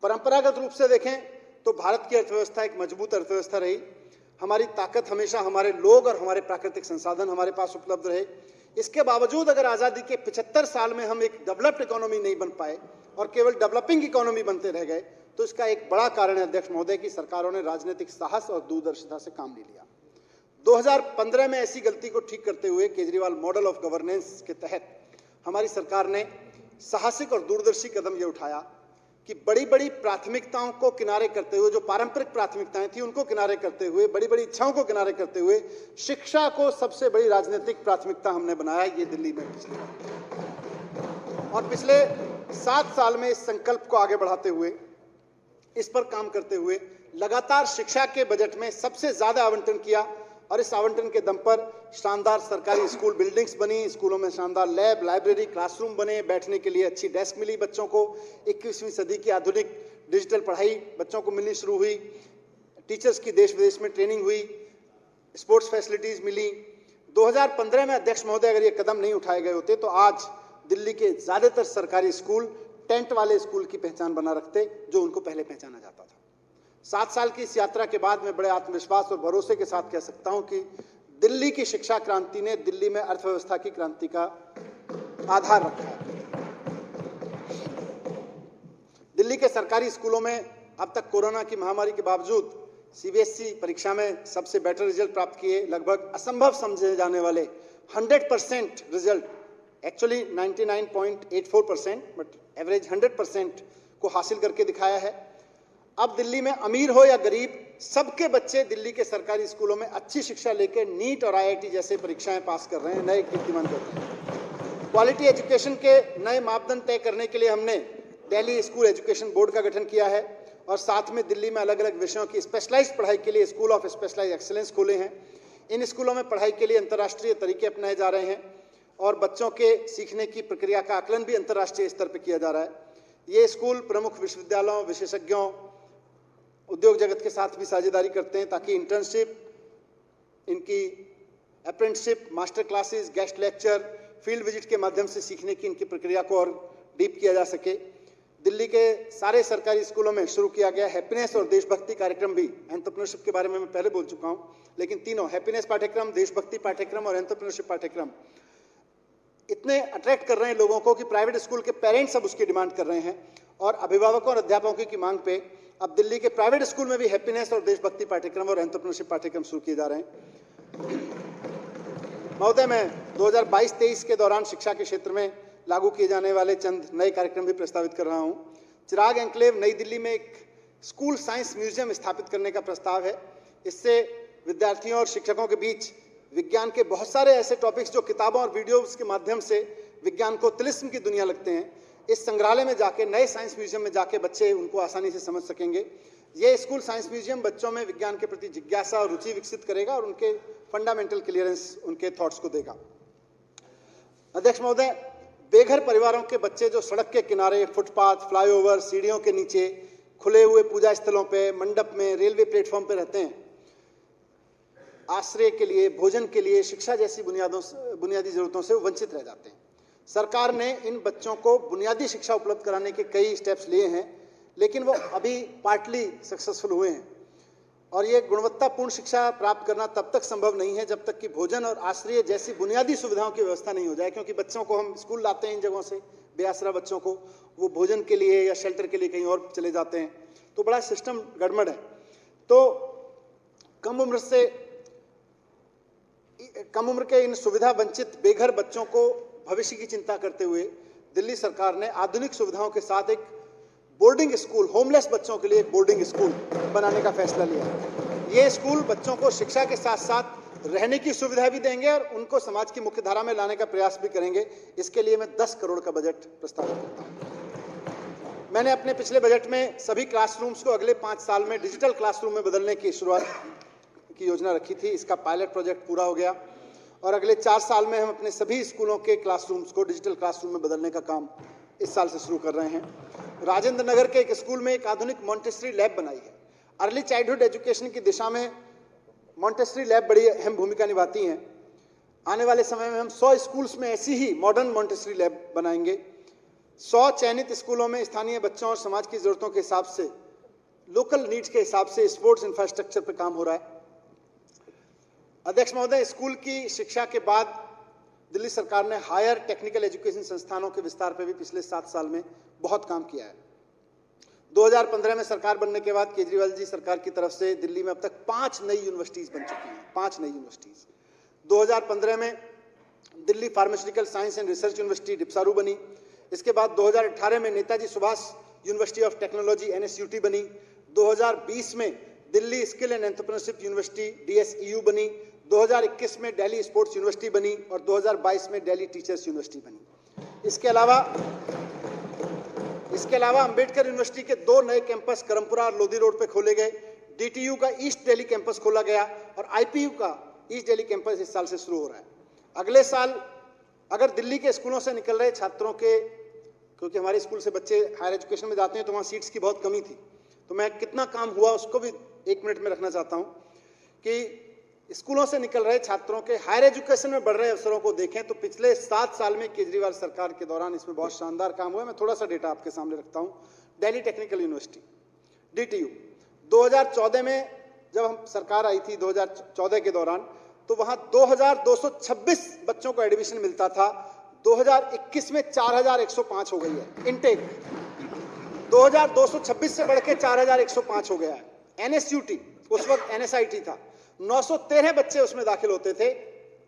परंपरागत रूप से देखें तो भारत की अर्थव्यवस्था एक मजबूत अर्थव्यवस्था रही। हमारी ताकत हमेशा हमारे लोग और हमारे प्राकृतिक संसाधन हमारे पास उपलब्ध रहे। इसके बावजूद अगर आज़ादी के 75 साल में हम एक डेवलप्ड इकोनॉमी नहीं बन पाए और केवल डेवलपिंग इकोनॉमी बनते रह गए, तो इसका एक बड़ा कारण है अध्यक्ष महोदय कि सरकारों ने राजनीतिक साहस और दूरदर्शिता से काम नहीं लिया। 2015 में ऐसी गलती को ठीक करते हुए केजरीवाल मॉडल ऑफ गवर्नेंस के तहत हमारी सरकार ने साहसिक और दूरदर्शी कदम यह उठाया कि बड़ी बड़ी प्राथमिकताओं को किनारे करते हुए, जो पारंपरिक प्राथमिकताएं थी उनको किनारे करते हुए, बड़ी बड़ी इच्छाओं को किनारे करते हुए शिक्षा को सबसे बड़ी राजनीतिक प्राथमिकता हमने बनाया, ये दिल्ली में और पिछले 7 साल में इस संकल्प को आगे बढ़ाते हुए, इस पर काम करते हुए लगातार शिक्षा के बजट में सबसे ज्यादा आवंटन किया और इस आवंटन के दम पर शानदार सरकारी स्कूल बिल्डिंग्स बनी, स्कूलों में शानदार लैब, लाइब्रेरी, क्लासरूम बने, बैठने के लिए अच्छी डेस्क मिली बच्चों को, 21वीं सदी की आधुनिक डिजिटल पढ़ाई बच्चों को मिलनी शुरू हुई, टीचर्स की देश विदेश में ट्रेनिंग हुई, स्पोर्ट्स फैसिलिटीज मिली। 2015 में अध्यक्ष महोदय अगर ये कदम नहीं उठाए गए होते तो आज दिल्ली के ज्यादातर सरकारी स्कूल टेंट वाले स्कूल की पहचान बना रखते, जो उनको पहले पहचाना जाता था। 7 साल की इस यात्रा के बाद मैं बड़े आत्मविश्वास और भरोसे के साथ कह सकता हूं कि दिल्ली की शिक्षा क्रांति ने दिल्ली में अर्थव्यवस्था की क्रांति का आधार रखा है। दिल्ली के सरकारी स्कूलों में अब तक कोरोना की महामारी के बावजूद सीबीएसई परीक्षा में सबसे बेटर रिजल्ट प्राप्त किए। लगभग असंभव समझे जाने वाले 100% रिजल्ट, एक्चुअली 99.84%, बट एवरेज 100% को हासिल करके दिखाया है। अब दिल्ली में अमीर हो या गरीब, सबके बच्चे दिल्ली के सरकारी स्कूलों में अच्छी शिक्षा लेकर नीट और आईआईटी जैसे परीक्षाएं पास कर रहे हैं, नए कीर्तिमान करते हैं। क्वालिटी एजुकेशन के नए मापदंड तय करने के लिए हमने दिल्ली स्कूल एजुकेशन बोर्ड का गठन किया है और साथ में दिल्ली में अलग अलग विषयों की स्पेशलाइज्ड पढ़ाई के लिए स्कूल ऑफ स्पेशलाइज्ड एक्सीलेंस खोले हैं। इन स्कूलों में पढ़ाई के लिए अंतर्राष्ट्रीय तरीके अपनाए जा रहे हैं और बच्चों के सीखने की प्रक्रिया का आकलन भी अंतर्राष्ट्रीय स्तर पर किया जा रहा है। ये स्कूल प्रमुख विश्वविद्यालयों, विशेषज्ञों, उद्योग जगत के साथ भी साझेदारी करते हैं ताकि इंटर्नशिप, इनकी apprenticeship, master classes, guest lecture, field visit के माध्यम से सीखने की इनकी प्रक्रिया को और डीप किया जा सके। दिल्ली के सारे सरकारी स्कूलों में शुरू किया गया हैप्पीनेस और देशभक्ति कार्यक्रम भी, एंटरप्रेन्योरशिप के बारे में मैं पहले बोल चुका हूं, लेकिन तीनों हैप्पीनेस पाठ्यक्रम, देशभक्ति पाठ्यक्रम और एंटरप्रेन्योरशिप पाठ्यक्रम इतने अट्रैक्ट कर रहे हैं लोगों को कि प्राइवेट स्कूल के पेरेंट्स अब उसकी डिमांड कर रहे हैं और अभिभावकों और अध्यापकों की मांग पे अब दिल्ली के प्राइवेट स्कूल में भी हैप्पीनेस और देशभक्ति पाठ्यक्रम और एंटरप्रेन्योरशिप पाठ्यक्रम शुरू किए जा रहे हैं। महोदय, मैं 2022-23 के दौरान शिक्षा के क्षेत्र में लागू किए जाने वाले चंद नए कार्यक्रम भी प्रस्तावित कर रहा हूं। चिराग एन्क्लेव नई दिल्ली में एक स्कूल साइंस म्यूजियम स्थापित करने का प्रस्ताव है। इससे विद्यार्थियों और शिक्षकों के बीच विज्ञान के बहुत सारे ऐसे टॉपिक्स जो किताबों और वीडियोज के माध्यम से विज्ञान को तिलिस्म की दुनिया लगते हैं, इस संग्रहालय में जाके, नए साइंस म्यूजियम में जाके बच्चे उनको आसानी से समझ सकेंगे। ये स्कूल साइंस म्यूजियम बच्चों में विज्ञान के प्रति जिज्ञासा और रुचि विकसित करेगा और उनके फंडामेंटल क्लियरेंस, उनके थॉट्स को देगा। अध्यक्ष महोदय, बेघर परिवारों के बच्चे जो सड़क के किनारे, फुटपाथ, फ्लाईओवर, सीढ़ियों के नीचे, खुले हुए पूजा स्थलों पे, मंडप में, रेलवे प्लेटफॉर्म पे रहते हैं, आश्रय के लिए, भोजन के लिए, शिक्षा जैसी बुनियादी जरूरतों से वंचित रह जाते हैं। सरकार ने इन बच्चों को बुनियादी शिक्षा उपलब्ध कराने के कई स्टेप्स लिए हैं, लेकिन वो अभी पार्टली सक्सेसफुल हुए हैं और ये गुणवत्तापूर्ण शिक्षा प्राप्त करना तब तक संभव नहीं है जब तक कि भोजन और आश्रय जैसी बुनियादी सुविधाओं की व्यवस्था नहीं हो जाए, क्योंकि बच्चों को हम स्कूल लाते हैं इन जगहों से, बेआसरा बच्चों को, वो भोजन के लिए या शेल्टर के लिए कहीं और चले जाते हैं, तो बड़ा सिस्टम गड़बड़ है। तो कम उम्र के इन सुविधा वंचित बेघर बच्चों को भविष्य की चिंता करते हुए दिल्ली सरकार ने आधुनिक सुविधाओं के साथ एक बोर्डिंग स्कूल, होमलेस बच्चों के लिए एक बोर्डिंग स्कूल बनाने का फैसला लिया है। ये स्कूल बच्चों को शिक्षा के साथ साथ रहने की सुविधा भी देंगे और उनको समाज की मुख्य धारा में लाने का प्रयास भी करेंगे। इसके लिए मैं 10 करोड़ का बजट प्रस्तावित करता हूँ। मैंने अपने पिछले बजट में सभी क्लासरूम्स को अगले 5 साल में डिजिटल क्लासरूम में बदलने की शुरुआत की योजना रखी थी। इसका पायलट प्रोजेक्ट पूरा हो गया और अगले 4 साल में हम अपने सभी स्कूलों के क्लासरूम्स को डिजिटल क्लासरूम में बदलने का काम इस साल से शुरू कर रहे हैं। राजेंद्र नगर के एक स्कूल में एक आधुनिक मॉन्टेसरी लैब बनाई है। अर्ली चाइल्डहुड एजुकेशन की दिशा में मॉन्टेसरी लैब बड़ी अहम भूमिका निभाती हैं। आने वाले समय में हम 100 स्कूल्स में ऐसी ही मॉडर्न मॉन्टेसरी लैब बनाएंगे। 100 चयनित स्कूलों में स्थानीय बच्चों और समाज की जरूरतों के हिसाब से, लोकल नीड्स के हिसाब से स्पोर्ट्स इंफ्रास्ट्रक्चर पर काम हो रहा है। अध्यक्ष महोदय, स्कूल की शिक्षा के बाद दिल्ली सरकार ने हायर टेक्निकल एजुकेशन संस्थानों के विस्तार पर भी पिछले 7 साल में बहुत काम किया है। 2015 में सरकार बनने के बाद केजरीवाल जी सरकार की तरफ से दिल्ली में अब तक 5 नई यूनिवर्सिटीज बन चुकी हैं। 5 नई यूनिवर्सिटीज। 2015 में Delhi pharmaceutical science and research university डिप्सारू बनी। इसके बाद 2018 में Netaji Subhash university of technology NSUT बनी। 2020 में Delhi skill and entrepreneurship university DSEU बनी। 2021 में दिल्ली स्पोर्ट्स यूनिवर्सिटी बनी और 2022 में दिल्ली टीचर्स यूनिवर्सिटी बनी। इसके अलावा अंबेडकर यूनिवर्सिटी के 2 नए कैंपस करमपुरा और लोधी रोड पे खोले गए। DTU का ईस्ट दिल्ली कैंपस खोला गया और IPU का ईस्ट दिल्ली कैंपस इस साल से शुरू हो रहा है। अगले साल अगर दिल्ली के स्कूलों से निकल रहे छात्रों के, क्योंकि हमारे स्कूल से बच्चे हायर एजुकेशन में जाते हैं तो वहाँ सीट्स की बहुत कमी थी, तो मैं कितना काम हुआ उसको भी 1 मिनट में रखना चाहता हूँ कि स्कूलों से निकल रहे छात्रों के हायर एजुकेशन में बढ़ रहे अवसरों को देखें तो पिछले 7 साल में केजरीवाल सरकार के दौरान इसमें बहुत शानदार काम हुआ है। मैं थोड़ा सा डेटा आपके सामने रखता हूं। दिल्ली टेक्निकल यूनिवर्सिटी DTU 2014 में जब हम सरकार आई थी 2014 के दौरान, तो वहां 2226 बच्चों को एडमिशन मिलता था। 2021 में 4105 हो गई है इनटेक। 2226 से बढ़ के 4105 हो गया है। NSUT उस वक्त NSIT था, 913 बच्चे उसमें दाखिल होते थे,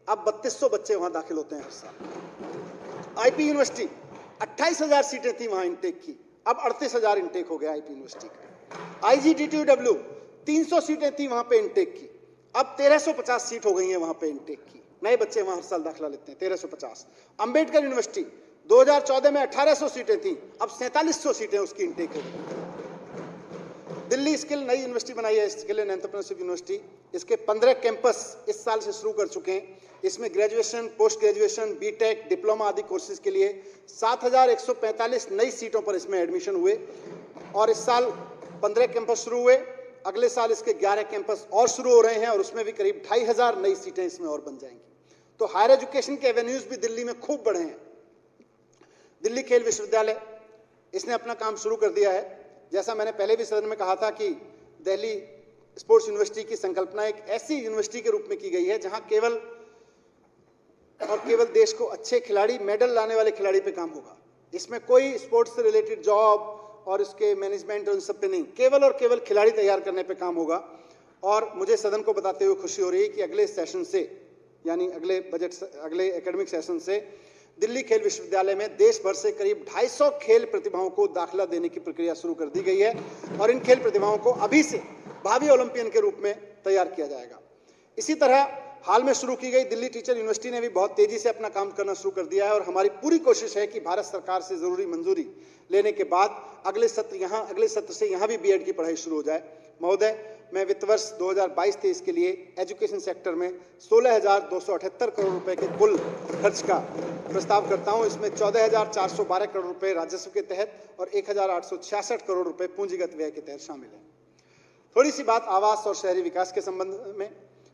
अब 3200 बच्चे वहां दाखिल होते हैं हर साल। IP यूनिवर्सिटी 28,000 सीटें थी वहां इनटेक की, अब 38,000 इनटेक हो गया IP यूनिवर्सिटी का। IGTTUW 300 सीटें थी वहां पे इनटेक की, अब 1350 सीट हो गई हैं वहां पे इनटेक की। नए बच्चे वहां हर साल दाखिला लेते हैं, 1350। अंबेडकर यूनिवर्सिटी 2014 में 1800 सीटें थी, अब 4700 सीटें उसकी इनटेक हो गई। दिल्ली स्किल नई यूनिवर्सिटी बनाई है, स्किल एंड एंटरप्रेन्योरशिप यूनिवर्सिटी। इसके 15 कैंपस इस साल से शुरू कर चुके हैं। इसमें graduation, post graduation, B Tech, diploma आदि कोर्सेज के लिए 7145 नई सीटों पर इसमें एडमिशन हुए और इस साल 15 कैंपस शुरू हुए। अगले साल इसके 11 कैंपस और शुरू हो रहे हैं और उसमें भी करीब 2500 नई सीटें इसमें और बन जाएंगी। तो हायर एजुकेशन के एवेन्यूज भी दिल्ली में खूब बढ़े हैं। दिल्ली खेल विश्वविद्यालय, इसने अपना काम शुरू कर दिया है। जैसा मैंने पहले भी सदन में कहा था कि दिल्ली स्पोर्ट्स यूनिवर्सिटी की संकल्पना एक ऐसी यूनिवर्सिटी के रूप में की गई है जहां केवल देश को अच्छे खिलाड़ी, मेडल लाने वाले खिलाड़ी पे काम होगा। इसमें कोई स्पोर्ट्स से रिलेटेड जॉब और इसके मैनेजमेंट और उन सब पे नहीं, केवल और केवल खिलाड़ी तैयार करने पे काम होगा। और मुझे सदन को बताते हुए खुशी हो रही है कि अगले सेशन से, यानी अगले एकेडमिक सेशन से दिल्ली खेल विश्वविद्यालय में देश भर से करीब 250 खेल प्रतिभाओं को दाखिला देने की प्रक्रिया शुरू कर दी गई है और इन खेल प्रतिभाओं को अभी से भावी ओलंपियन के रूप में तैयार किया जाएगा। इसी तरह हाल में शुरू की गई दिल्ली टीचर यूनिवर्सिटी ने भी बहुत तेजी से अपना काम करना शुरू कर दिया है और हमारी पूरी कोशिश है कि भारत सरकार से जरूरी मंजूरी लेने के बाद अगले सत्र से यहाँ भी बीएड की पढ़ाई शुरू हो जाए। महोदय, मैं वित्त वर्ष 2022-23 के लिए एजुकेशन सेक्टर में 16,278 करोड़ रुपए के कुल खर्च का प्रस्ताव करता हूं। इसमें 14,412 करोड़ रुपए राजस्व के तहत और 1,866 करोड़ रुपए पूंजीगत व्यय के तहत शामिल है। थोड़ी सी बात आवास और शहरी विकास के संबंध में।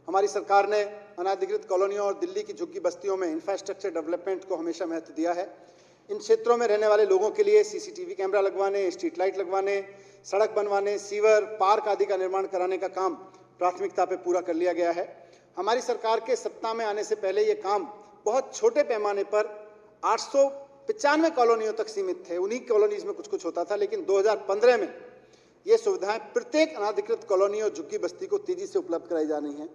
हमारी सरकार ने अनाधिकृत कॉलोनियों और दिल्ली की झुग्गी बस्तियों में इंफ्रास्ट्रक्चर डेवलपमेंट को हमेशा महत्व दिया है। इन क्षेत्रों में रहने वाले लोगों के लिए सीसीटीवी कैमरा लगवाने, स्ट्रीट लाइट लगवाने, सड़क बनवाने, सीवर, पार्क आदि का निर्माण कराने का काम प्राथमिकता पे पूरा कर लिया गया है। हमारी सरकार के सत्ता में आने से पहले ये काम बहुत छोटे पैमाने पर 895 कॉलोनियों तक सीमित थे। उन्हीं कॉलोनीज में कुछ कुछ होता था, लेकिन 2015 में ये सुविधाएं प्रत्येक अनाधिकृत कॉलोनी और झुग्गी बस्ती को तेजी से उपलब्ध कराई जा रही हैं।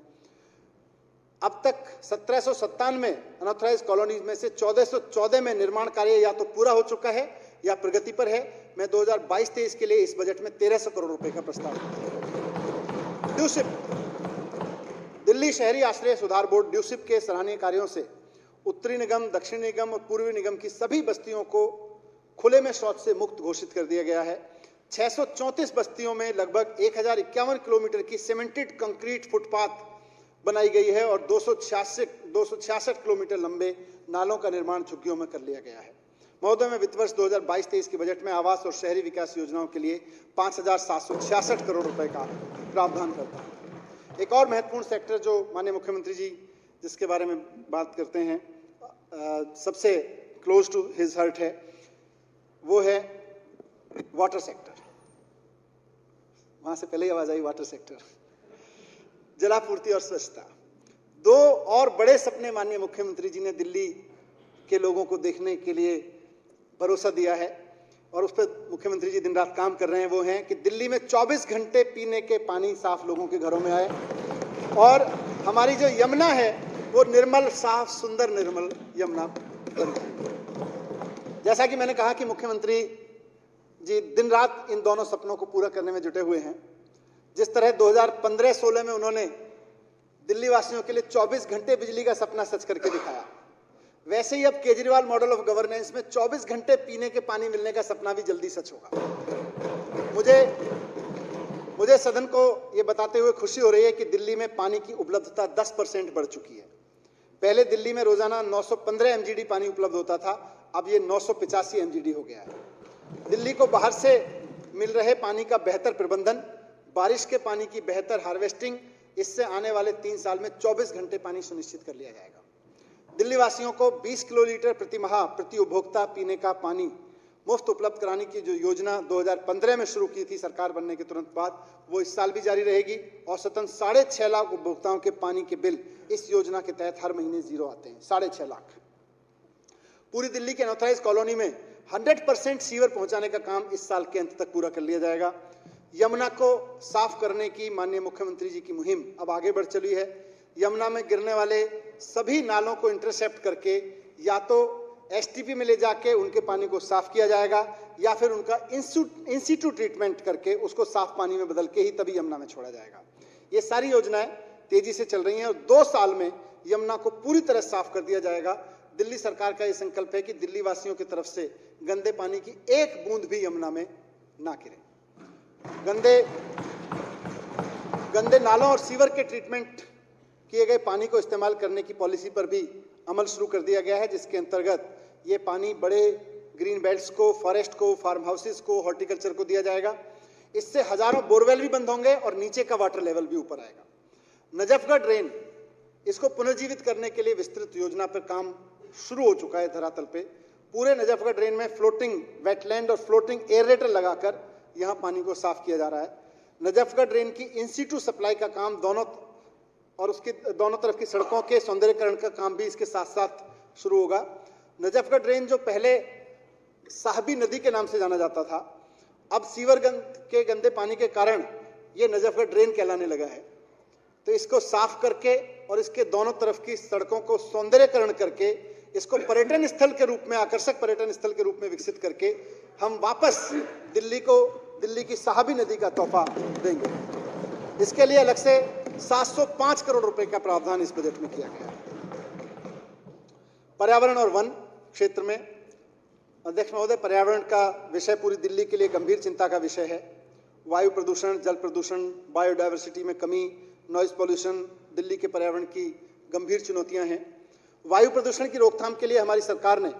अब तक 1797 अनऑथराइज कॉलोनीज में से 1414 में निर्माण कार्य या तो पूरा हो चुका है या प्रगति पर है। मैं 2022-23 के लिए इस बजट में 1300 करोड़ रुपए का प्रस्ताव करता हूं। दिल्ली शहरी आश्रय सुधार बोर्ड ड्यूसिप के सराहनीय कार्यों से उत्तरी निगम, दक्षिणी निगम और पूर्वी निगम की सभी बस्तियों को खुले में शौच से मुक्त घोषित कर दिया गया है। 634 बस्तियों में लगभग 1051 किलोमीटर की सीमेंटेड कंक्रीट फुटपाथ बनाई गई है और 266 किलोमीटर लंबे नालों का निर्माण झुग्गियों में कर लिया गया है। महोदय, मैं वित्त वर्ष 2022-23 के बजट में आवास और शहरी विकास योजनाओं के लिए 5,766 करोड़ रुपए का प्रावधान करता हूं। एक और महत्वपूर्ण सेक्टर जो माननीय मुख्यमंत्री जी जिसके बारे में बात करते हैं, सबसे क्लोज टू हिज हार्ट है, वो है वाटर सेक्टर। वहां से पहले ही आवाज आई, वाटर सेक्टर, जलापूर्ति और स्वच्छता। दो और बड़े सपने माननीय मुख्यमंत्री जी ने दिल्ली के लोगों को देखने के लिए भरोसा दिया है और उस पर मुख्यमंत्री जी दिन रात काम कर रहे हैं। वो हैं कि दिल्ली में 24 घंटे पीने के पानी साफ लोगों के घरों में आए और हमारी जो यमुना है वो निर्मल, साफ, सुंदर निर्मल यमुना बन जाए। जैसा कि मैंने कहा कि मुख्यमंत्री जी दिन रात इन दोनों सपनों को पूरा करने में जुटे हुए हैं। जिस तरह 2015-16 में उन्होंने दिल्ली वासियों के लिए 24 घंटे बिजली का सपना सच करके दिखाया, वैसे ही अब केजरीवाल मॉडल ऑफ गवर्नेंस में 24 घंटे पीने के पानी मिलने का सपना भी जल्दी सच होगा। मुझे सदन को ये बताते हुए खुशी हो रही है कि दिल्ली में पानी की उपलब्धता 10% बढ़ चुकी है। पहले दिल्ली में रोजाना 915 MGD पानी उपलब्ध होता था, अब ये 985 MGD हो गया है। दिल्ली को बाहर से मिल रहे पानी का बेहतर प्रबंधन, बारिश के पानी की बेहतर हार्वेस्टिंग, इससे आने वाले 3 साल में 24 घंटे पानी सुनिश्चित कर लिया जाएगा। दिल्ली वासियों को 20 किलोलीटर प्रति माह प्रति उपभोक्ता पीने का पानी मुफ्त उपलब्ध कराने की जो योजना 2015 में शुरू की थी सरकार बनने के तुरंत बाद, वो इस साल भी जारी रहेगी। औसतन 6.5 लाख उपभोक्ताओं के पानी के बिल इस योजना के तहत हर महीने जीरो आते हैं। 6.5 लाख। पूरी दिल्ली के अनऑथराइज कॉलोनी में 100% सीवर पहुंचाने का काम इस साल के अंत तक पूरा कर लिया जाएगा। यमुना को साफ करने की माननीय मुख्यमंत्री जी की मुहिम अब आगे बढ़ चली है। यमुना में गिरने वाले सभी नालों को इंटरसेप्ट करके या तो एसटीपी में ले जाके उनके पानी को साफ किया जाएगा या फिर उनका इंसिटू ट्रीटमेंट करके उसको साफ पानी में बदल के ही तभी यमुना में छोड़ा जाएगा। ये सारी योजनाएं तेजी से चल रही हैं और 2 साल में यमुना को पूरी तरह साफ कर दिया जाएगा। दिल्ली सरकार का ये संकल्प है कि दिल्ली वासियों की तरफ से गंदे पानी की एक बूंद भी यमुना में ना गिरे। गंदे नालों और सीवर के ट्रीटमेंट किए गए पानी को इस्तेमाल करने की पॉलिसी पर भी अमल शुरू कर दिया गया है, जिसके अंतर्गत ये पानी बड़े ग्रीन बेल्ट्स को, फॉरेस्ट को, फार्म हाउसेस को, हॉर्टिकल्चर को दिया जाएगा। इससे हजारों बोरवेल भी बंद होंगे और नीचे का वाटर लेवल भी ऊपर आएगा। नजफगढ़ ड्रेन, इसको पुनर्जीवित करने के लिए विस्तृत योजना पर काम शुरू हो चुका है धरातल पे। पूरे नजफगढ़ ड्रेन में फ्लोटिंग वेटलैंड और फ्लोटिंग एयरेटर लगाकर यहां पानी को साफ किया जा रहा है। नजफगढ़ ड्रेन की इंसिटू सप्लाई का काम उसके दोनों तरफ की सड़कों के सौंदर्यीकरण का काम भी इसके साथ साथ शुरू होगा। नजफगढ़ ड्रेन जो पहले साहबी नदी के नाम से जाना जाता था, अब सीवर के गंदे पानी के कारण ये नजफगढ़ ड्रेन कहलाने लगा है। तो इसको साफ करके और इसके दोनों तरफ की सड़कों को सौंदर्यीकरण करके इसको पर्यटन स्थल के रूप में, आकर्षक पर्यटन स्थल के रूप में विकसित करके हम वापस दिल्ली की साहबी नदी का तोहफा देंगे। इसके लिए अलग से 705 करोड़ रुपए का प्रावधान इस बजट में किया गया है। पर्यावरण और वन क्षेत्र में अध्यक्ष महोदय, पर्यावरण का विषय पूरी दिल्ली के लिए गंभीर चिंता का विषय है। वायु प्रदूषण, जल प्रदूषण, बायोडायवर्सिटी में कमी, नॉइज पॉल्यूशन दिल्ली के पर्यावरण की गंभीर चुनौतियां हैं। वायु प्रदूषण की रोकथाम के लिए हमारी सरकार ने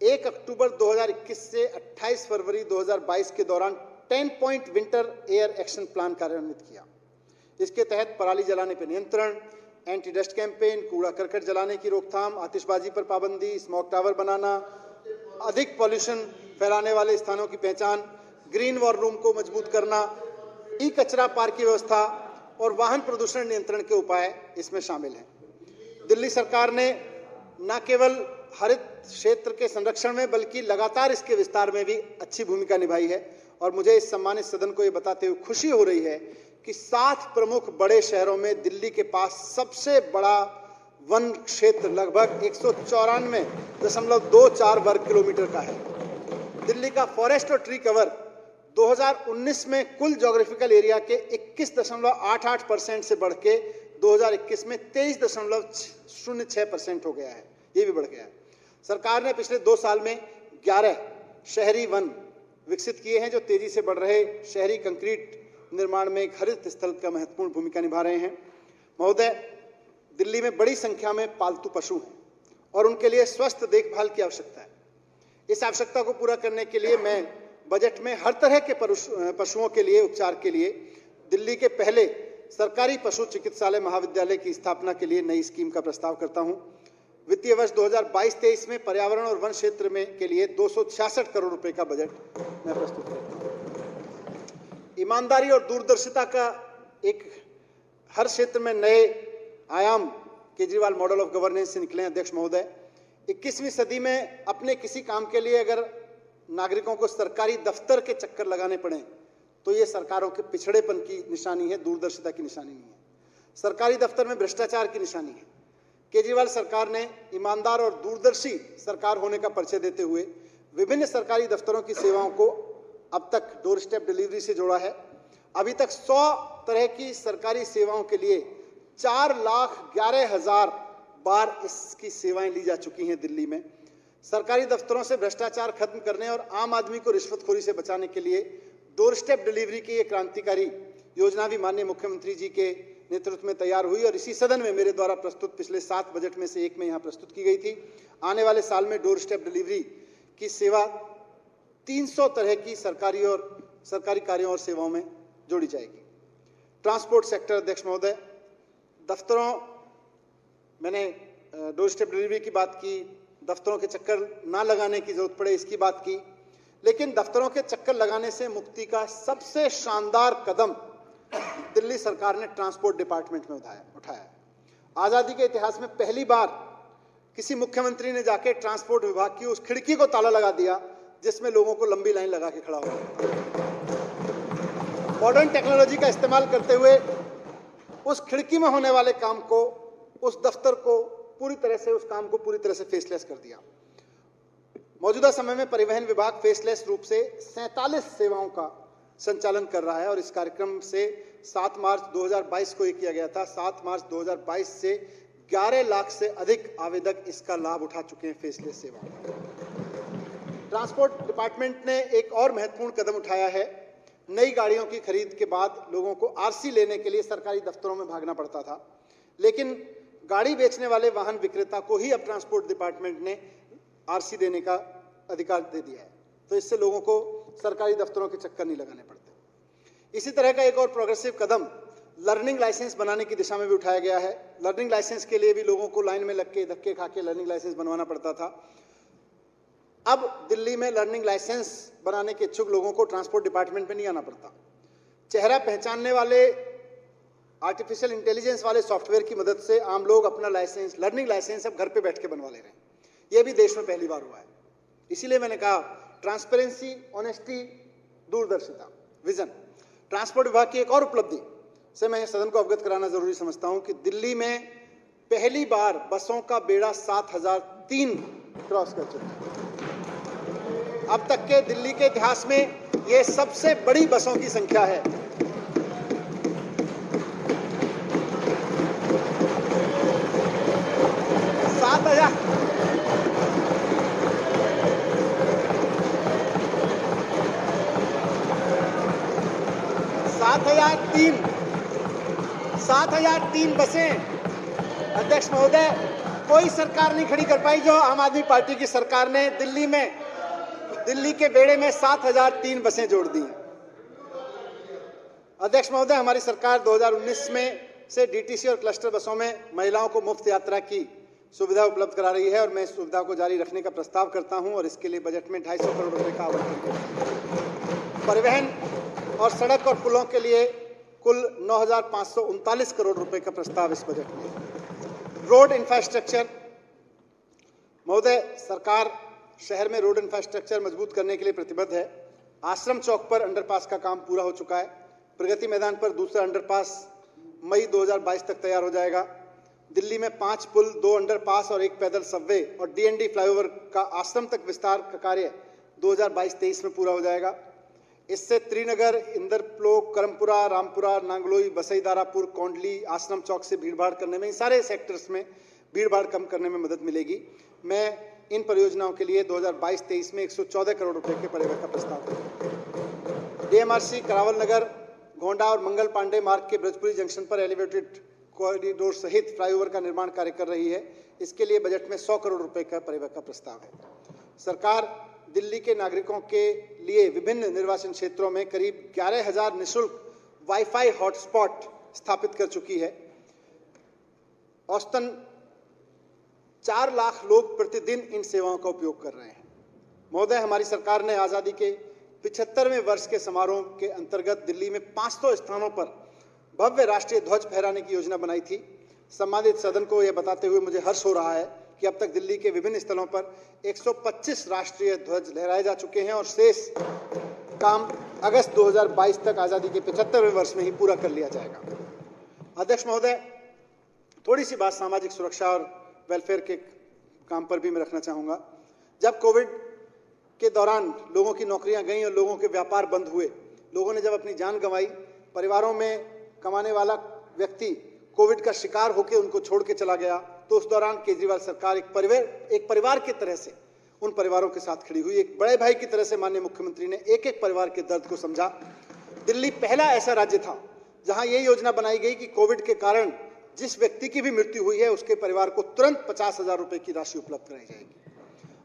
1 अक्टूबर 2021 से 28 फरवरी 2022 के दौरान 10 point winter air action plan कार्यान्वित किया। इसके तहत पराली जलाने पर नियंत्रण, एंटी डस्ट कैंपेन, कूड़ा करकट जलाने की रोकथाम, आतिशबाजी पर पाबंदी, स्मोक टावर बनाना, अधिक पॉल्यूशन फैलाने वाले स्थानों की पहचान, ग्रीन वॉर रूम को मजबूत करना, ई कचरा पार्क की व्यवस्था और वाहन प्रदूषण नियंत्रण के उपाय इसमें शामिल हैं। दिल्ली सरकार ने न केवल हरित क्षेत्र के संरक्षण में बल्कि लगातार इसके विस्तार में भी अच्छी भूमिका निभाई है और मुझे इस सम्मानित सदन को ये बताते हुए खुशी हो रही है कि 7 प्रमुख बड़े शहरों में दिल्ली के पास सबसे बड़ा वन क्षेत्र लगभग 194.24 वर्ग किलोमीटर का है। दिल्ली का फॉरेस्ट और ट्री कवर 2019 में कुल ज्योग्राफिकल एरिया के 21.88% से बढ़ के 2021 में 23.06% हो गया है। ये भी बढ़ गया है। सरकार ने पिछले 2 साल में 11 शहरी वन विकसित किए हैं जो तेजी से बढ़ रहे शहरी कंक्रीट निर्माण में एक हरित स्थल का महत्वपूर्ण भूमिका निभा रहे हैं। महोदय, दिल्ली में बड़ी संख्या में पालतू पशु हैं और उनके लिए स्वस्थ देखभाल की आवश्यकता है। इस आवश्यकता को पूरा करने के लिए मैं बजट में हर तरह के पशुओं के लिए उपचार के लिए दिल्ली के पहले सरकारी पशु चिकित्सालय महाविद्यालय की स्थापना के लिए नई स्कीम का प्रस्ताव करता हूं। वित्तीय वर्ष 2022-23 में पर्यावरण और वन क्षेत्र में के लिए 266 करोड़ रुपए का बजट मैं प्रस्तुत करता हूं। ईमानदारी और दूरदर्शिता का एक हर क्षेत्र में नए आयाम केजरीवाल मॉडल ऑफ गवर्नेंस से निकले। अध्यक्ष महोदय, 21वीं सदी में अपने किसी काम के लिए अगर नागरिकों को सरकारी दफ्तर के चक्कर लगाने पड़े तो ये सरकारों के पिछड़ेपन की निशानी है, दूरदर्शिता की निशानी नहीं है। सरकारी दफ्तर में भ्रष्टाचार की निशानी है। केजरीवाल सरकार ने ईमानदार और दूरदर्शी सरकार होने का परिचय देते हुए विभिन्न सरकारी दफ्तरों की सेवाओं को अब तक डोर स्टेप डिलीवरी से जोड़ा है। अभी तक 100 तरह की सरकारी सेवाओं के लिए 4,11,000 बार इसकी सेवाएं ली जा चुकी हैं दिल्ली में। सरकारी दफ्तरों से भ्रष्टाचार खत्म करने और आम आदमी को रिश्वतखोरी से बचाने के लिए डोर स्टेप डिलीवरी की एक क्रांतिकारी योजना भी माननीय मुख्यमंत्री जी के नेतृत्व में तैयार हुई और इसी सदन में मेरे द्वारा प्रस्तुत पिछले 7 बजट में से एक में यहाँ प्रस्तुत की गई थी। आने वाले साल में डोर स्टेप डिलीवरी की सेवा 300 तरह की सरकारी कार्यों और सेवाओं में जोड़ी जाएगी। ट्रांसपोर्ट सेक्टर, अध्यक्ष महोदय, दफ्तरों, मैंने डोर स्टेप डिलीवरी की बात की, दफ्तरों के चक्कर ना लगाने की जरूरत पड़े इसकी बात की, लेकिन दफ्तरों के चक्कर लगाने से मुक्ति का सबसे शानदार कदम दिल्ली सरकार ने ट्रांसपोर्ट डिपार्टमेंट में उठाया। आजादी के इतिहास में पहली बार किसी मुख्यमंत्री ने जाके ट्रांसपोर्ट विभाग की उस खिड़की को ताला लगा दिया जिसमें लोगों को लंबी लाइन लगा के खड़ा हुआ। मॉडर्न टेक्नोलॉजी का इस्तेमाल करते हुए उस खिड़की में होने वाले काम को, उस दफ्तर को पूरी तरह से, उस काम को पूरी तरह से फेसलेस कर दिया। मौजूदा समय में परिवहन विभाग फेसलेस रूप से 47 सेवाओं का संचालन कर रहा है और इस कार्यक्रम से 7 मार्च 2022 को ये किया गया था। 7 मार्च 2022 से 11 लाख से अधिक आवेदक इसका लाभ उठा चुके हैं फेसलेस सेवा। ट्रांसपोर्ट डिपार्टमेंट ने एक और महत्वपूर्ण कदम उठाया है। नई गाड़ियों की खरीद के बाद लोगों को आरसी लेने के लिए सरकारी दफ्तरों में भागना पड़ता था, लेकिन गाड़ी बेचने वाले वाहन विक्रेता को ही अब ट्रांसपोर्ट डिपार्टमेंट ने आरसी देने का अधिकार दे दिया है। तो इससे लोगों को सरकारी दफ्तरों के चक्कर नहीं लगाने पड़ते। इसी तरह का एक और प्रोग्रेसिव कदम लर्निंग लाइसेंस बनाने की दिशा में भी उठाया गया है। लर्निंग लाइसेंस के लिए भी लोगों को लाइन में लग के धक्के खा के लर्निंग लाइसेंस बनवाना पड़ता था। अब दिल्ली में लर्निंग लाइसेंस बनाने के इच्छुक लोगों को ट्रांसपोर्ट डिपार्टमेंट में नहीं आना पड़ता। चेहरा पहचानने वाले आर्टिफिशियल इंटेलिजेंस वाले सॉफ्टवेयर की मदद से आम लोग अपना लाइसेंस, लर्निंग लाइसेंस अब घर पे बैठ के बनवा ले रहे हैं। यह भी देश में पहली बार हुआ है। इसीलिए मैंने कहा ट्रांसपेरेंसी, ऑनेस्टी, दूरदर्शिता, विजन। ट्रांसपोर्ट विभाग की एक और उपलब्धि से मैं सदन को अवगत कराना जरूरी समझता हूं कि दिल्ली में पहली बार बसों का बेड़ा 7003 क्रॉस कर चुका है। अब तक के दिल्ली के इतिहास में यह सबसे बड़ी बसों की संख्या है। सात हजार तीन बसें। अध्यक्ष महोदय, कोई सरकार नहीं खड़ी कर पाई जो आम आदमी पार्टी की सरकार ने दिल्ली के बेड़े में 7003 बसें जोड़ दी। अध्यक्ष महोदय, हमारी सरकार 2019 में से डीटीसी और क्लस्टर बसों में महिलाओं को मुफ्त यात्रा की सुविधा उपलब्ध करा रही है और मैं इस सुविधा को जारी रखने का प्रस्ताव करता हूं और इसके लिए बजट में 250 करोड़ रुपए का आवंटन किया। परिवहन और सड़क और पुलों के लिए कुल 9,539 करोड़ रुपए का प्रस्ताव इस बजट में। रोड इंफ्रास्ट्रक्चर, महोदय, सरकार शहर में रोड इंफ्रास्ट्रक्चर मजबूत करने के लिए प्रतिबद्ध है। आश्रम चौक पर अंडरपास का काम पूरा हो चुका है। प्रगति मैदान पर दूसरा अंडरपास मई 2022 तक तैयार हो जाएगा। दिल्ली में 5 पुल, 2 अंडरपास और 1 पैदल सबवे और डीएनडी फ्लाईओवर का आश्रम तक विस्तार का कार्य 2022-23 में पूरा हो जाएगा। इससे त्रिनगर, इंदरलोक, करमपुरा, रामपुरा, नांगलोई, बसई दारापुर, कोंडली, आश्रम चौक से भीड़भाड़ करने में, इन सारे सेक्टर्स में भीड़भाड़ कम करने में मदद मिलेगी। मैं इन परियोजनाओं के लिए 2022-23 में 114 करोड़ रुपए के परिव्यय का प्रस्ताव करूंगा। डीएमआरसी करावल नगर, गोंडा और मंगल पांडे मार्ग के ब्रजपुरी जंक्शन पर एलिवेटेड कॉरिडोर सहित फ्लाईओवर का निर्माण कार्य कर रही है। इसके लिए बजट में 100 करोड़ रुपए का परिव्यय का प्रस्ताव है। सरकार दिल्ली के नागरिकों के लिए विभिन्न निर्वाचन क्षेत्रों में करीब 11,000 निःशुल्क वाईफाई हॉटस्पॉट स्थापित कर चुकी है। औसतन 4 लाख लोग प्रतिदिन इन सेवाओं का उपयोग कर रहे हैं। महोदय, हमारी सरकार ने आज़ादी के 75वें वर्ष के समारोह के अंतर्गत दिल्ली में 500 स्थानों पर भव्य राष्ट्रीय ध्वज फहराने की योजना बनाई थी। सम्मानित सदन को यह बताते हुए मुझे हर्ष हो रहा है कि अब तक दिल्ली के विभिन्न स्थलों पर 125 राष्ट्रीय ध्वज लहराए जा चुके हैं और शेष काम अगस्त 2022 तक आज़ादी के 75वें वर्ष में ही पूरा कर लिया जाएगा। अध्यक्ष महोदय, थोड़ी सी बात सामाजिक सुरक्षा और वेलफेयर के काम पर भी मैं रखना चाहूँगा। जब कोविड के दौरान लोगों की नौकरियां गईं और लोगों के व्यापार बंद हुए, लोगों ने जब अपनी जान गंवाई, परिवारों में कमाने वाला व्यक्ति कोविड का शिकार होकर उनको छोड़ के चला गया, तो उस दौरान केजरीवाल सरकार एक परिवार की तरह से उन परिवारों के साथ खड़ी हुई। एक बड़े भाई की तरह से माननीय मुख्यमंत्री ने एक एक परिवार के दर्द को समझा। दिल्ली पहला ऐसा राज्य था जहां ये योजना बनाई गई कि कोविड के कारण जिस व्यक्ति की भी मृत्यु हुई है उसके परिवार को तुरंत 50,000 रुपए की राशि उपलब्ध कराई जाएगी।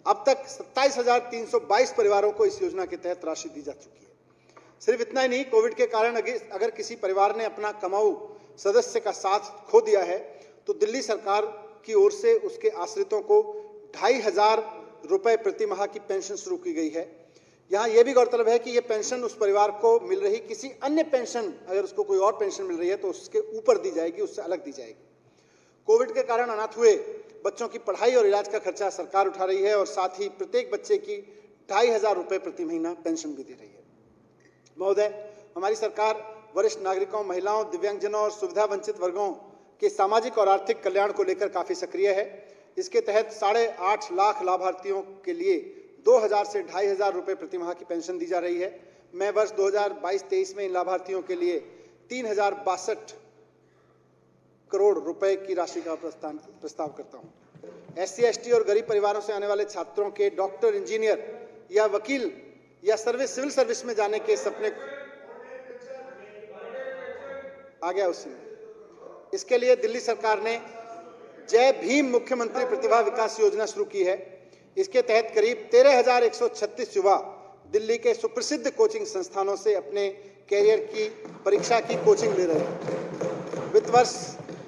अब तक 27,322 परिवारों को इस योजना के तहत राशि दी जा चुकी है। सिर्फ इतना ही नहीं, कोविड के कारण अगर किसी परिवार ने अपना कमाऊ सदस्य का साथ खो दिया है तो दिल्ली सरकार की ओर से उसके आश्रितों को 2,500 रुपए प्रति माह की पेंशन शुरू की गई है। यहाँ यह भी गौरतलब है कि यह पेंशन उस परिवार को मिल रही किसी अन्य पेंशन, अगर उसको कोई और पेंशन मिल रही है तो उसके ऊपर दी जाएगी, उससे अलग दी जाएगी। कोविड के कारण अनाथ हुए बच्चों की पढ़ाई और इलाज का खर्चा सरकार उठा रही है और साथ ही प्रत्येक बच्चे की 2,500 रुपए प्रति महीना पेंशन भी दे रही है। महोदय, हमारी सरकार वरिष्ठ नागरिकों, महिलाओं, दिव्यांगजनों और सुविधा वंचित वर्गों के सामाजिक और आर्थिक कल्याण को लेकर काफी सक्रिय है। इसके तहत 8.5 लाख लाभार्थियों के लिए 2000 से 2500 रुपये प्रतिमाह की पेंशन दी जा रही है। मैं वर्ष 2022-23 में इन लाभार्थियों के लिए 3062 करोड़ रुपए की राशि का प्रस्ताव करता हूं। SC, ST और गरीब परिवारों से आने वाले छात्रों के डॉक्टर, इंजीनियर या वकील या सिविल सर्विस में जाने के सपने आ गया उसी में। इसके लिए दिल्ली सरकार ने जय भीम मुख्यमंत्री प्रतिभा विकास योजना शुरू की है। इसके तहत करीब 13,136 युवा दिल्ली के सुप्रसिद्ध कोचिंग संस्थानों से अपने कैरियर की परीक्षा की कोचिंग ले रहे हैं। वित्त वर्ष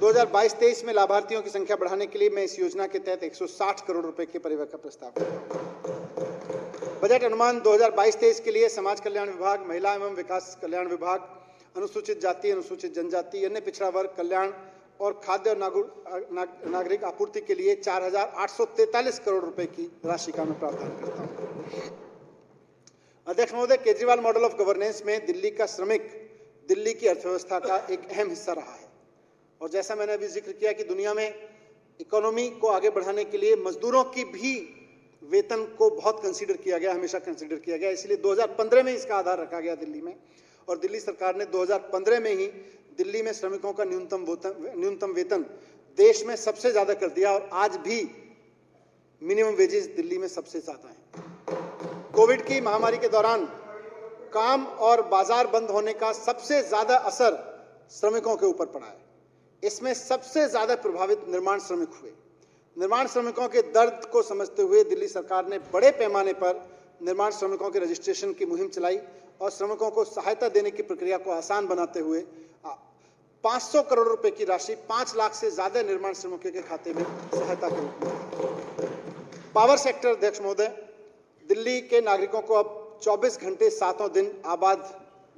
2022-23 में लाभार्थियों की संख्या बढ़ाने के लिए मैं इस योजना के तहत 160 करोड़ रुपए के परिव्यय का प्रस्ताव करता हूं। बजट अनुमान 2022-23 के लिए समाज कल्याण विभाग, महिला एवं विकास कल्याण विभाग, अनुसूचित जाति, अनुसूचित जनजाति, अन्य पिछड़ा वर्ग कल्याण और खाद्य और नागरिक आपूर्ति के लिए 4,843 करोड़ रुपए की राशि का मैं प्रावधान करता हूं। अध्यक्ष महोदय, केजरीवाल मॉडल ऑफ गवर्नेंस में दिल्ली का श्रमिक दिल्ली की अर्थव्यवस्था का एक अहम हिस्सा रहा है। और जैसा मैंने अभी जिक्र किया कि दुनिया में इकोनॉमी को आगे बढ़ाने के लिए मजदूरों की भी वेतन को बहुत कंसीडर किया गया, हमेशा कंसीडर किया गया। इसलिए 2015 में इसका आधार रखा गया दिल्ली में, और दिल्ली सरकार ने 2015 में ही दिल्ली में श्रमिकों का न्यूनतम वेतन देश में सबसे ज्यादा कर दिया, और आज भी मिनिमम वेजेस दिल्ली में सबसे ज्यादा हैं। कोविड की महामारी के दौरान काम और बाजार बंद होने का सबसे ज्यादा असर श्रमिकों के ऊपर पड़ा है। इसमें सबसे ज्यादा प्रभावित निर्माण श्रमिक हुए। निर्माण श्रमिकों के दर्द को समझते हुए दिल्ली सरकार ने बड़े पैमाने पर निर्माण श्रमिकों के रजिस्ट्रेशन की मुहिम चलाई और श्रमिकों को सहायता देने की प्रक्रिया को आसान बनाते हुए 500 करोड़ रुपए की राशि 5 लाख से ज्यादा निर्माण श्रमिकों के खाते में सहायता के रूप में। पावर सेक्टर अध्यक्ष महोदय, दिल्ली के नागरिकों को अब 24 घंटे 7 दिन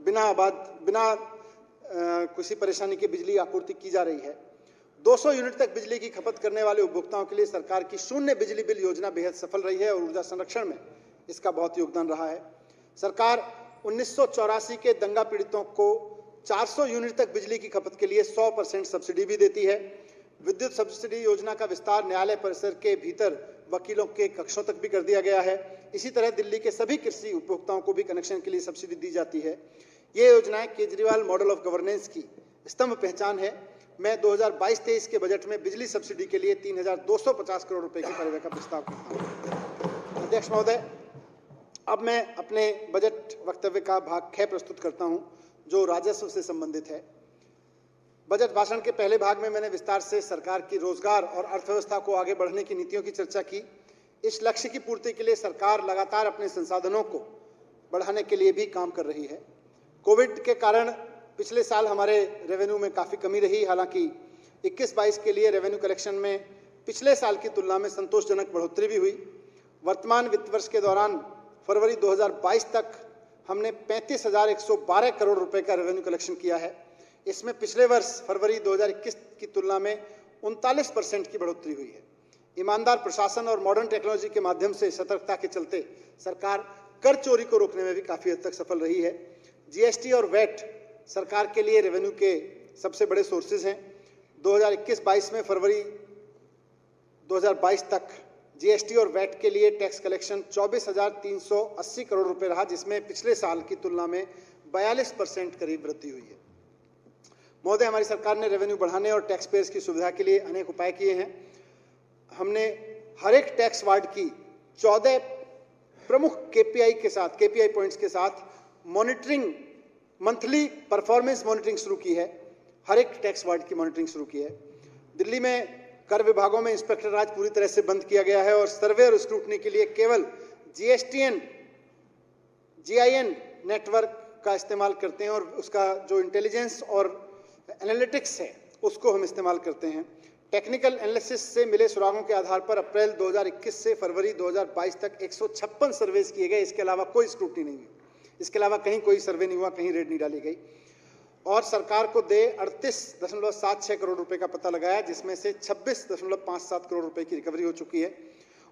बिना किसी परेशानी की बिजली आपूर्ति की जा रही है। 200 यूनिट तक बिजली की खपत करने वाले उपभोक्ताओं के लिए सरकार की शून्य बिजली बिल योजना बेहद सफल रही है और ऊर्जा संरक्षण में इसका बहुत योगदान रहा है। सरकार 1984 के दंगा पीड़ितों को 400 यूनिट तक बिजली की खपत के लिए 100% सब्सिडी भी देती है। विद्युत सब्सिडी योजना का विस्तार न्यायालय परिसर के भीतर वकीलों के कक्षों तक भी कर दिया गया है। इसी तरह दिल्ली के सभी कृषि उपभोक्ताओं को भी कनेक्शन के लिए सब्सिडी दी जाती है। ये योजनाएं केजरीवाल मॉडल ऑफ गवर्नेंस की स्तंभ पहचान है। मैं 2022-23 के बजट में बिजली सब्सिडी के लिए 3,250 करोड़ रुपए के परिव्यय का प्रस्ताव करता हूं। अध्यक्ष महोदय, अब मैं अपने बजट वक्तव्य का भाग 6 प्रस्तुत करता हूं, जो राजस्व से संबंधित है। बजट भाषण के पहले भाग में मैंने विस्तार से सरकार की रोजगार और अर्थव्यवस्था को आगे बढ़ने की नीतियों की चर्चा की। इस लक्ष्य की पूर्ति के लिए सरकार लगातार अपने संसाधनों को बढ़ाने के लिए भी काम कर रही है। कोविड के कारण पिछले साल हमारे रेवेन्यू में काफ़ी कमी रही। हालांकि 21-22 के लिए रेवेन्यू कलेक्शन में पिछले साल की तुलना में संतोषजनक बढ़ोतरी भी हुई। वर्तमान वित्त वर्ष के दौरान फरवरी 2022 तक हमने 35,112 करोड़ रुपए का रेवेन्यू कलेक्शन किया है। इसमें पिछले वर्ष फरवरी 2021 की तुलना में 39% की बढ़ोतरी हुई है। ईमानदार प्रशासन और मॉडर्न टेक्नोलॉजी के माध्यम से सतर्कता के चलते सरकार कर चोरी को रोकने में भी काफ़ी हद तक सफल रही है। GST और वैट सरकार के लिए रेवेन्यू के सबसे बड़े सोर्सेज हैं। 2021-22 में फरवरी 2022 तक GST और वैट के लिए टैक्स कलेक्शन 24,380 करोड़ रुपए रहा, जिसमें पिछले साल की तुलना में 42% करीब वृद्धि हुई है। महोदय, हमारी सरकार ने रेवेन्यू बढ़ाने और टैक्स पेयर्स की सुविधा के लिए अनेक उपाय किए हैं। हमने हर एक टैक्स वार्ड की 14 प्रमुख KPI पॉइंट्स के साथ मॉनिटरिंग, मंथली परफॉर्मेंस मॉनिटरिंग शुरू की है। हर एक टैक्स वार्ड की मॉनिटरिंग शुरू की है। दिल्ली में कर विभागों में इंस्पेक्टर राज पूरी तरह से बंद किया गया है और सर्वे और स्क्रूटनी के लिए केवल GSTN GIN नेटवर्क का इस्तेमाल करते हैं और उसका जो इंटेलिजेंस और एनालिटिक्स है उसको हम इस्तेमाल करते हैं। टेक्निकल एनालिसिस से मिले सुरागों के आधार पर अप्रैल 2021 से फरवरी 2022 तक 156 सर्वेज किए गए। इसके अलावा कोई स्क्रूटनी नहीं हुई। इसके अलावा कहीं कोई सर्वे नहीं हुआ, कहीं रेड नहीं डाली गई। और सरकार को देय 38.76 करोड़ रुपए का पता लगाया, जिसमें से 26.57 करोड़ रुपए की रिकवरी हो चुकी है।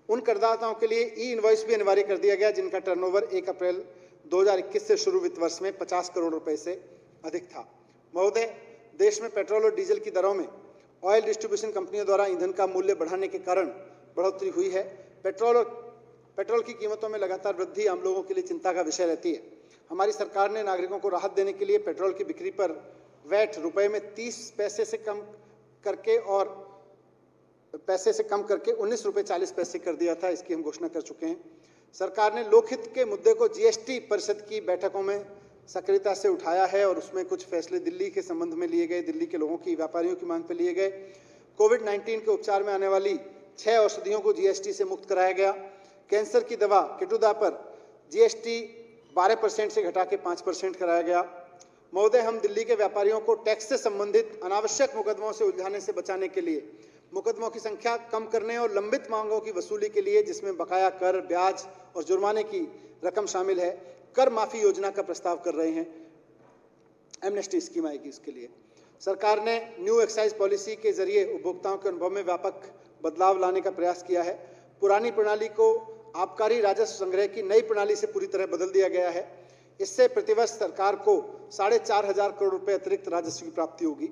उन करदाताओं के लिए ई-इनवॉइस भी अनिवार्य कर दिया गया जिनका टर्नओवर 1 अप्रैल 2021 से शुरू वित्त वर्ष में 50 करोड़ रुपए से अधिक था। महोदय, देश में पेट्रोल और डीजल की दरों में ऑयल डिस्ट्रीब्यूशन कंपनियों द्वारा ईंधन का मूल्य बढ़ाने के कारण बढ़ोतरी हुई है। पेट्रोल की कीमतों में लगातार वृद्धि आम लोगों के लिए चिंता का विषय रहती है। हमारी सरकार ने नागरिकों को राहत देने के लिए पेट्रोल की बिक्री पर वैट रुपए में 30 पैसे से कम करके 19 रुपये 40 पैसे कर दिया था। इसकी हम घोषणा कर चुके हैं। सरकार ने लोकहित के मुद्दे को जीएसटी परिषद की बैठकों में सक्रियता से उठाया है और उसमें कुछ फैसले दिल्ली के संबंध में लिए गए, दिल्ली के लोगों की, व्यापारियों की मांग पर लिए गए। कोविड-19 के उपचार में आने वाली 6 औषधियों को जीएसटी से मुक्त कराया गया। कैंसर की दवा केटुदा पर जीएसटी 12% से घटा के 5% कराया गया। महोदय, हम दिल्ली के व्यापारियों को टैक्स से संबंधित अनावश्यक मुकदमों से उलझाने से बचाने के लिए मुकदमों की संख्या कम करने और लंबित मांगों की वसूली के लिए, जिसमें बकाया कर, ब्याज और जुर्माने की रकम शामिल है, कर माफी योजना का प्रस्ताव कर रहे हैं। एमनेस्टी स्कीम आएगी इसके लिए। सरकार ने न्यू एक्साइज पॉलिसी के जरिए उपभोक्ताओं के अनुभव में व्यापक बदलाव लाने का प्रयास किया है। पुरानी प्रणाली को आबकारी राजस्व संग्रह की नई प्रणाली से पूरी तरह बदल दिया गया है। इससे प्रतिवर्ष सरकार को 4,500 करोड़ रुपए अतिरिक्त राजस्व की प्राप्ति होगी।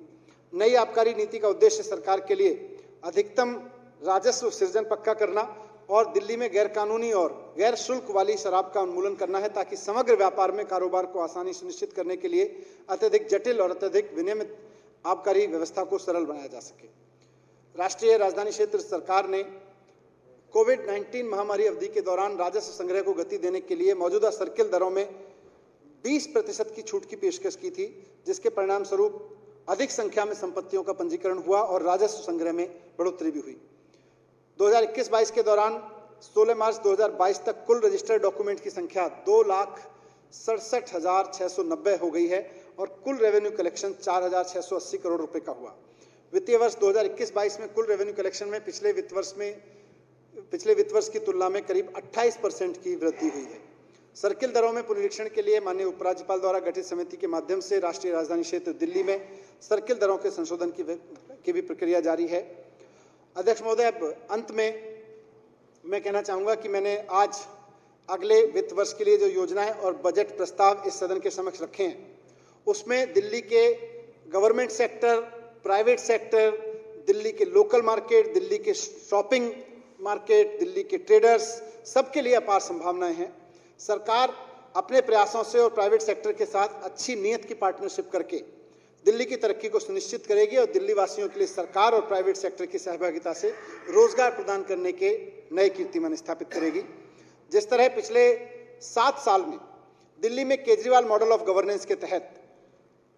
नई आबकारी नीति का उद्देश्य सरकार के लिए अधिकतम राजस्व सृजन पक्का करना और दिल्ली में गैरकानूनी और गैर शुल्क वाली शराब का उन्मूलन करना है, ताकि समग्र व्यापार में कारोबार को आसानी सुनिश्चित करने के लिए अत्यधिक जटिल और अत्यधिक विनियमित आबकारी व्यवस्था को सरल बनाया जा सके। राष्ट्रीय राजधानी क्षेत्र सरकार ने कोविड-19 महामारी अवधि के दौरान राजस्व संग्रह को गति देने के लिए मौजूदा सर्किल दरों में 20% की छूट की पेशकश की थी, जिसके परिणाम स्वरूप अधिक संख्या में संपत्तियों का पंजीकरण हुआ और राजस्व संग्रह में बढ़ोतरी भी हुई। 2021-22 के दौरान 16 मार्च 2022 तक कुल रजिस्टर्ड डॉक्यूमेंट की संख्या 2,67,690 हो गई है और कुल रेवेन्यू कलेक्शन 4,680 करोड़ रुपए का हुआ। वित्तीय वर्ष 2021-22 में कुल रेवेन्यू कलेक्शन में पिछले वित्त वर्ष की तुलना में करीब 28% की वृद्धि हुई है। सर्किल दरों में पुनरीक्षण के लिए माननीय उपराज्यपाल द्वारा गठित समिति के माध्यम से राष्ट्रीय राजधानी क्षेत्र दिल्ली में सर्किल दरों के संशोधन की भी प्रक्रिया जारी है। अध्यक्ष महोदय, अब अंत में मैं कहना चाहूँगा कि मैंने आज अगले वित्त वर्ष के लिए जो योजनाएं और बजट प्रस्ताव इस सदन के समक्ष रखे हैं, उसमें दिल्ली के government sector, private sector, Delhi के लोकल मार्केट, दिल्ली के शॉपिंग मार्केट, दिल्ली के ट्रेडर्स, सबके लिए अपार संभावनाएं हैं। सरकार अपने प्रयासों से और प्राइवेट सेक्टर के साथ अच्छी नीयत की पार्टनरशिप करके दिल्ली की तरक्की को सुनिश्चित करेगी और दिल्ली वासियों के लिए सरकार और प्राइवेट सेक्टर की सहभागिता से रोजगार प्रदान करने के नए कीर्तिमान स्थापित करेगी। जिस तरह पिछले 7 साल में दिल्ली में केजरीवाल मॉडल ऑफ गवर्नेंस के तहत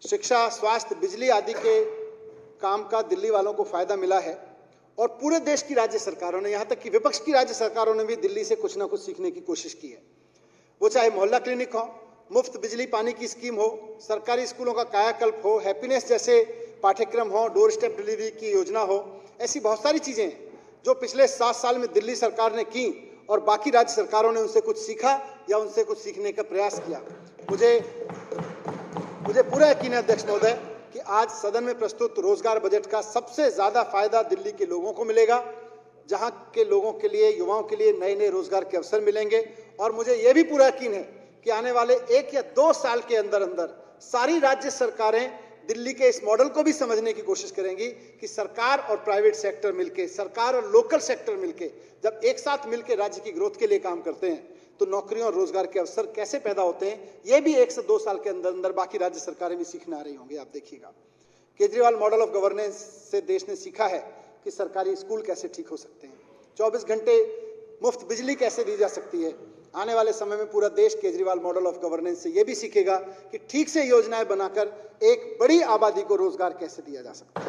शिक्षा, स्वास्थ्य, बिजली आदि के काम का दिल्ली वालों को फायदा मिला है और पूरे देश की राज्य सरकारों ने, यहाँ तक कि विपक्ष की राज्य सरकारों ने भी दिल्ली से कुछ ना कुछ सीखने की कोशिश की है। वो चाहे मोहल्ला क्लिनिक हो, मुफ्त बिजली पानी की स्कीम हो, सरकारी स्कूलों का कायाकल्प हो, हैप्पीनेस जैसे पाठ्यक्रम हो, डोर स्टेप डिलीवरी की योजना हो, ऐसी बहुत सारी चीजें हैं जो पिछले 7 साल में दिल्ली सरकार ने की और बाकी राज्य सरकारों ने उनसे कुछ सीखा या उनसे कुछ सीखने का प्रयास किया। मुझे पूरा यकीन है अध्यक्ष महोदय कि आज सदन में प्रस्तुत रोजगार बजट का सबसे ज्यादा फायदा दिल्ली के लोगों को मिलेगा, जहां के लोगों के लिए, युवाओं के लिए नए नए रोजगार के अवसर मिलेंगे। और मुझे यह भी पूरा यकीन है कि आने वाले 1 या 2 साल के अंदर अंदर सारी राज्य सरकारें दिल्ली के इस मॉडल को भी समझने की कोशिश करेंगी कि सरकार और प्राइवेट सेक्टर मिलके, सरकार और लोकल सेक्टर मिलके जब एक साथ मिलकर राज्य की ग्रोथ के लिए काम करते हैं तो नौकरियों और रोजगार के अवसर कैसे पैदा होते हैं, यह भी 1 से 2 साल के अंदर अंदर बाकी राज्य सरकारें भी सीखने आ रही होंगी। आप देखिएगा, केजरीवाल मॉडल ऑफ गवर्नेंस से देश ने सीखा है कि सरकारी स्कूल कैसे ठीक हो सकते हैं, 24 घंटे मुफ्त बिजली कैसे दी जा सकती है। आने वाले समय में पूरा देश केजरीवाल मॉडल ऑफ गवर्नेंस से यह भी सीखेगा कि ठीक से योजनाएं बनाकर एक बड़ी आबादी को रोजगार कैसे दिया जा सकता है।